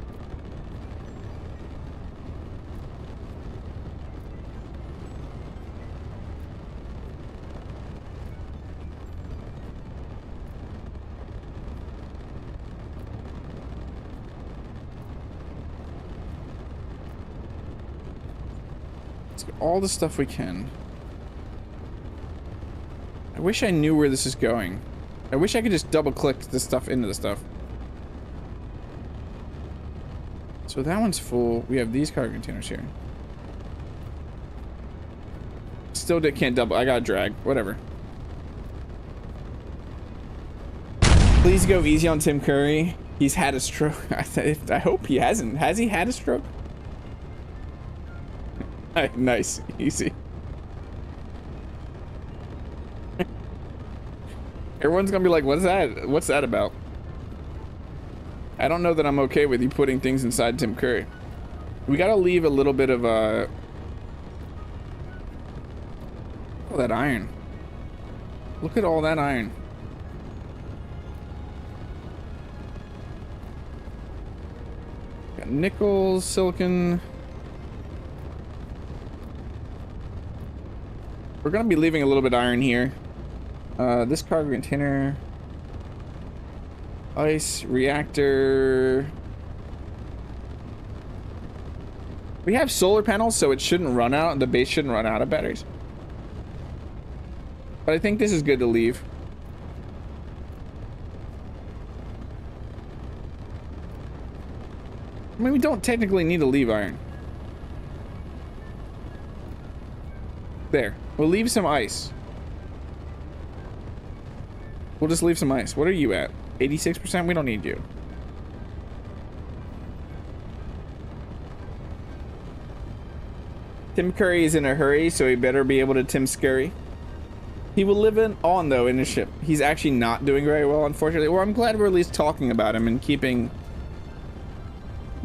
All the stuff we can. I wish I knew where this is going. I wish I could just double click this stuff into the stuff. So that one's full. We have these cargo containers here. Still can't double. I gotta drag. Whatever. Please go easy on Tim Curry. He's had a stroke. I hope he hasn't. Has he had a stroke? Nice. Easy. Everyone's gonna be like, what's that? What's that about? I don't know that I'm okay with you putting things inside Tim Curry. We gotta leave a little bit of all that iron. Look at all that iron. Got nickel, silicon. We're gonna be leaving a little bit of iron here. This cargo container. Ice, reactor. We have solar panels, so it shouldn't run out. The base shouldn't run out of batteries. But I think this is good to leave. I mean, we don't technically need to leave iron. There. We'll leave some ice. We'll just leave some ice. What are you at? 86%? We don't need you. Tim Curry is in a hurry, so he better be able to Tim Scurry. He will live on, though, in his ship. He's actually not doing very well, unfortunately. Well, I'm glad we're at least talking about him and keeping...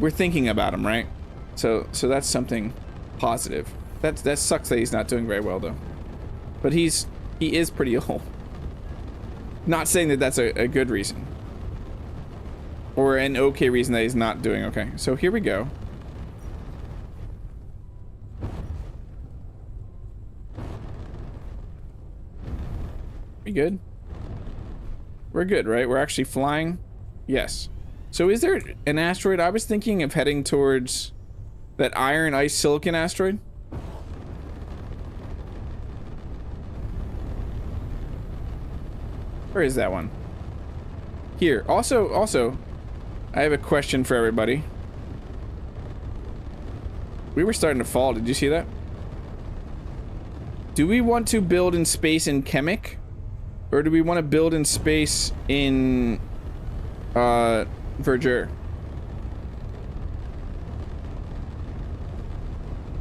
We're thinking about him, right? So that's something positive. That sucks that he's not doing very well, though. But he is pretty old. Not saying that that's a good reason. Or an okay reason that he's not doing okay. So here we go. We good? We're good, right? We're actually flying? Yes. So is there an asteroid? I was thinking of heading towards that iron, ice, silicon asteroid. Where is that one? Here. Also, I have a question for everybody. We were starting to fall. Did you see that? Do we want to build in space in Kemik? Or do we want to build in space in Verdure?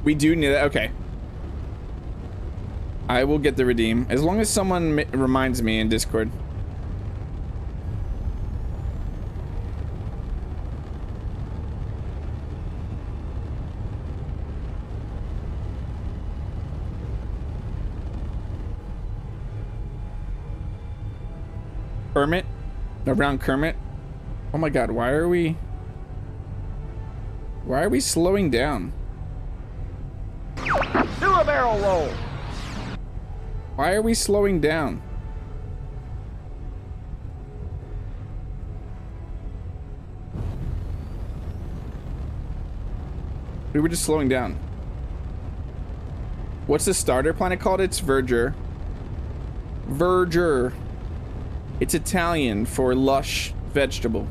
We do need that. Okay. I will get the redeem as long as someone reminds me in Discord. Kermit? Around Kermit? Oh my god, why are we slowing down? Do a barrel roll. Why are we slowing down? We were just slowing down. What's the starter planet called? It's Verdure. Verdure. It's Italian for lush vegetable.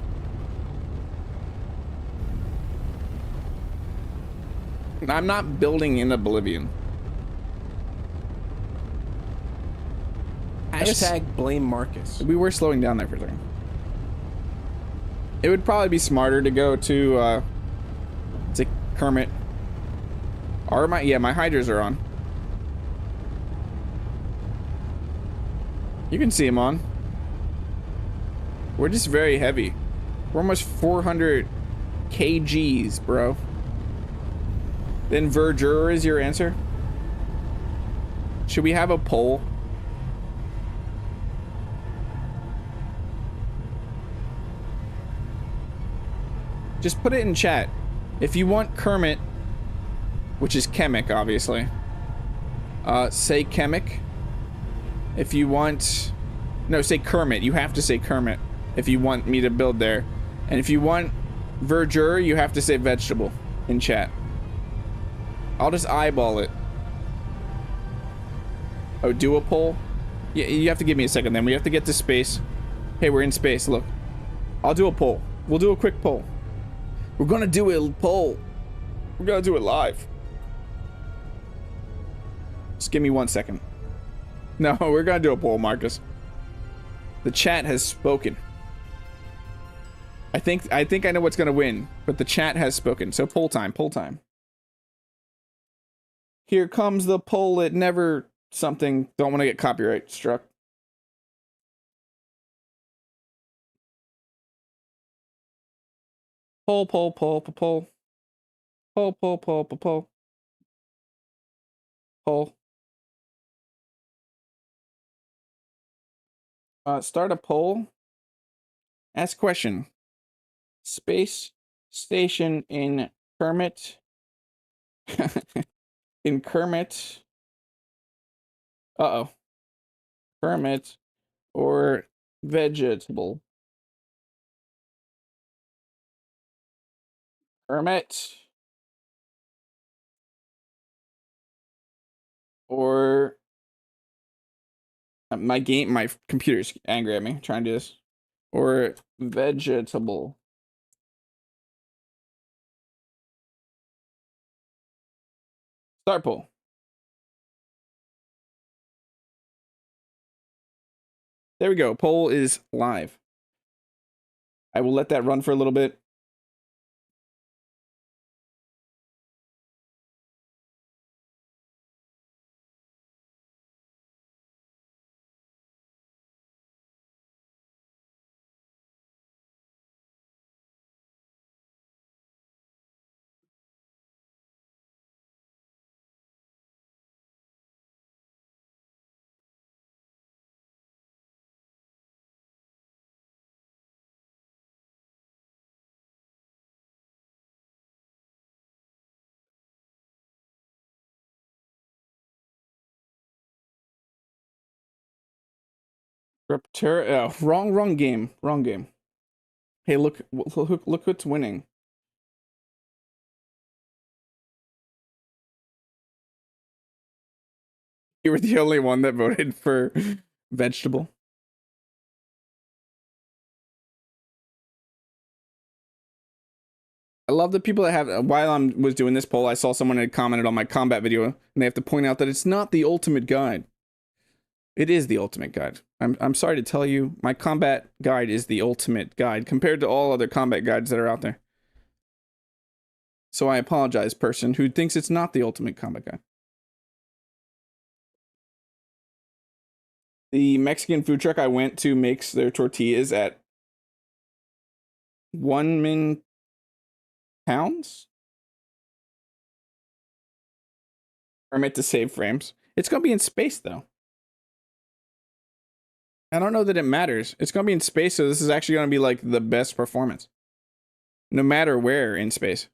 I'm not building in Oblivion. Hashtag blame Marcus. We were slowing down there for a second. It would probably be smarter to go to Kermit. Or my hydras are on. You can see them on. We're just very heavy. We're almost 400 kgs, bro. Then Verdure is your answer? Should we have a poll? Just put it in chat. If you want Kermit, which is Kemik, obviously, say Kemik. If you want... No, say Kermit. You have to say Kermit if you want me to build there. And if you want Verdure, you have to say vegetable in chat. I'll just eyeball it. Oh, do a poll? Yeah, you have to give me a second then. We have to get to space. Hey, we're in space, look. I'll do a poll. We'll do a quick poll. We're gonna do a poll. We're gonna do it live. Just give me 1 second. No, we're gonna do a poll, Marcus. The chat has spoken. I think I know what's gonna win, but the chat has spoken. So poll time, poll time. Here comes the poll. It never something. Don't want to get copyright struck. Poll, poll, poll, poll, poll. Poll, poll, poll, poll, poll. Poll. Start a poll. Ask question. Space station in Kermit. In Kermit. Uh-oh. Kermit or vegetable. Kermit or my computer's angry at me trying to do this. Or vegetable. Start poll. There we go. Poll is live. I will let that run for a little bit. Oh, wrong game. Wrong game. Hey, look what's winning. You were the only one that voted for vegetable. I love the people that have, while I was doing this poll, I saw someone had commented on my combat video, and they have to point out that it's not the ultimate guide. It is the ultimate guide. I'm sorry to tell you, my combat guide is the ultimate guide compared to all other combat guides that are out there. So I apologize, person who thinks it's not the ultimate combat guide. The Mexican food truck I went to makes their tortillas at 1 min pounds. Permit to save frames. It's gonna be in space though. I don't know that it matters. It's gonna be in space, so this is actually gonna be like the best performance. No matter where in space.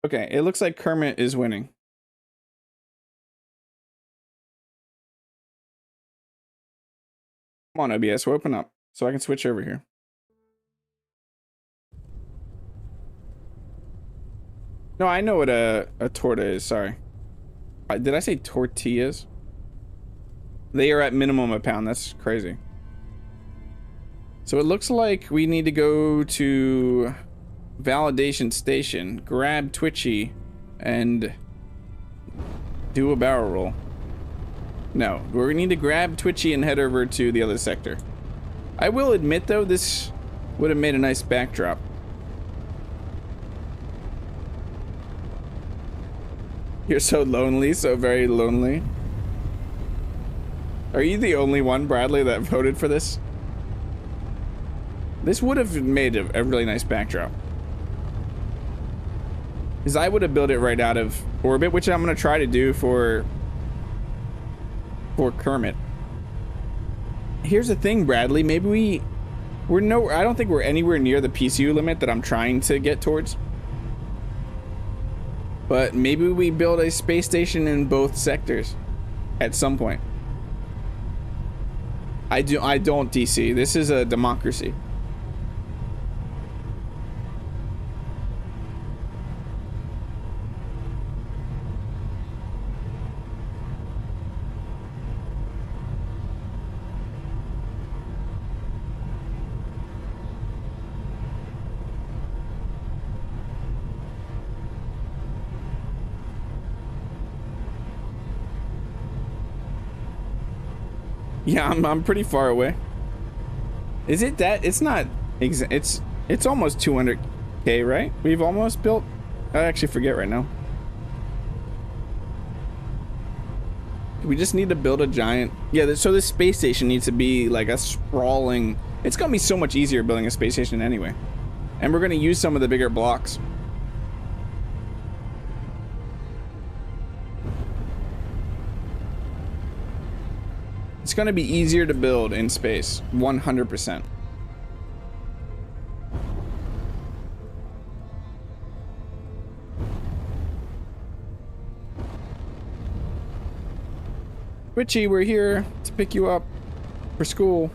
Okay, it looks like Kermit is winning. Come on, OBS, open up so I can switch over here. No, I know what a torta is, sorry. Did I say tortillas? They are at minimum a pound, that's crazy. So it looks like we need to go to validation station, grab Twitchy, and do a barrel roll. No, we need to grab Twitchy and head over to the other sector. I will admit though, this would have made a nice backdrop. You're so lonely, so very lonely. Are you the only one, Bradley, that voted for this? This would have made a really nice backdrop. Because I would have built it right out of orbit, which I'm going to try to do for Kermit. Here's the thing, Bradley. Maybe I don't think we're anywhere near the PCU limit that I'm trying to get towards. But maybe we build a space station in both sectors at some point. I don't DC. This is a democracy. Yeah, I'm pretty far away. Is it that? It's not. It's almost 200K, right? We've almost built. I actually forget right now. We just need to build a giant. Yeah, so this space station needs to be like a sprawling. It's gonna be so much easier building a space station anyway, and we're gonna use some of the bigger blocks. It's gonna be easier to build in space, 100%. Richie, we're here to pick you up for school.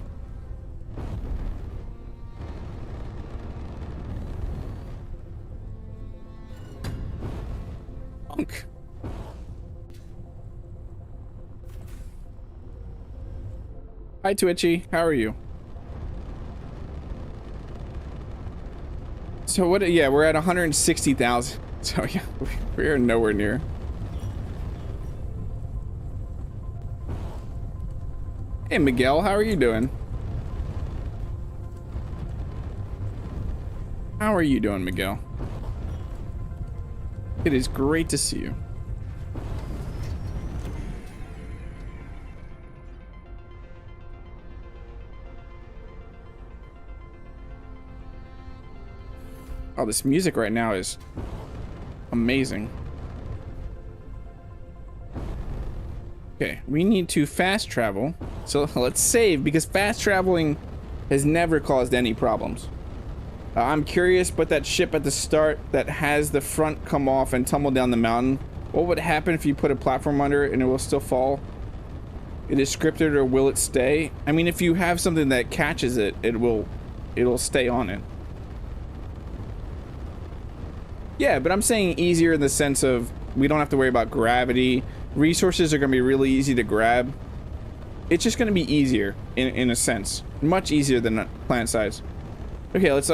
Bonk. Hi, Twitchy. How are you? So what? Yeah, we're at 160,000. So yeah, we're nowhere near. Hey, Miguel, how are you doing? How are you doing, Miguel? It is great to see you. Oh, this music right now is amazing. Okay, we need to fast travel. So let's save, because fast traveling has never caused any problems. I'm curious, but that ship at the start that has the front come off and tumble down the mountain, what would happen if you put a platform under it and it will still fall? It is scripted, or will it stay? I mean, if you have something that catches it, it'll stay on it. Yeah, but I'm saying easier in the sense of we don't have to worry about gravity. Resources are going to be really easy to grab. It's just going to be easier in a sense. Much easier than planet size. Okay, let's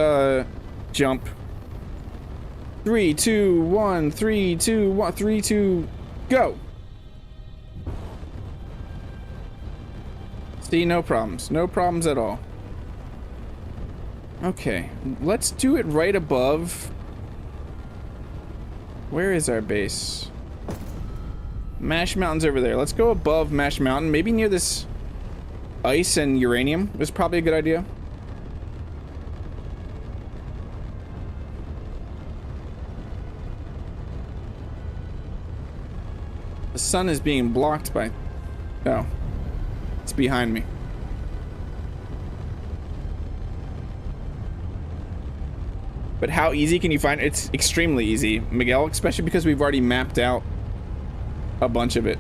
jump. 3, 2, 1, 3, 2, 1, 3, 2, go. See, no problems. No problems at all. Okay, let's do it right above. Where is our base? Mash Mountain's over there. Let's go above Mash Mountain. Maybe near this ice and uranium was probably a good idea. The sun is being blocked by... Oh. It's behind me. But how easy can you find it? It's extremely easy, Miguel, especially because we've already mapped out a bunch of it.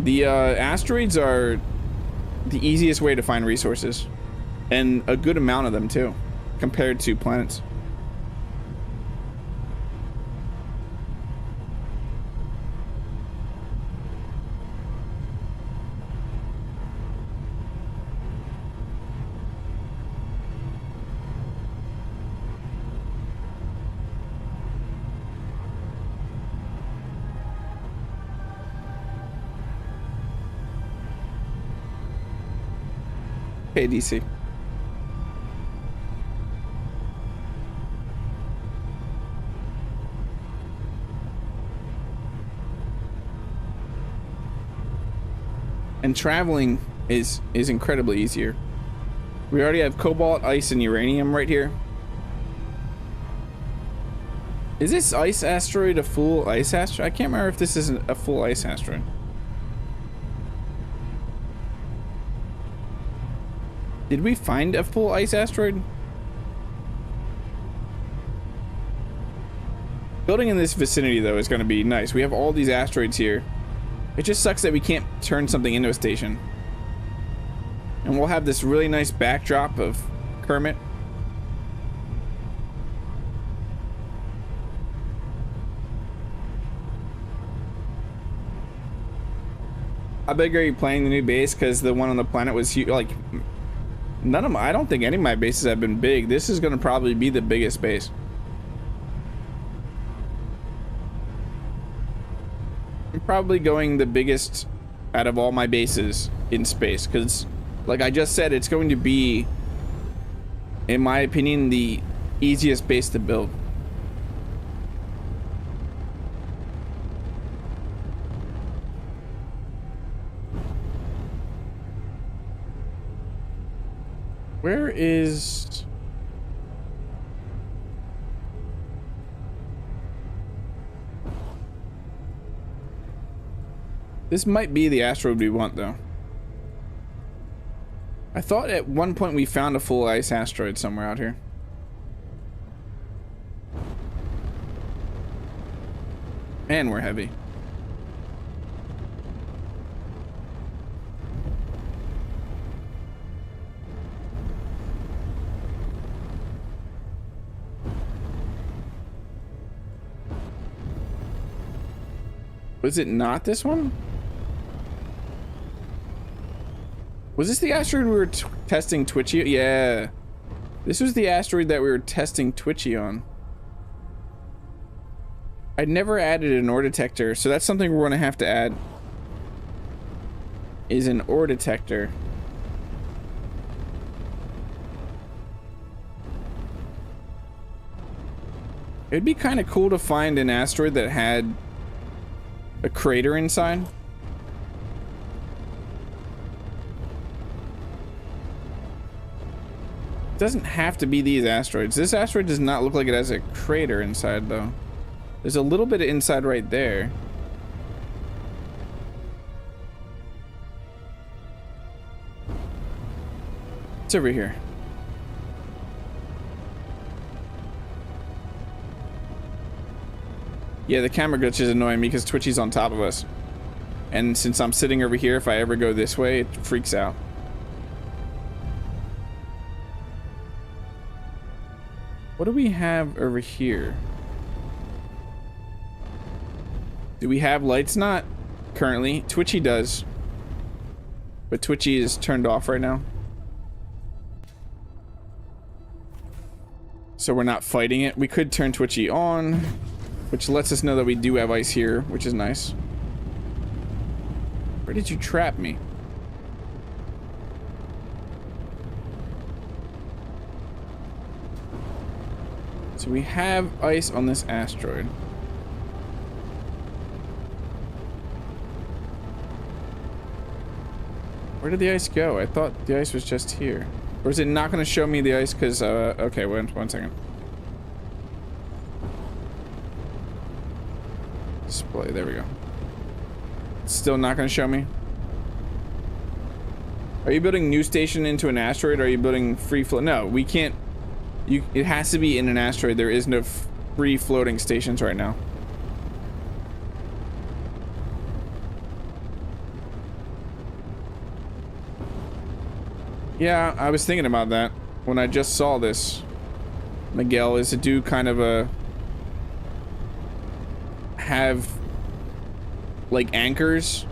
The asteroids are the easiest way to find resources, and a good amount of them too, compared to planets. Okay, DC. And traveling is incredibly easier. We already have cobalt, ice, and uranium right here. Is this ice asteroid a full ice asteroid? I can't remember if this is a full ice asteroid. Did we find a full ice asteroid? Building in this vicinity, though, is going to be nice. We have all these asteroids here. It just sucks that we can't turn something into a station. And we'll have this really nice backdrop of Kermit. How big are you playing the new base? Because the one on the planet was huge. Like, none of my, I don't think any of my bases have been big. This is going to probably be the biggest base. I'm probably going the biggest out of all my bases in space, because like I just said, it's going to be, in my opinion, the easiest base to build. Where is... This might be the asteroid we want, though. I thought at one point we found a full ice asteroid somewhere out here. Man, we're heavy. Was it not this one? Was this the asteroid we were testing Twitchy? Yeah. This was the asteroid that we were testing Twitchy on. I never added an ore detector, so that's something we're going to have to add. Is an ore detector. It'd be kind of cool to find an asteroid that had a crater inside. It doesn't have to be these asteroids. This asteroid does not look like it has a crater inside, though. There's a little bit of inside right there. It's over here. Yeah, the camera glitch is annoying me because Twitchy's on top of us. And since I'm sitting over here, if I ever go this way, it freaks out. What do we have over here? Do we have lights? Not currently. Twitchy does. But Twitchy is turned off right now. So we're not fighting it. We could turn Twitchy on, which lets us know that we do have ice here, which is nice. Where did you trap me? So we have ice on this asteroid. Where did the ice go? I thought the ice was just here. Or is it not going to show me the ice because, okay, one second. Display, there we go. It's still not going to show me? Are you building new station into an asteroid, or are you building free flow? No, we can't. It has to be in an asteroid. There is no free floating stations right now. Yeah, I was thinking about that when I just saw this. Miguel, is to do kind of a have like anchors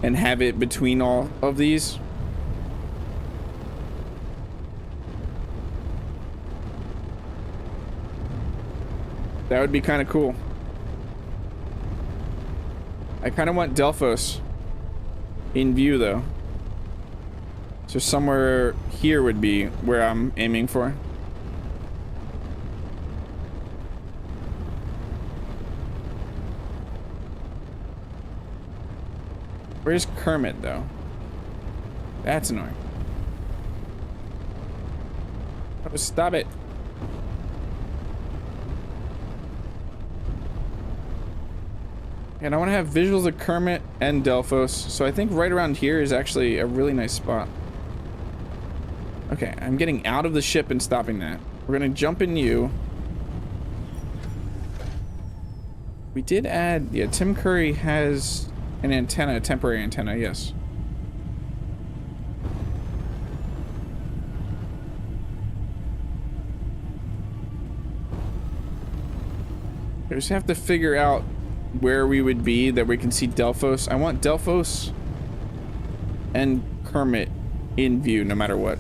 and have it between all of these. That would be kind of cool. I kind of want Delfos in view though. So somewhere here would be where I'm aiming for. Where's Kermit though? That's annoying. Oh, stop it. And I want to have visuals of Kermit and Delfos, so I think right around here is actually a really nice spot. Okay, I'm getting out of the ship and stopping that. We're gonna jump in you. We did add, yeah, Tim Curry has an antenna, a temporary antenna, yes. I just have to figure out where we would be that we can see Delfos. I want Delfos and Kermit in view no matter what.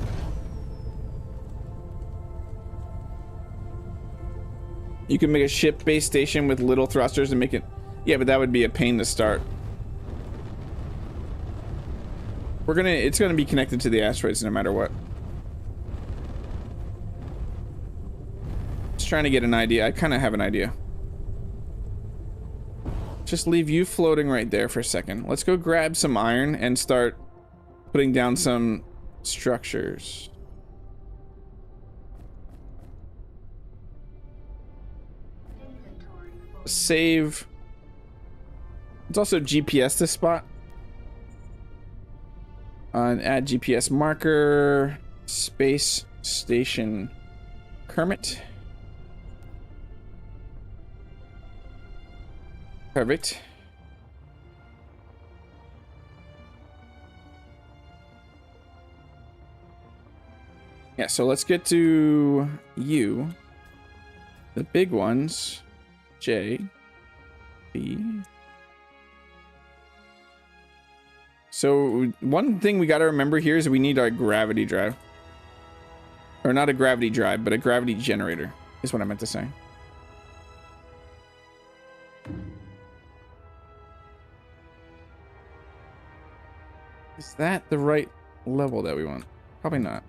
You can make a ship-based station with little thrusters and make it... Yeah, but that would be a pain to start. It's gonna be connected to the asteroids no matter what. Just trying to get an idea. I kind of have an idea. Just leave you floating right there for a second. Let's go grab some iron and start putting down some structures. Save. It's also GPS this spot. Add GPS marker. Space station Kermit. Perfect. Yeah, so let's get to you. The big ones. J. B. So one thing we got to remember here is we need our gravity drive. Or not a gravity drive, but a gravity generator is what I meant to say. Is that the right level that we want? Probably not.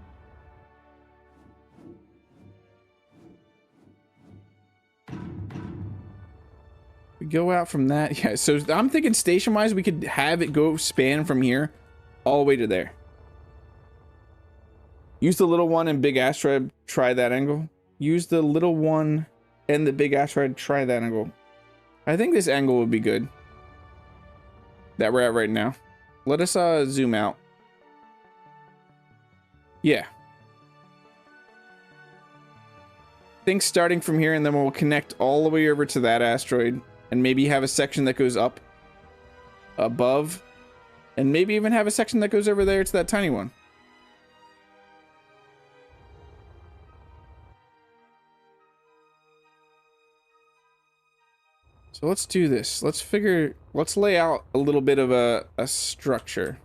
We go out from that. Yeah, so I'm thinking station-wise, we could have it go span from here all the way to there. Use the little one and big asteroid, try that angle. Use the little one and the big asteroid, try that angle. I think this angle would be good. That we're at right now. Let us zoom out. Yeah. Think starting from here, and then we'll connect all the way over to that asteroid, and maybe have a section that goes up above, and maybe even have a section that goes over there to that tiny one. So let's do this. Let's lay out a little bit of a structure.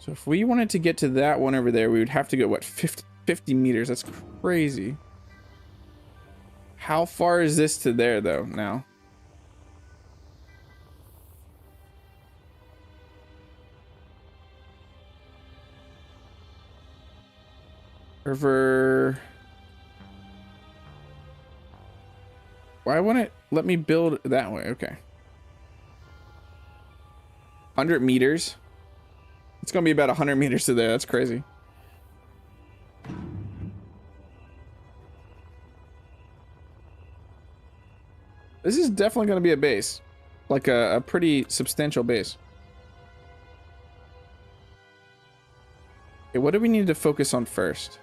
So if we wanted to get to that one over there, we would have to go, what, 50 meters? That's crazy. How far is this to there, though, now? Over... Why wouldn't it let me build that way? Okay. 100 meters. It's going to be about 100 meters to there. That's crazy. This is definitely going to be a base. Like a pretty substantial base. Okay, what do we need to focus on first?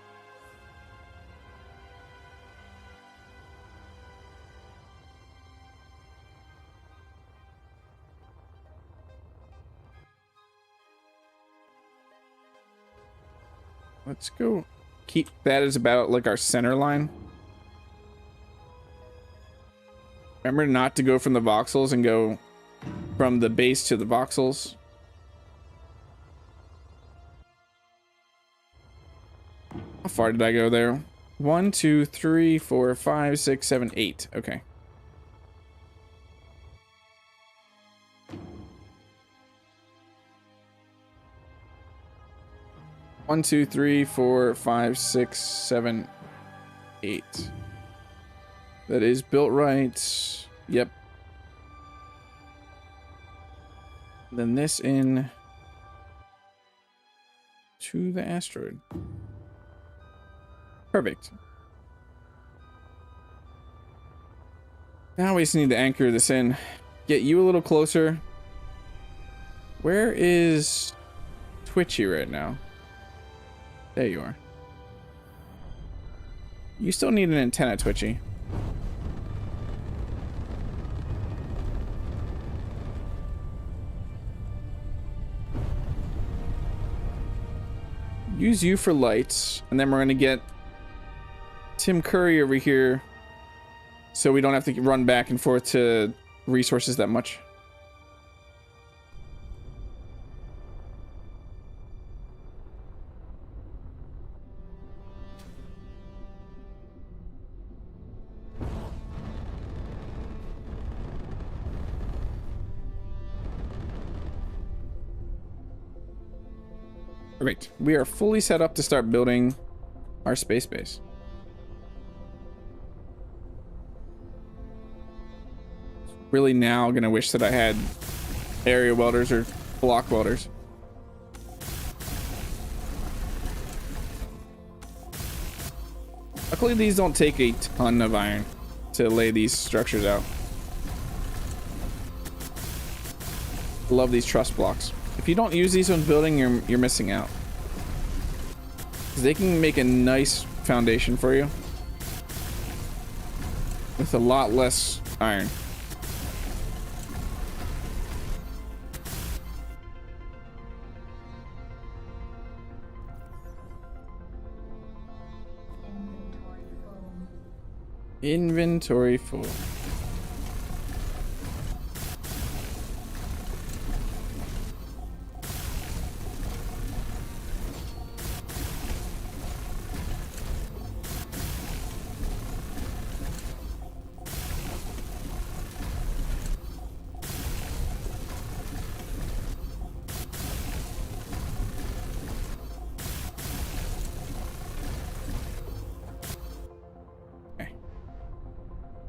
Let's go keep that as about like our center line. Remember not to go from the voxels and go from the base to the voxels. How far did I go there? 1, 2, 3, 4, 5, 6, 7, 8. Okay. One, two, three, 4, 5, 6, 7, 8. That is built right. Yep. Then this in to the asteroid. Perfect. Now we just need to anchor this in. Get you a little closer. Where is Twitchy right now? There you are. You still need an antenna, Twitchy. Use you for lights, and then we're gonna get Tim Curry over here so we don't have to run back and forth to resources that much. Perfect. We are fully set up to start building our space base. Really now gonna wish that I had area welders or block welders. Luckily these don't take a ton of iron to lay these structures out. Love these truss blocks. If you don't use these when building, you're missing out. 'Cause they can make a nice foundation for you with a lot less iron. Inventory full.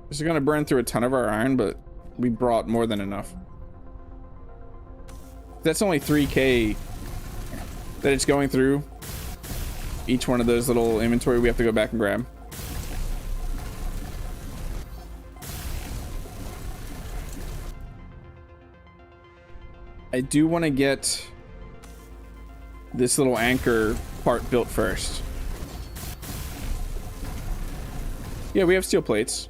This is gonna burn through a ton of our iron, but we brought more than enough. That's only 3K that it's going through. Each one of those little inventory we have to go back and grab. I do want to get this little anchor part built first. Yeah, we have steel plates.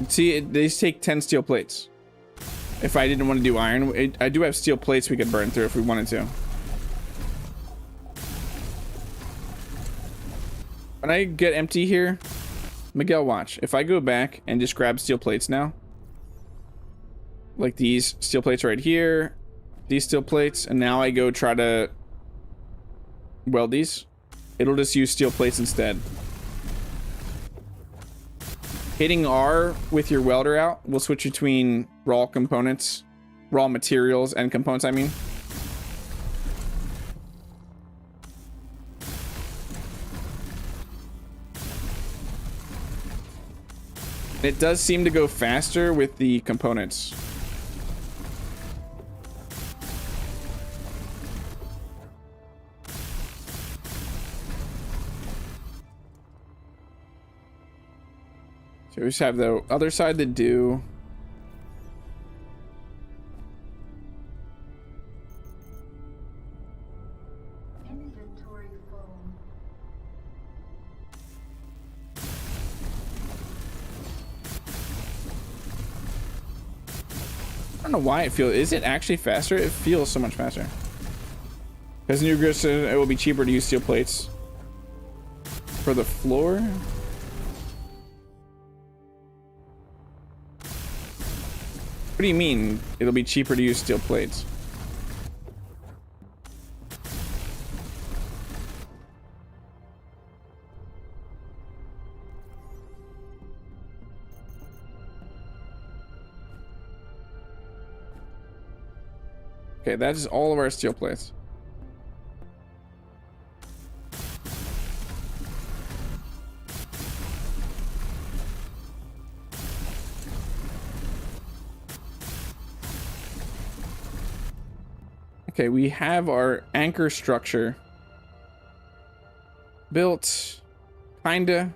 See, they take 10 steel plates. If I didn't want to do iron, I do have steel plates we could burn through if we wanted to. When I get empty here, Miguel, watch. If I go back and just grab steel plates now, like these steel plates right here, these steel plates, and now I go try to weld these, it'll just use steel plates instead. Hitting R with your welder out will switch between raw components, raw materials and components, I mean. It does seem to go faster with the components. So we just have the other side to do. Inventory full. I don't know why it feels. Is it actually faster? It feels so much faster. Because New Grid said it will be cheaper to use steel plates for the floor. What do you mean it'll be cheaper to use steel plates? Okay, that is all of our steel plates. Okay, we have our anchor structure built, kind of.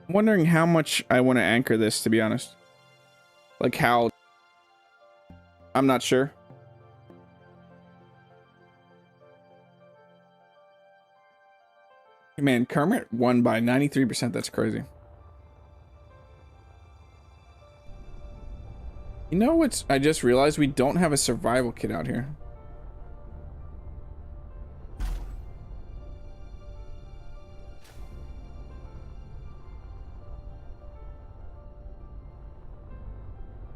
I'm wondering how much I want to anchor this, to be honest. Like how, I'm not sure. Man, Kermit won by 93%. That's crazy. You know what's... I just realized we don't have a survival kit out here.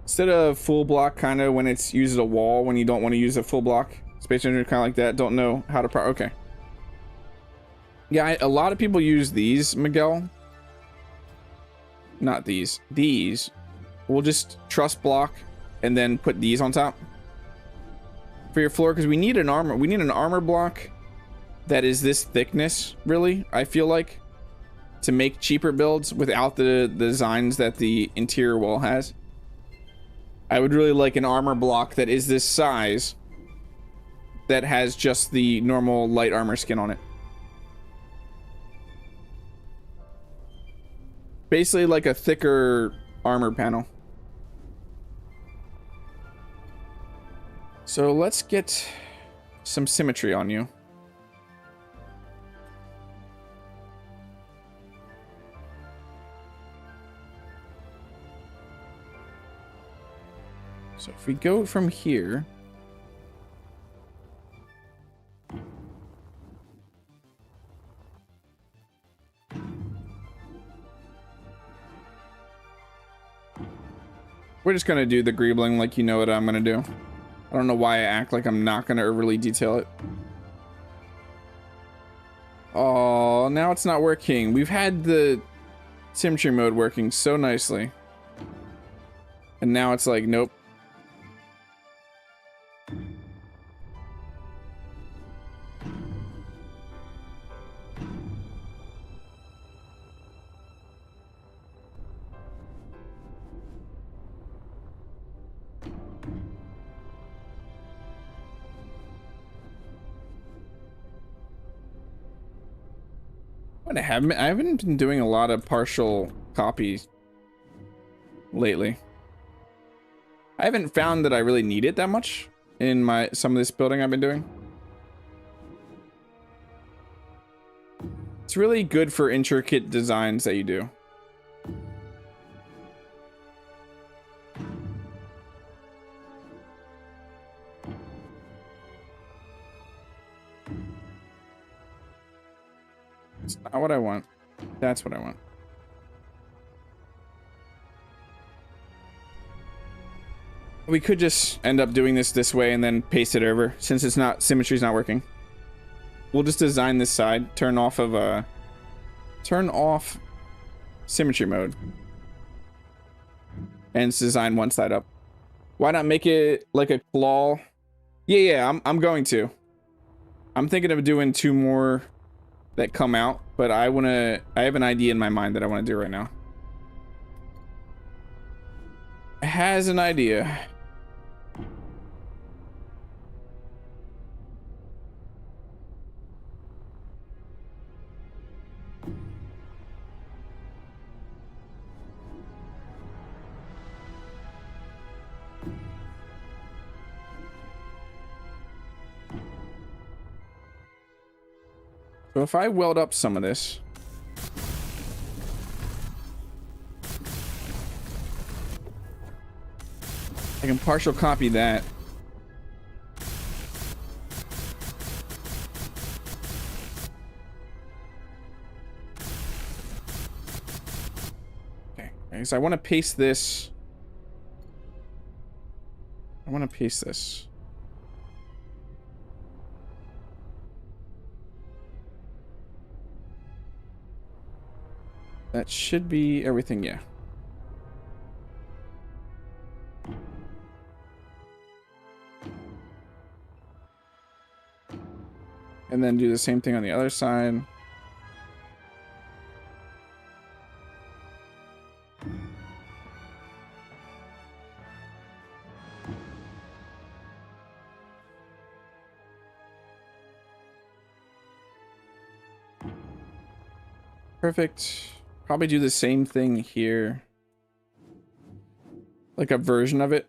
Instead of full block, kind of when it's used as a wall, when you don't want to use a full block. Space Ranger kind of like that. Don't know how to... Okay. Yeah, a lot of people use these, Miguel. not these. These. We'll just truss block and then put these on top for your floor, because we need an armor block that is this thickness, really, I feel like, to make cheaper builds without the designs that the interior wall has. I would really like an armor block that is this size that has just the normal light armor skin on it. Basically like a thicker armor panel. So let's get some symmetry on you. So if we go from here, we're just gonna do the greebling like you know what I'm gonna do. I don't know why I act like I'm not gonna overly detail it. Oh, now it's not working. We've had the symmetry mode working so nicely, and now it's like, nope. I haven't been doing a lot of partial copies lately. I haven't found that I really need it that much in some of this building I've been doing. It's really good for intricate designs that you do. It's not what I want. That's what I want. We could just end up doing this way and then paste it over, since it's not, symmetry's not working. We'll just design this side, turn off symmetry mode, and just design one side up. Why not make it like a claw? Yeah, I'm going to. I'm thinking of doing 2 more that come out, but I have an idea in my mind that I want to do right now. It has an idea. So if I weld up some of this, I can partial copy that. Okay, so I want to paste this. I want to paste this. That should be everything, yeah. And then do the same thing on the other side. Perfect. Probably do the same thing here. Like a version of it.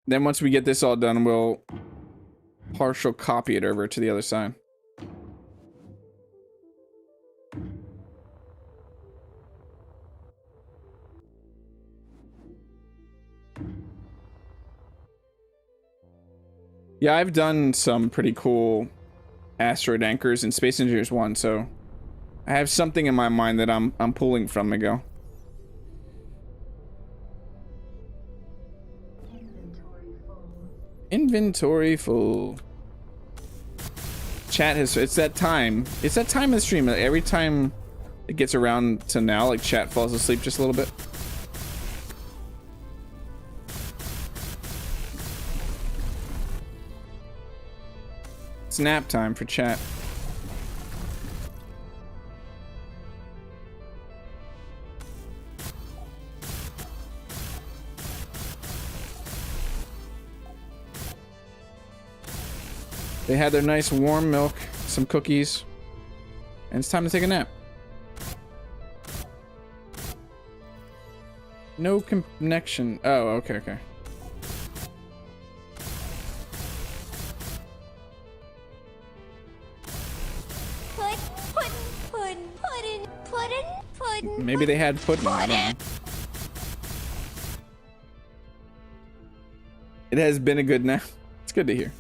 Then once we get this all done, we'll partial copy it over to the other side. Yeah, I've done some pretty cool asteroid anchors in Space Engineers 1, so I have something in my mind that I'm pulling from, Miguel. Inventory full. Chat has, it's that time in the stream. Every time it gets around to now, like chat falls asleep just a little bit. It's nap time for chat. They had their nice warm milk, some cookies, and it's time to take a nap. No connection. Oh, okay, okay. Maybe they had pudding. I don't know. It has been a good nap. It's good to hear.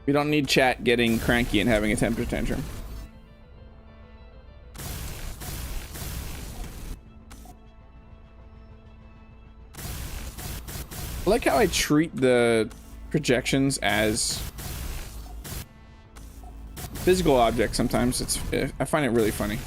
We don't need chat getting cranky and having a temper tantrum. I like how I treat the projections as physical objects sometimes. I find it really funny.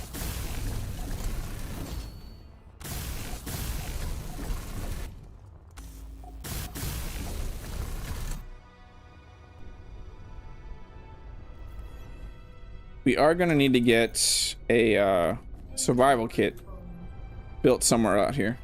We are gonna need to get a survival kit built somewhere out here.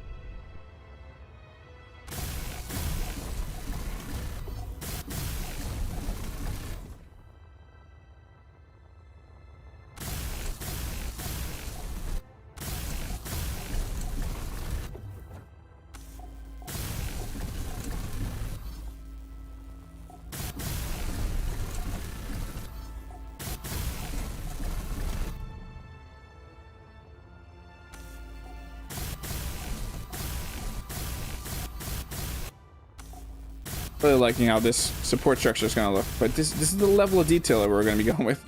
Really liking how this support structure is going to look, but this is the level of detail that we're going to be going with.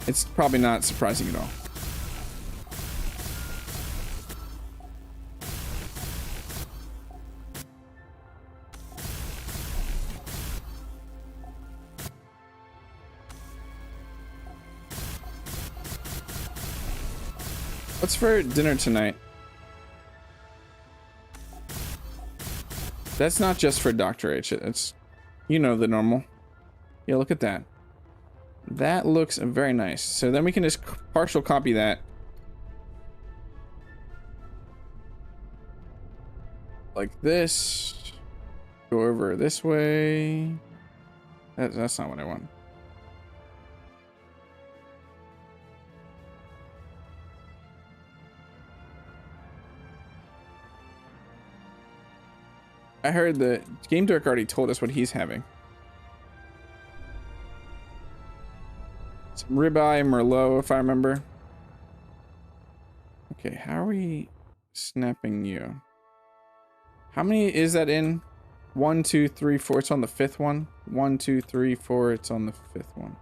It's probably not surprising at all. What's for dinner tonight? That's not just for Dr. H. It's, you know, the normal. Yeah, look at that. That looks very nice. So then we can just partial copy that. Like this. Go over this way. That's not what I want. I heard that Game Dork already told us what he's having. Some ribeye Merlot, if I remember. Okay, how are we snapping you? How many is that in? 1, 2, 3, 4. It's on the 5th one. 1, 2, 3, 4. It's on the 5th one.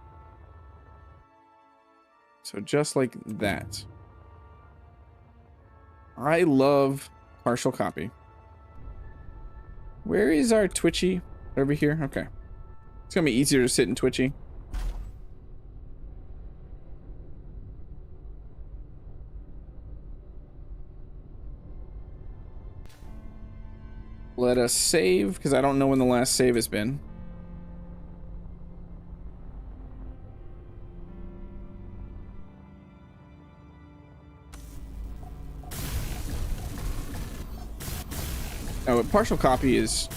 So just like that. I love partial copy. Where is our Twitchy? Over here? Okay. It's gonna be easier to sit in Twitchy. Let us save, because I don't know when the last save has been. Oh, a partial copy is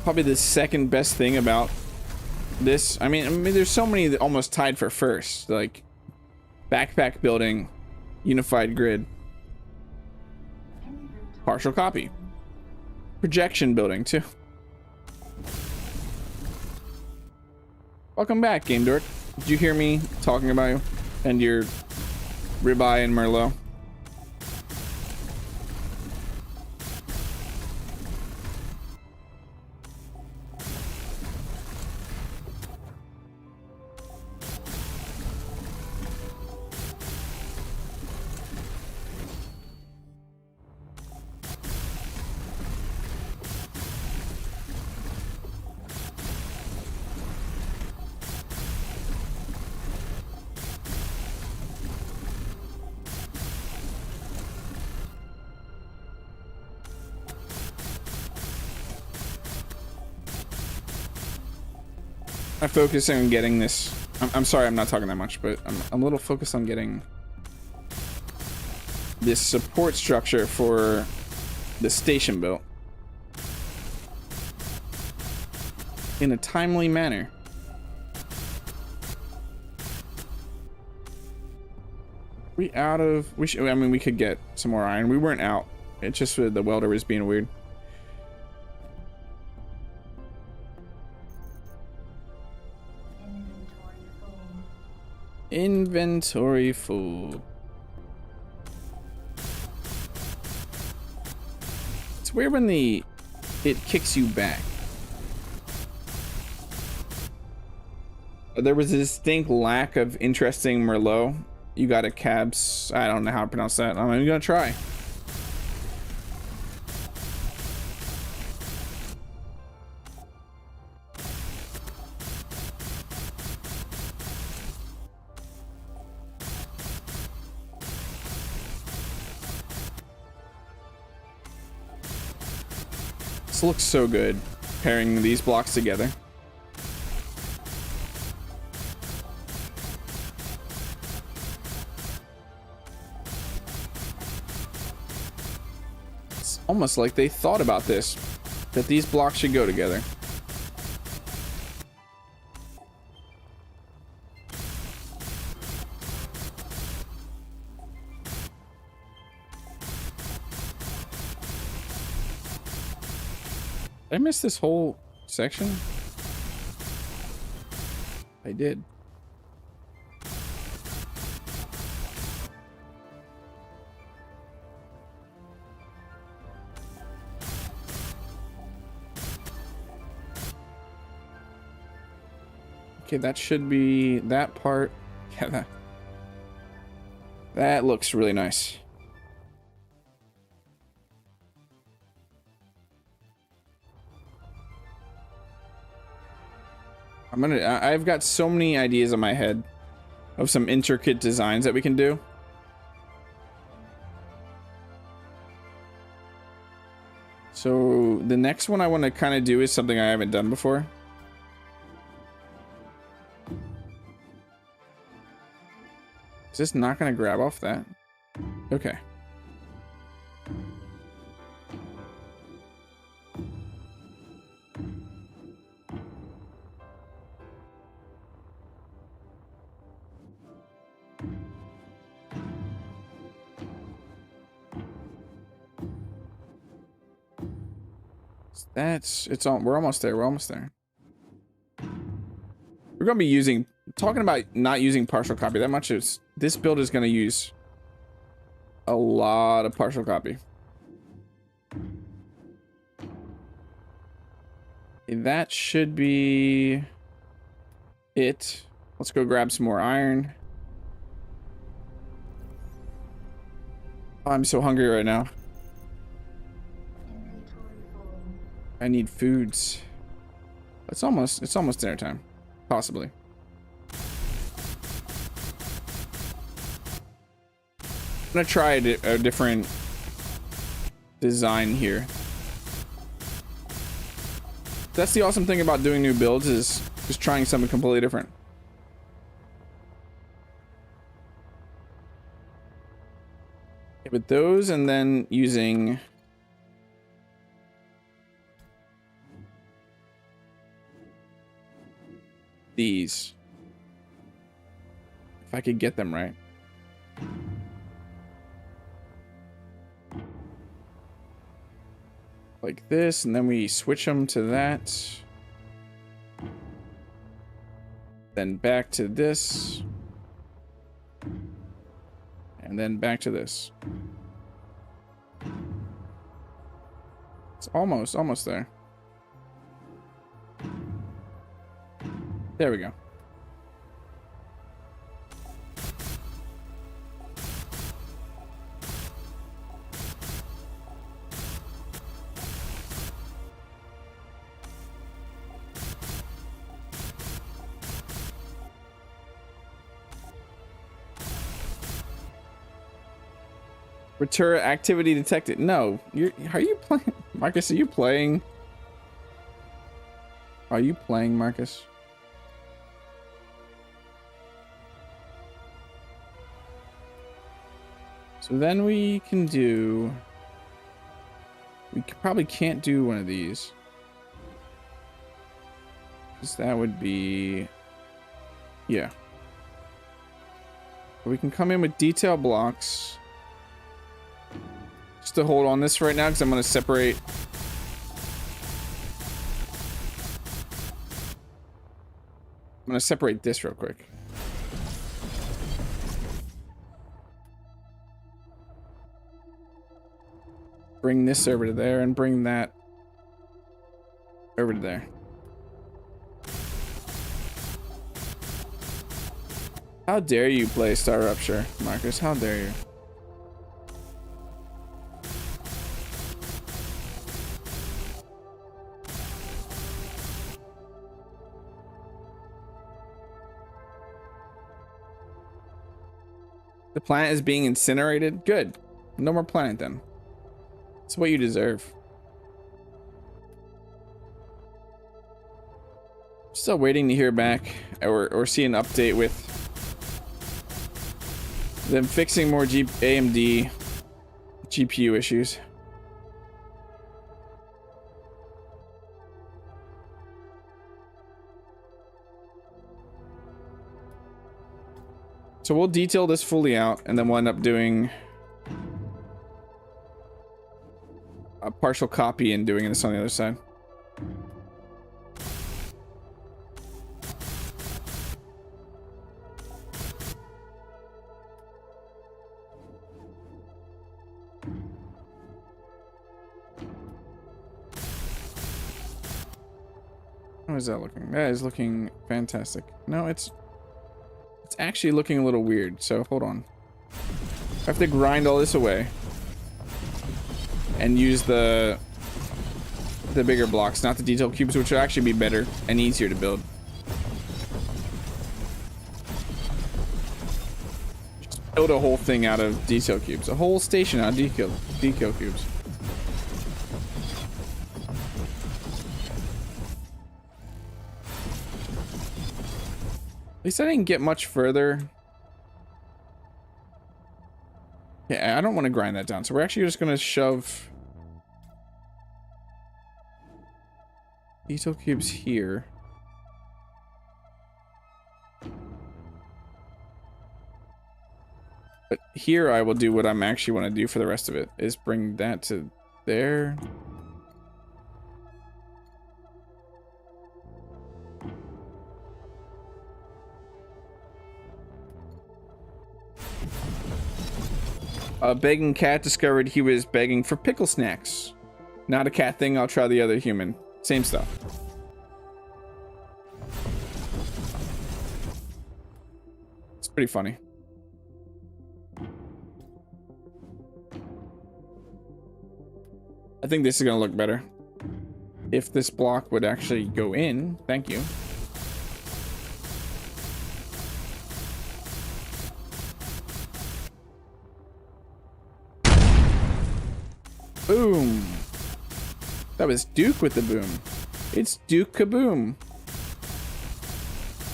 probably the second best thing about this. I mean, there's so many that almost tied for first, like backpack building, unified grid, partial copy, projection building too. Welcome back, Game Dork. Did you hear me talking about you and your ribeye and Merlot? I'm focusing on getting this. I'm sorry, I'm not talking that much, but I'm a little focused on getting this support structure for the station built in a timely manner. We out of... I mean, we could get some more iron. We weren't out. It's just the welder was being weird. Inventory full. It's weird when it kicks you back. There was a distinct lack of interesting Merlot. You got a cabs. I don't know how to pronounce that. I'm even gonna try. This looks so good, pairing these blocks together. It's almost like they thought about this, that these blocks should go together. Did I miss this whole section? I did. Okay, that should be that part. Yeah, that looks really nice. I've got so many ideas in my head of some intricate designs that we can do. So the next one I want to kind of do is something I haven't done before. Is this not going to grab off that? Okay. It's on. We're almost there. We're almost there. We're gonna be talking about not using partial copy that much. This build is gonna use a lot of partial copy. That should be it. Let's go grab some more iron. Oh, I'm so hungry right now. I need foods. It's almost dinner time. Possibly. I'm gonna try a different design here. That's the awesome thing about doing new builds, is just trying something completely different. Okay, with those, and then using these, if I could get them right. Like this, and then we switch them to that. Then back to this. And then back to this. It's almost there. There we go. Return activity detected. No, are you playing, Marcus? Are you playing? Are you playing, Marcus? So then we can do... probably can't do one of these. Because that would be... Yeah. We can come in with detail blocks. Just to hold on this right now, because I'm going to separate... I'm going to separate this real quick. Bring this over to there and bring that over to there. How dare you play Star Rupture, Marcus? How dare you? The planet is being incinerated? Good. No more planet then. It's what you deserve. Still waiting to hear back or see an update with them fixing more AMD GPU issues. So we'll detail this fully out, and then we'll end up doing a partial copy and doing this on the other side. How is that looking? That is looking fantastic. No, it's actually looking a little weird, so hold on. I have to grind all this away and use the bigger blocks, not the detail cubes, which will actually be better and easier to build. Just build a whole thing out of detail cubes, a whole station out of detail cubes. At least I didn't get much further. Yeah, I don't want to grind that down, so we're actually just going to shove detail cubes here. But here I will do what I'm actually want to do for the rest of it, is bring that to there. A begging cat discovered he was begging for pickle snacks. Not a cat thing, I'll try the other human. Same stuff. It's pretty funny. I think this is gonna look better. If this block would actually go in, thank you. Boom. That was Duke with the boom. It's Duke Kaboom.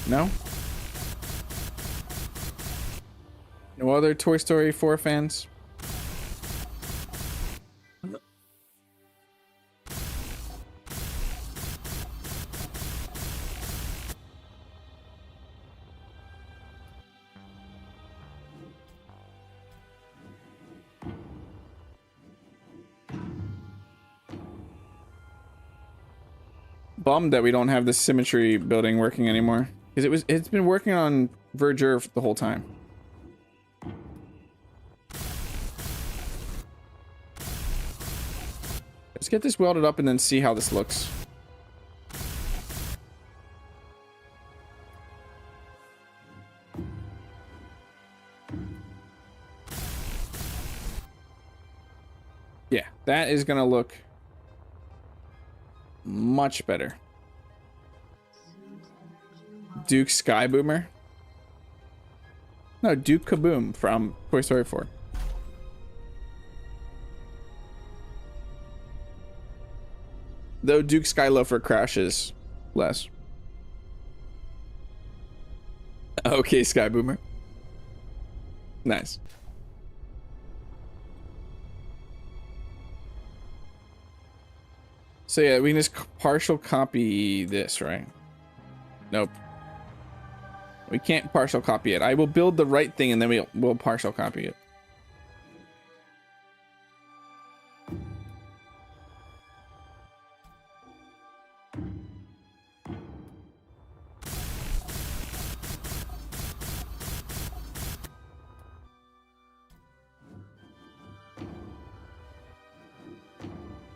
No? No other Toy Story 4 fans? Bummed that we don't have the symmetry building working anymore, because it's been working on Verdure the whole time. Let's get this welded up and then see how this looks. Yeah, that is gonna look much better. Duke Sky Boomer? No, Duke Kaboom from Toy Story 4. Though Duke Skyloafer crashes less. Okay, Sky Boomer. Nice. So yeah, we can just partial copy this, right? Nope. We can't partial copy it. I will build the right thing and then we'll partial copy it.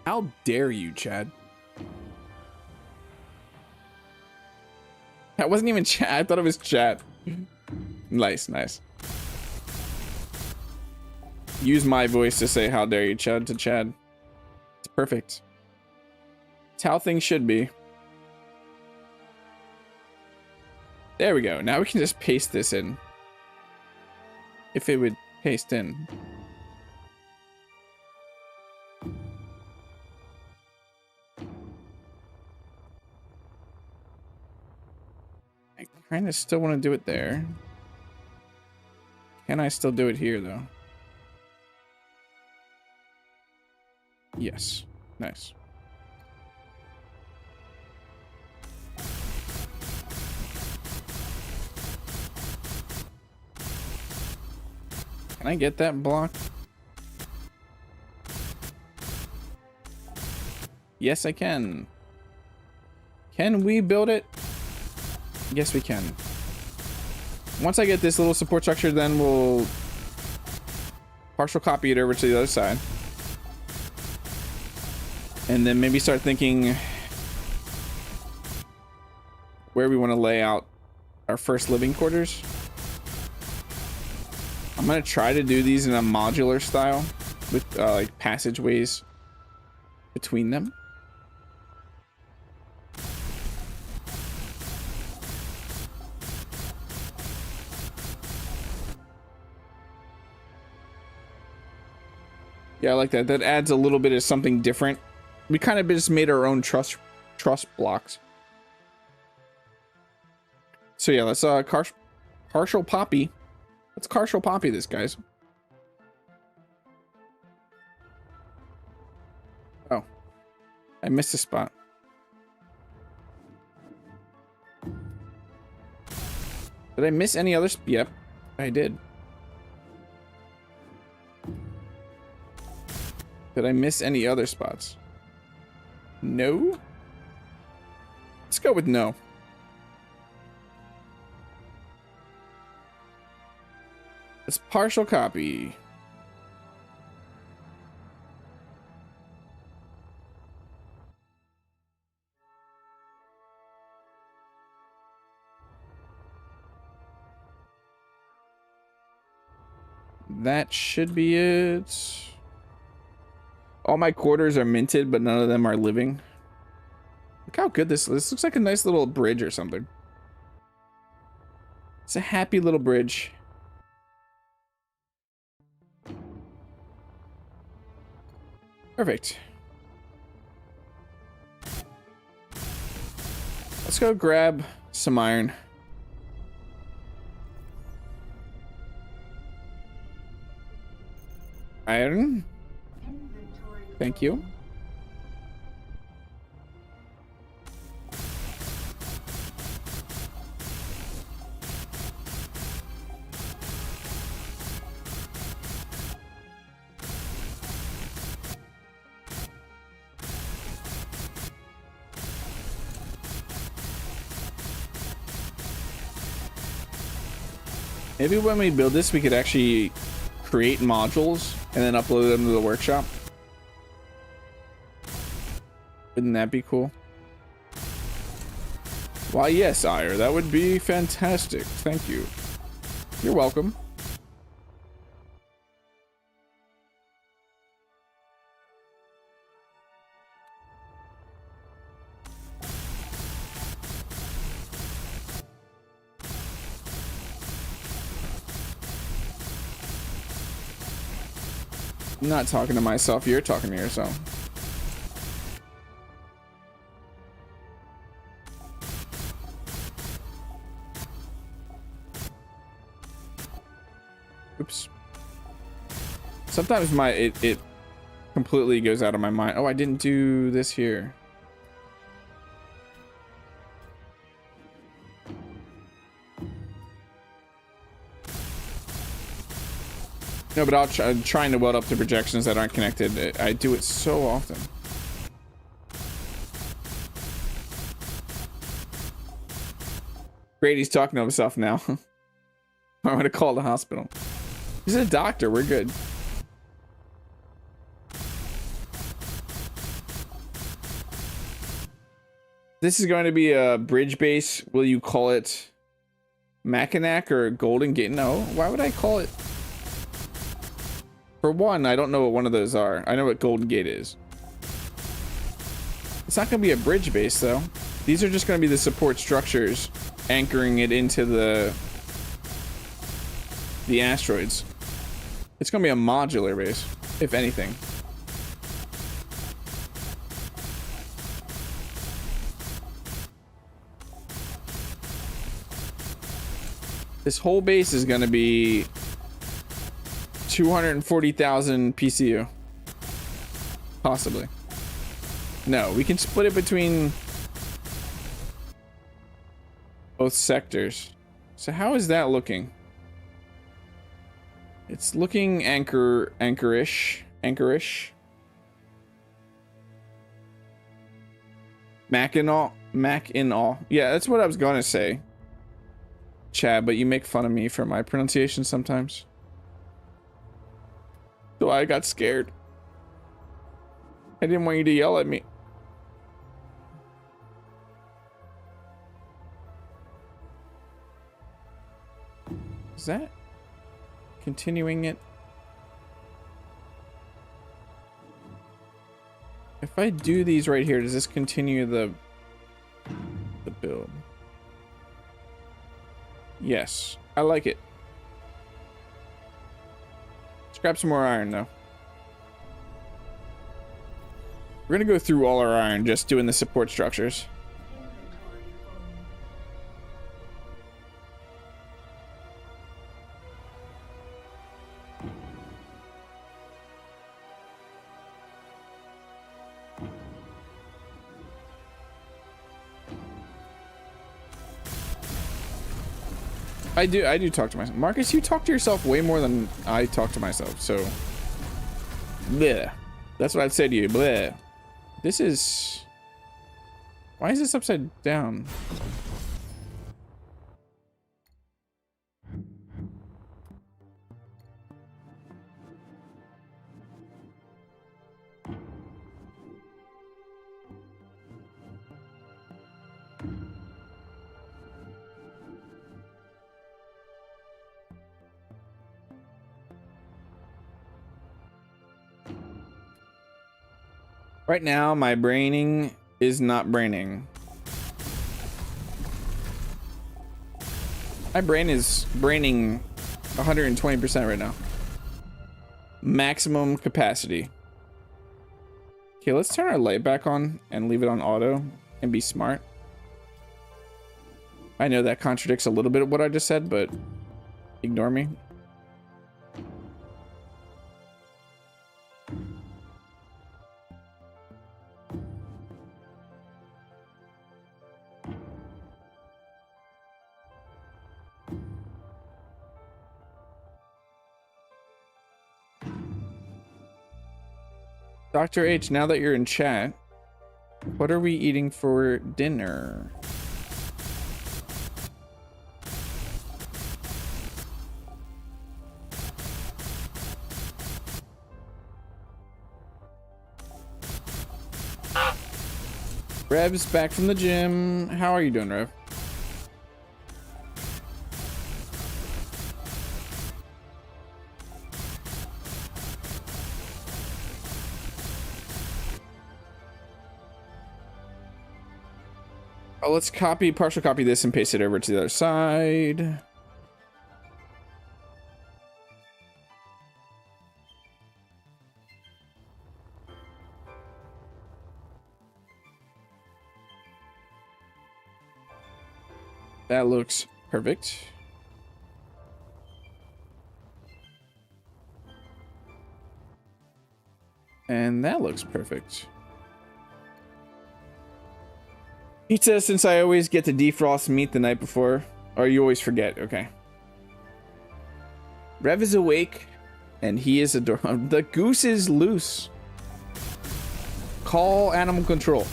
How dare you, Chad? That wasn't even chat. I thought it was chat. Nice, nice. Use my voice to say how dare you, Chad, to Chad. It's perfect. It's how things should be. There we go. Now we can just paste this in. If it would paste in. I kind of still want to do it there. Can I still do it here, though? Yes. Nice. Can I get that block? Yes, I can. Can we build it? Yes, we can. Once I get this little support structure, then we'll partial copy it over to the other side. And then maybe start thinking where we want to lay out our first living quarters. I'm going to try to do these in a modular style with like passageways between them. Yeah, I like that. That adds a little bit of something different. We kind of just made our own truss blocks. So yeah, let's partial poppy. Let's partial poppy this, guys. Oh, I missed a spot. Did I miss any others? Yep, I did. Did I miss any other spots? No? Let's go with no. Let's partial copy. That should be it. All my quarters are minted, but none of them are living. Look how good this looks like a nice little bridge or something. It's a happy little bridge. Perfect. Let's go grab some iron. Iron. Thank you. Maybe when we build this, we could actually create modules and then upload them to the workshop. Wouldn't that be cool? Why, yes, Ire, that would be fantastic. Thank you. You're welcome. I'm not talking to myself, you're talking to yourself. Oops. Sometimes it completely goes out of my mind. Oh, I didn't do this here. No, but I'm trying to weld up the projections that aren't connected. I do it so often. Brady's talking to himself now. I'm gonna call the hospital. He's a doctor. We're good. This is going to be a bridge base. Will you call it Mackinac or Golden Gate? No. Why would I call it? For one, I don't know what one of those are. I know what Golden Gate is. It's not going to be a bridge base, though. These are just going to be the support structures anchoring it into the asteroids. It's going to be a modular base, if anything. This whole base is going to be 240,000 PCU. Possibly. No, we can split it between both sectors. So how is that looking? It's looking anchorish. Mackinac. Yeah, that's what I was gonna say, Chad, but you make fun of me for my pronunciation sometimes. So I got scared. I didn't want you to yell at me. Is that continuing it? If I do these right here, does this continue the build? Yes, I like it. Scrap some more iron though. We're gonna go through all our iron just doing the support structures. I do talk to myself. Marcus, you talk to yourself way more than I talk to myself, so bleh. That's what I'd say to you. Bleh. This is... Why is this upside down? Right now, my braining is not braining. My brain is braining 120% right now. Maximum capacity. Okay, let's turn our light back on and leave it on auto and be smart. I know that contradicts a little bit of what I just said, but ignore me. Dr. H, now that you're in chat, what are we eating for dinner? Rev's back from the gym. How are you doing, Rev? Oh, let's partial copy this and paste it over to the other side. That looks perfect. And that looks perfect. Pizza, since I always get to defrost meat the night before. Or you always forget, okay. Rev is awake. And he is adorable. The goose is loose. Call animal control.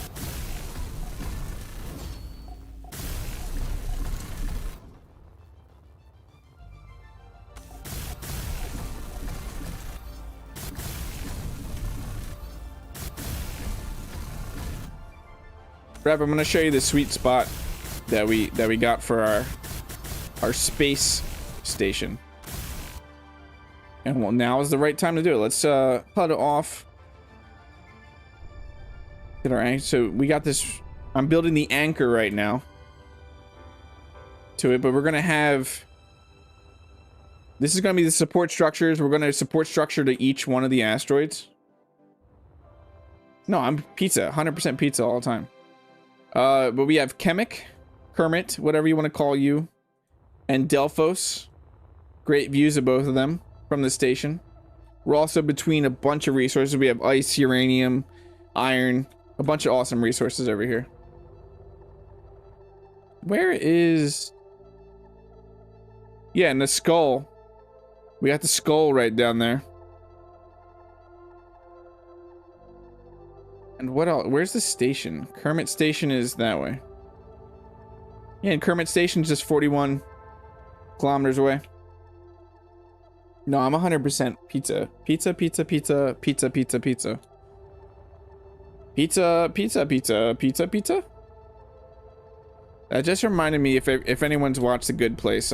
Rev, I'm gonna show you the sweet spot that we got for our space station. And well, now is the right time to do it. Let's HUD off. Get our anchor. So we got this. I'm building the anchor right now to it, but we're gonna have. This is gonna be the support structures. We're gonna support structure to each one of the asteroids. No, I'm pizza. 100% pizza all the time. But we have Kemik, Kermit, whatever you want to call you, and Delfos. Great views of both of them from the station. We're also between a bunch of resources. We have ice, uranium, iron, a bunch of awesome resources over here. Where is... Yeah, and the skull. We got the skull right down there. And what else? Where's the station? Kermit Station is that way. Yeah, and Kermit Station's just 41 kilometers away. No, I'm 100% pizza. Pizza, pizza, pizza, pizza, pizza, pizza. Pizza, pizza, pizza, pizza, pizza. That just reminded me, if anyone's watched The Good Place,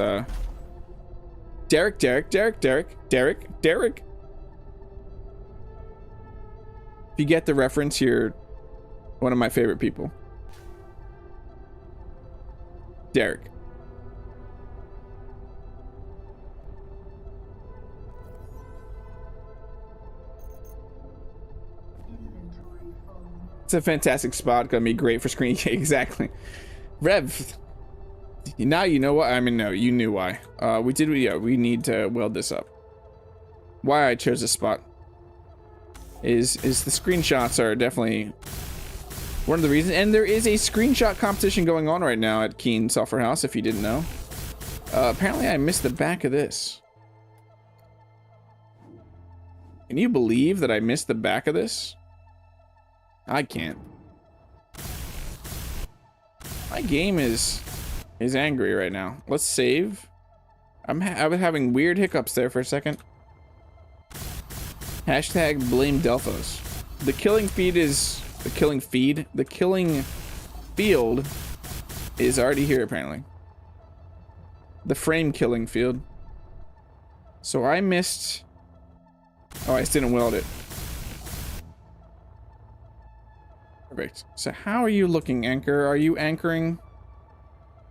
Derek. If you get the reference, you're one of my favorite people. Derek. Inventory full. It's a fantastic spot. Gonna be great for screen. Exactly. Rev. Now you know why. I mean, no, you knew why. We need to weld this up. Why I chose this spot is the screenshots are definitely one of the reasons. And there is a screenshot competition going on right now at Keen Software House, if you didn't know. Apparently I missed the back of this. Can you believe that I missed the back of this? I can't. My game is angry right now. Let's save. I was having weird hiccups there for a second. Hashtag blame Delfos. The killing feed is the killing feed. The killing field is already here apparently. The frame killing field. So I missed. Oh, I just didn't weld it. Perfect. So how are you looking, Anchor? Are you anchoring?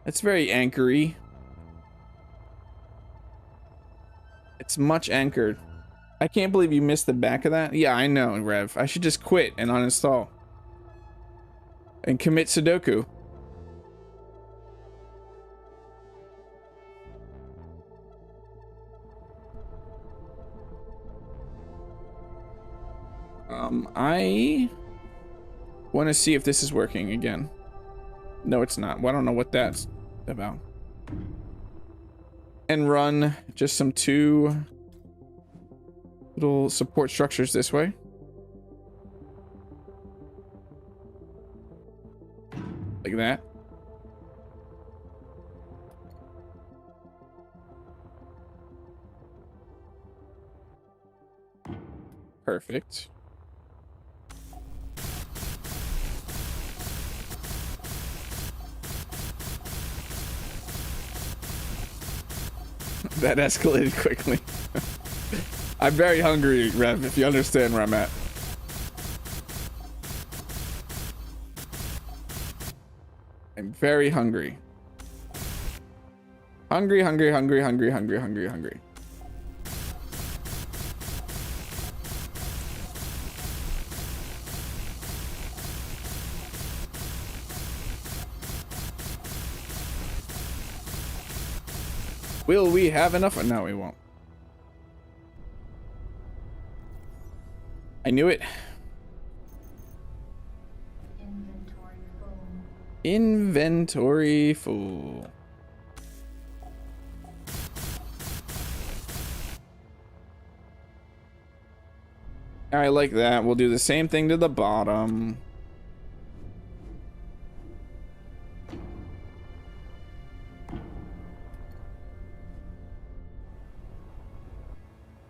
It's very anchory. It's much anchored. I can't believe you missed the back of that. Yeah, I know, Rev. I should just quit and uninstall. And commit Sudoku. I want to see if this is working again. No, it's not. Well, I don't know what that's about. And run just some 2 little support structures this way. Like that. Perfect. That escalated quickly. I'm very hungry, Rev, if you understand where I'm at. I'm very hungry. Hungry. Will we have enough? No, we won't. I knew it. Inventory full. Inventory full. I like that. We'll do the same thing to the bottom.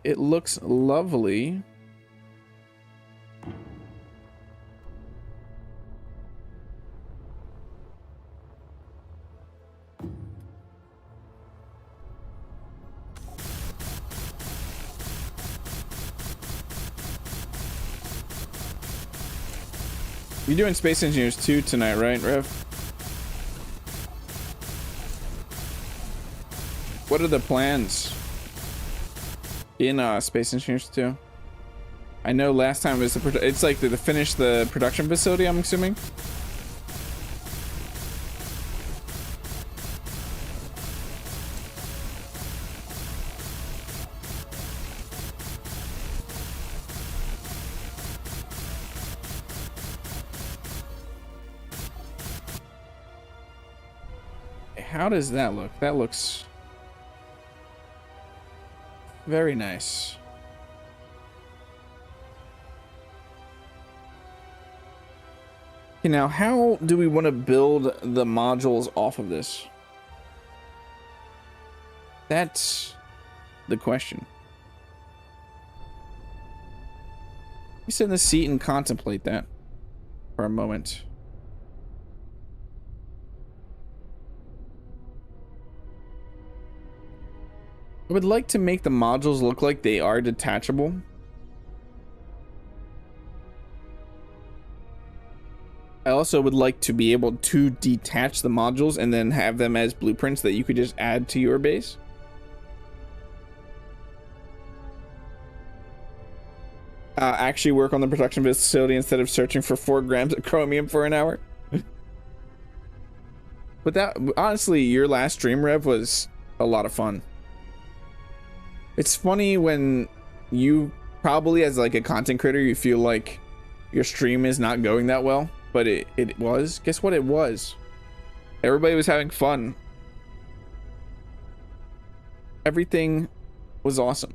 It looks lovely. You're doing Space Engineers 2 tonight, right, Rev? What are the plans in Space Engineers 2? I know last time it was it's like to finish the production facility, I'm assuming. How does that look? That looks very nice. Okay, now how do we want to build the modules off of this? That's the question. Let me sit in the seat and contemplate that for a moment. I would like to make the modules look like they are detachable. I also would like to be able to detach the modules and then have them as blueprints that you could just add to your base. Actually work on the production facility instead of searching for 4 grams of chromium for an hour. But that, honestly, your last stream, Rev, was a lot of fun. It's funny when you probably, as like a content creator, you feel like your stream is not going that well, but it was. Guess what? It was. Everybody was having fun. Everything was awesome.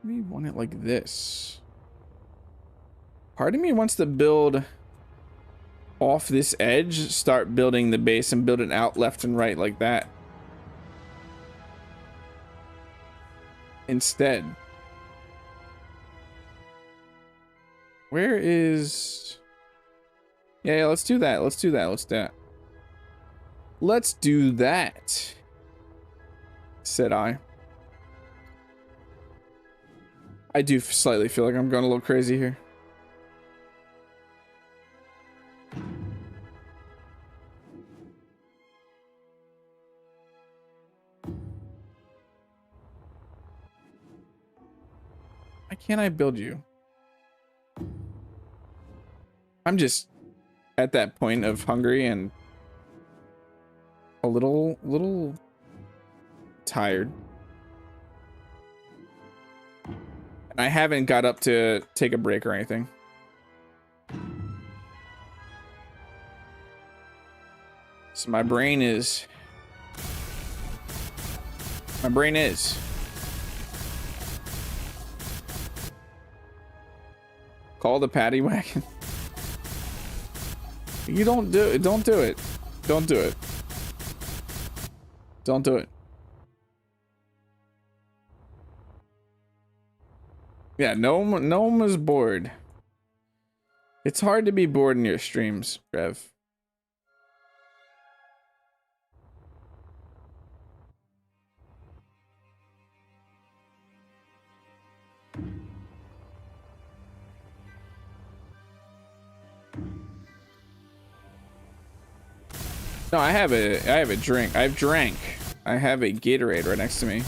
We want it like this. Part of me wants to build off this edge, start building the base and build it out left and right like that. Instead. Where is... Yeah, let's do that. Let's do that. Let's do that. Let's do that, said I. I do slightly feel like I'm going a little crazy here. Why can't I build you? I'm just at that point of hungry and a little tired. And I haven't got up to take a break or anything. So my brain is... Call the paddy wagon. You don't do it. Don't do it. Don't do it. Don't do it. Yeah, no one was bored. It's hard to be bored in your streams, Rev. No, I have a drink. I've drank. I have a Gatorade right next to me.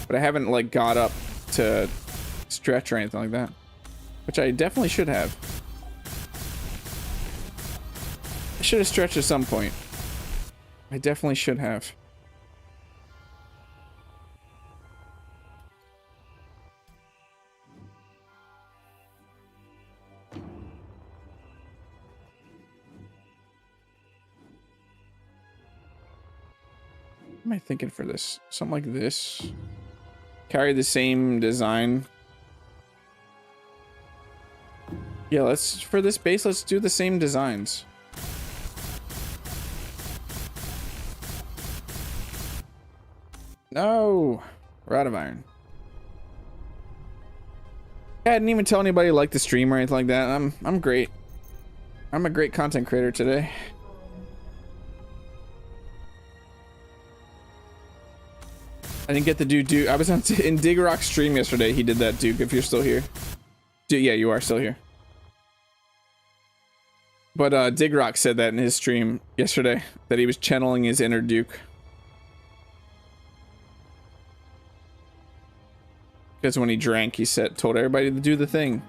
But I haven't like got up to stretch or anything like that. Which I definitely should have. I should have stretched at some point. I definitely should have. am I thinking for this? Something like this. Carry the same design. Yeah, let's, for this base, let's do the same designs. No, we're out of iron. I didn't even tell anybody like the stream or anything like that. I'm great. I'm a great content creator today. I didn't get to do Duke. I was on in Dig Rock's stream yesterday. He did that, Duke, if you're still here. Yeah, you are still here. But Dig Rock said that in his stream yesterday, that he was channeling his inner Duke. Because when he drank, he told everybody to do the thing.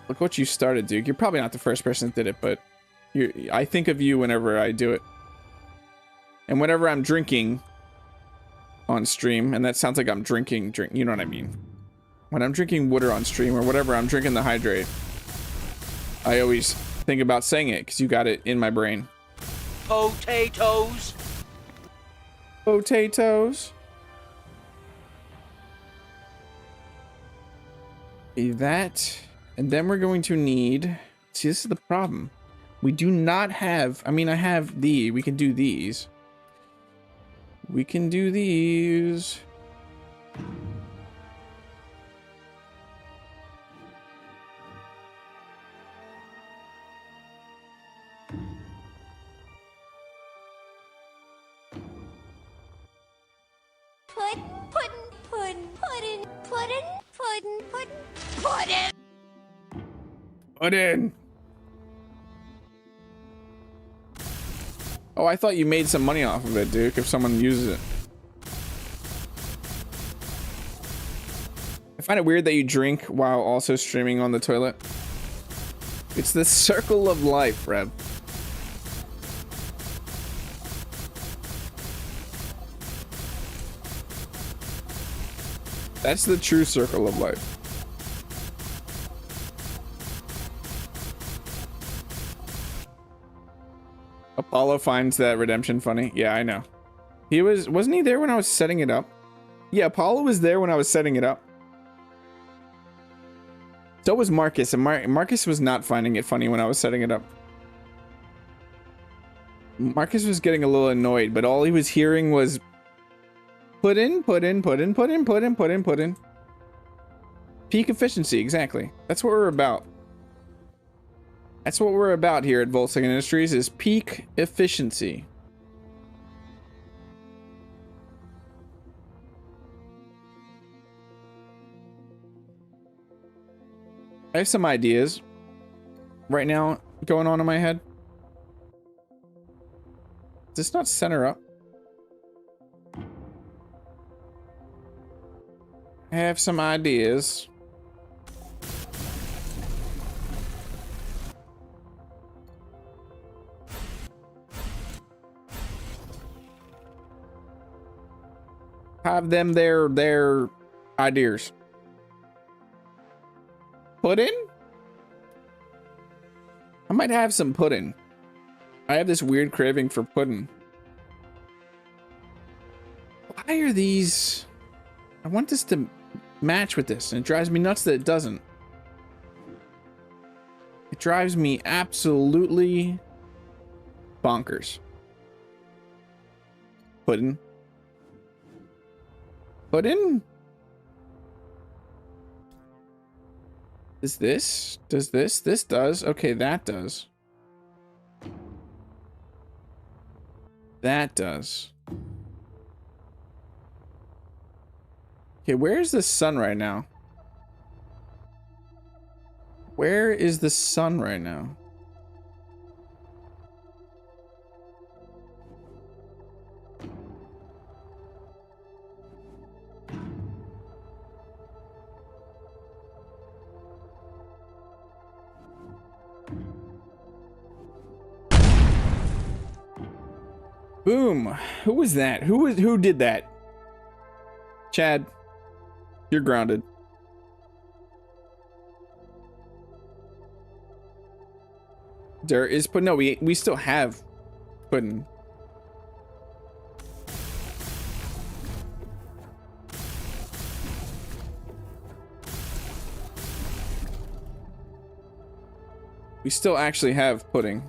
Look what you started, Duke. You're probably not the first person that did it, but I think of you whenever I do it. And whenever I'm drinking on stream, and that sounds like I'm drinking, you know what I mean? When I'm drinking water on stream or whatever, I'm drinking the hydrate. I always think about saying it because you got it in my brain. Potatoes. Potatoes. That, and then we're going to need, see, this is the problem. We do not have, I mean, I have we can do these. We can do these. Put in. Oh, I thought you made some money off of it, Duke, if someone uses it. I find it weird that you drink while also streaming on the toilet. It's the circle of life, Rev. That's the true circle of life. Apollo finds that redemption funny. Yeah, I know. Wasn't he there when I was setting it up? Yeah, Apollo was there when I was setting it up. So was Marcus, and Marcus was not finding it funny when I was setting it up. Marcus was getting a little annoyed, but all he was hearing was put in. Peak efficiency, exactly. That's what we're about. That's what we're about here at Volsung Industries, is peak efficiency. I have some ideas right now going on in my head. Does this not center up? I have some ideas. Have them their ideas. Pudding? I might have some pudding. I have this weird craving for pudding. Why are these? I want this to match with this, and it drives me nuts that it doesn't. It drives me absolutely bonkers. Pudding. Pudding? Is this? Does this? This does. Okay, that does. That does. Okay, where's the sun right now? Where is the sun right now? Boom. Who was that? Who did that? Chad, you're grounded. There is, but no, we still have pudding. We still actually have pudding.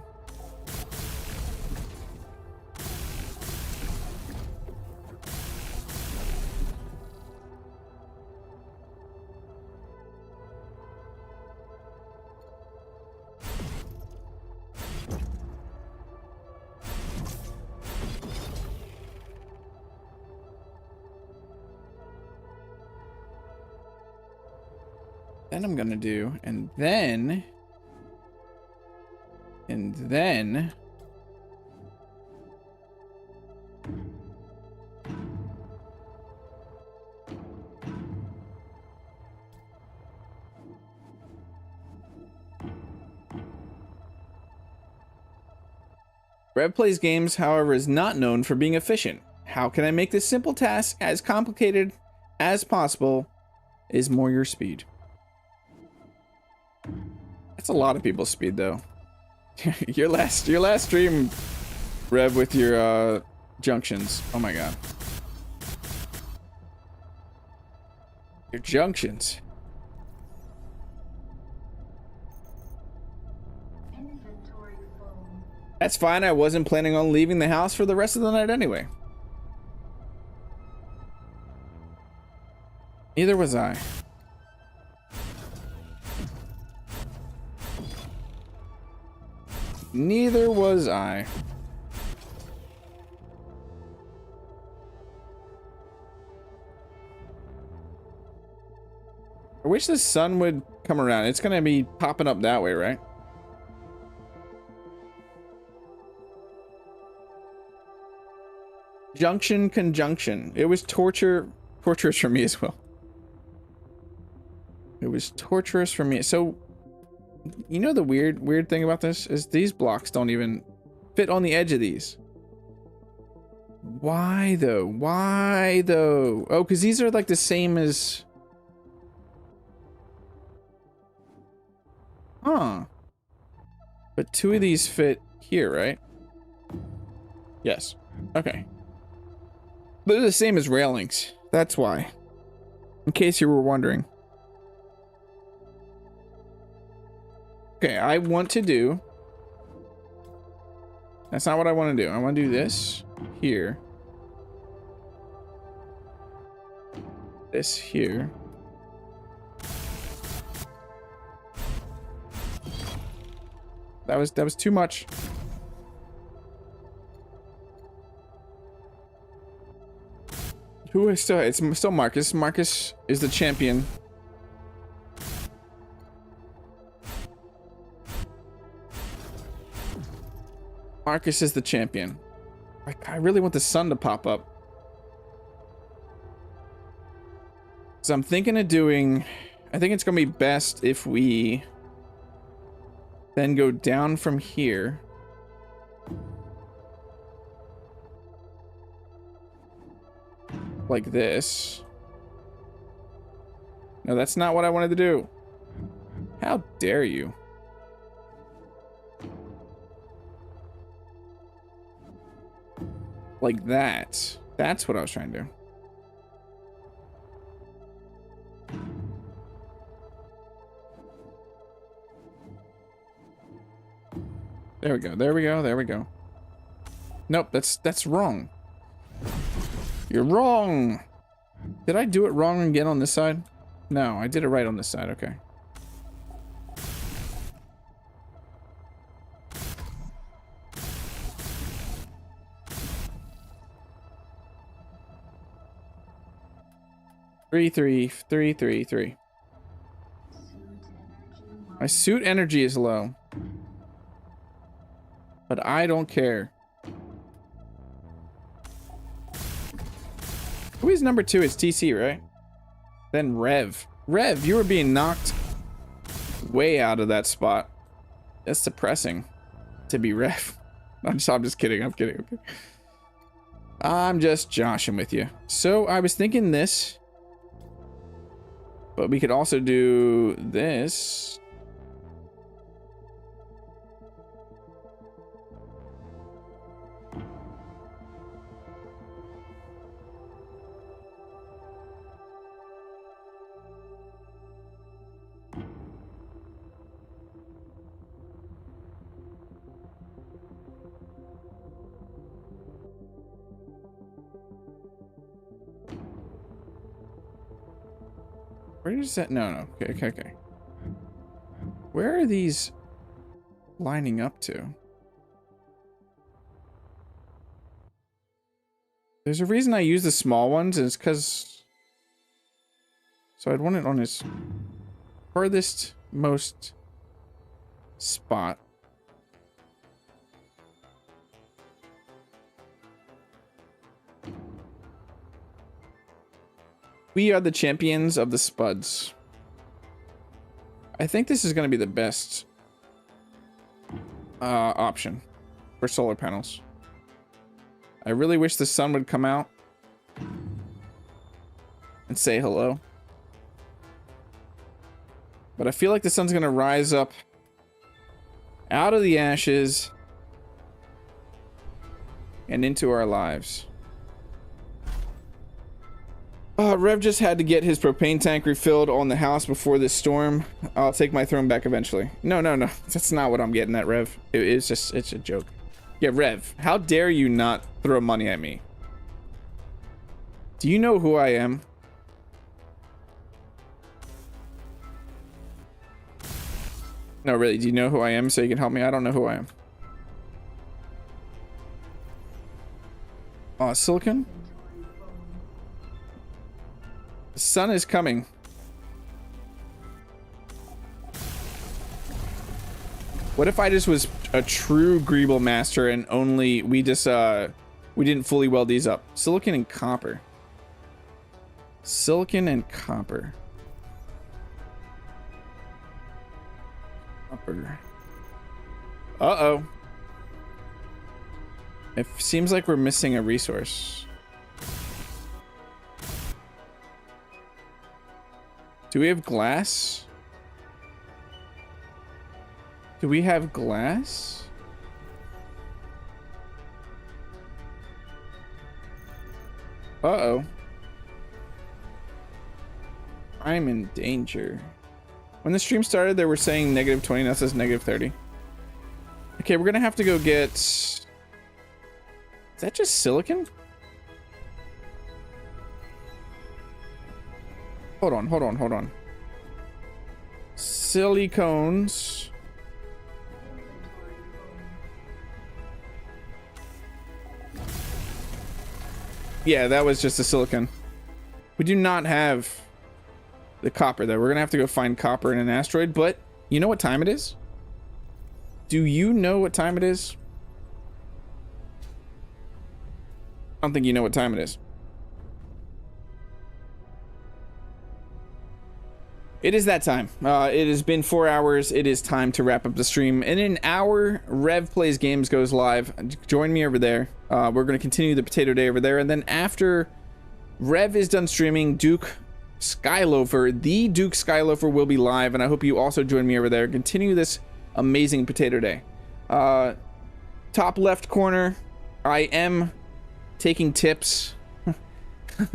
Then I'm gonna do, and then Rev plays games, however, is not known for being efficient. How can I make this simple task as complicated as possible? Is more your speed. That's a lot of people's speed, though. your last stream, Rev, with your junctions. Oh my god. Your junctions. Inventory full. That's fine. I wasn't planning on leaving the house for the rest of the night anyway. Neither was I. Neither was I. I wish the sun would come around. It's gonna be popping up that way, right? Junction conjunction. It was torturous for me as well. It was torturous for me. So, you know the weird thing about this is these blocks don't even fit on the edge of these. Why though? Why though? Oh, because these are like the same as... Huh. But two of these fit here, right? Yes. Okay. But they're the same as railings. That's why. In case you were wondering. Okay, I want to do... That's not what I want to do. I want to do this here. This here. That was too much. Who is still... It's still Marcus. Marcus is the champion. Marcus is the champion. I really want the sun to pop up. So I'm thinking of doing... I think it's going to be best if we then go down from here. Like this. No, that's not what I wanted to do. How dare you? Like that. That's what I was trying to do. There we go. There we go. There we go. Nope, that's wrong. You're wrong. Did I do it wrong again on this side? No, I did it right on this side. Okay. Three. My suit energy is low. But I don't care. Who is number 2? It's TC, right? Then Rev. Rev, you were being knocked way out of that spot. That's depressing to be Rev. I'm just kidding. I'm kidding. Okay. I'm just joshing with you. So I was thinking this. But we could also do this. Where is that? No. Okay. Where are these lining up to? There's a reason I use the small ones, and it's because... So I'd want it on his furthest most spot. We are the champions of the spuds. I think this is going to be the best option for solar panels. I really wish the sun would come out and say hello. But I feel like the sun's going to rise up out of the ashes and into our lives. Rev just had to get his propane tank refilled on the house before this storm. I'll take my throne back eventually. No. That's not what I'm getting at, Rev. It's a joke. Yeah, Rev, how dare you not throw money at me? Do you know who I am? No, really, do you know who I am so you can help me? I don't know who I am. Silicon? The sun is coming. What if I just was a true Greeble master and only we didn't fully weld these up? Silicon and copper. Silicon and copper. Copper. Uh-oh. It seems like we're missing a resource. Do we have glass? Do we have glass? Uh-oh. I'm in danger. When the stream started, they were saying -20, now it says -30. Okay, we're gonna have to go get... Is that just silicon? Hold on. Silicones. Yeah, that was just a silicon. We do not have the copper though. We're gonna have to go find copper in an asteroid, but you know what time it is? Do you know what time it is? I don't think you know what time it is. It is that time. It has been 4 hours. It is time to wrap up the stream. In an hour, Rev Plays Games goes live. Join me over there. We're going to continue the potato day over there. And then after Rev is done streaming, Duke Skyloafer, the Duke Skyloafer, will be live. And I hope you also join me over there. Continue this amazing potato day. Top left corner, I am taking tips.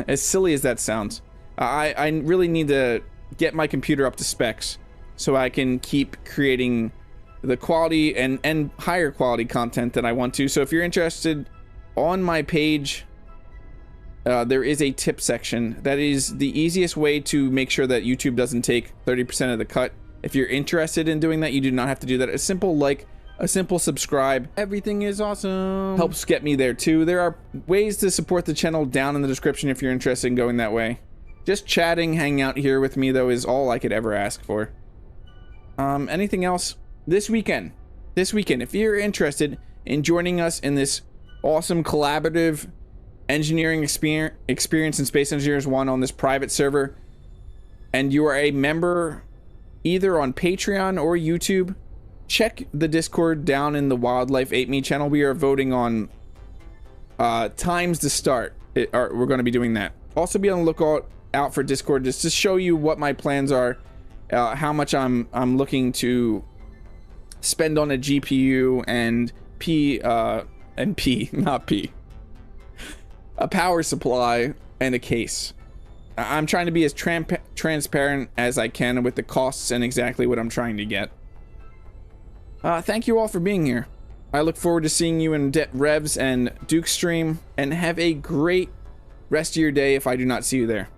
As silly as that sounds. I really need to get my computer up to specs so I can keep creating the quality and higher quality content that I want to. So if you're interested, on my page there is a tip section. That is the easiest way to make sure that YouTube doesn't take 30% of the cut. If you're interested in doing that, you do not have to do that. A simple like, a simple subscribe, everything is awesome, helps get me there too. There are ways to support the channel down in the description if you're interested in going that way. Just chatting, hanging out here with me, though, is all I could ever ask for. Anything else? This weekend, if you're interested in joining us in this awesome collaborative engineering experience in Space Engineers 1 on this private server, and you are a member either on Patreon or YouTube, check the Discord down in the Wildlife Ate Me channel. We are voting on times to start. We're going to be doing that. Also be on the lookout out for Discord just to show you what my plans are, how much I'm looking to spend on a GPU and a power supply and a case. I'm trying to be as transparent as I can with the costs and exactly what I'm trying to get. Thank you all for being here. I look forward to seeing you in Rev's and Duke's stream, and have a great rest of your day if I do not see you there.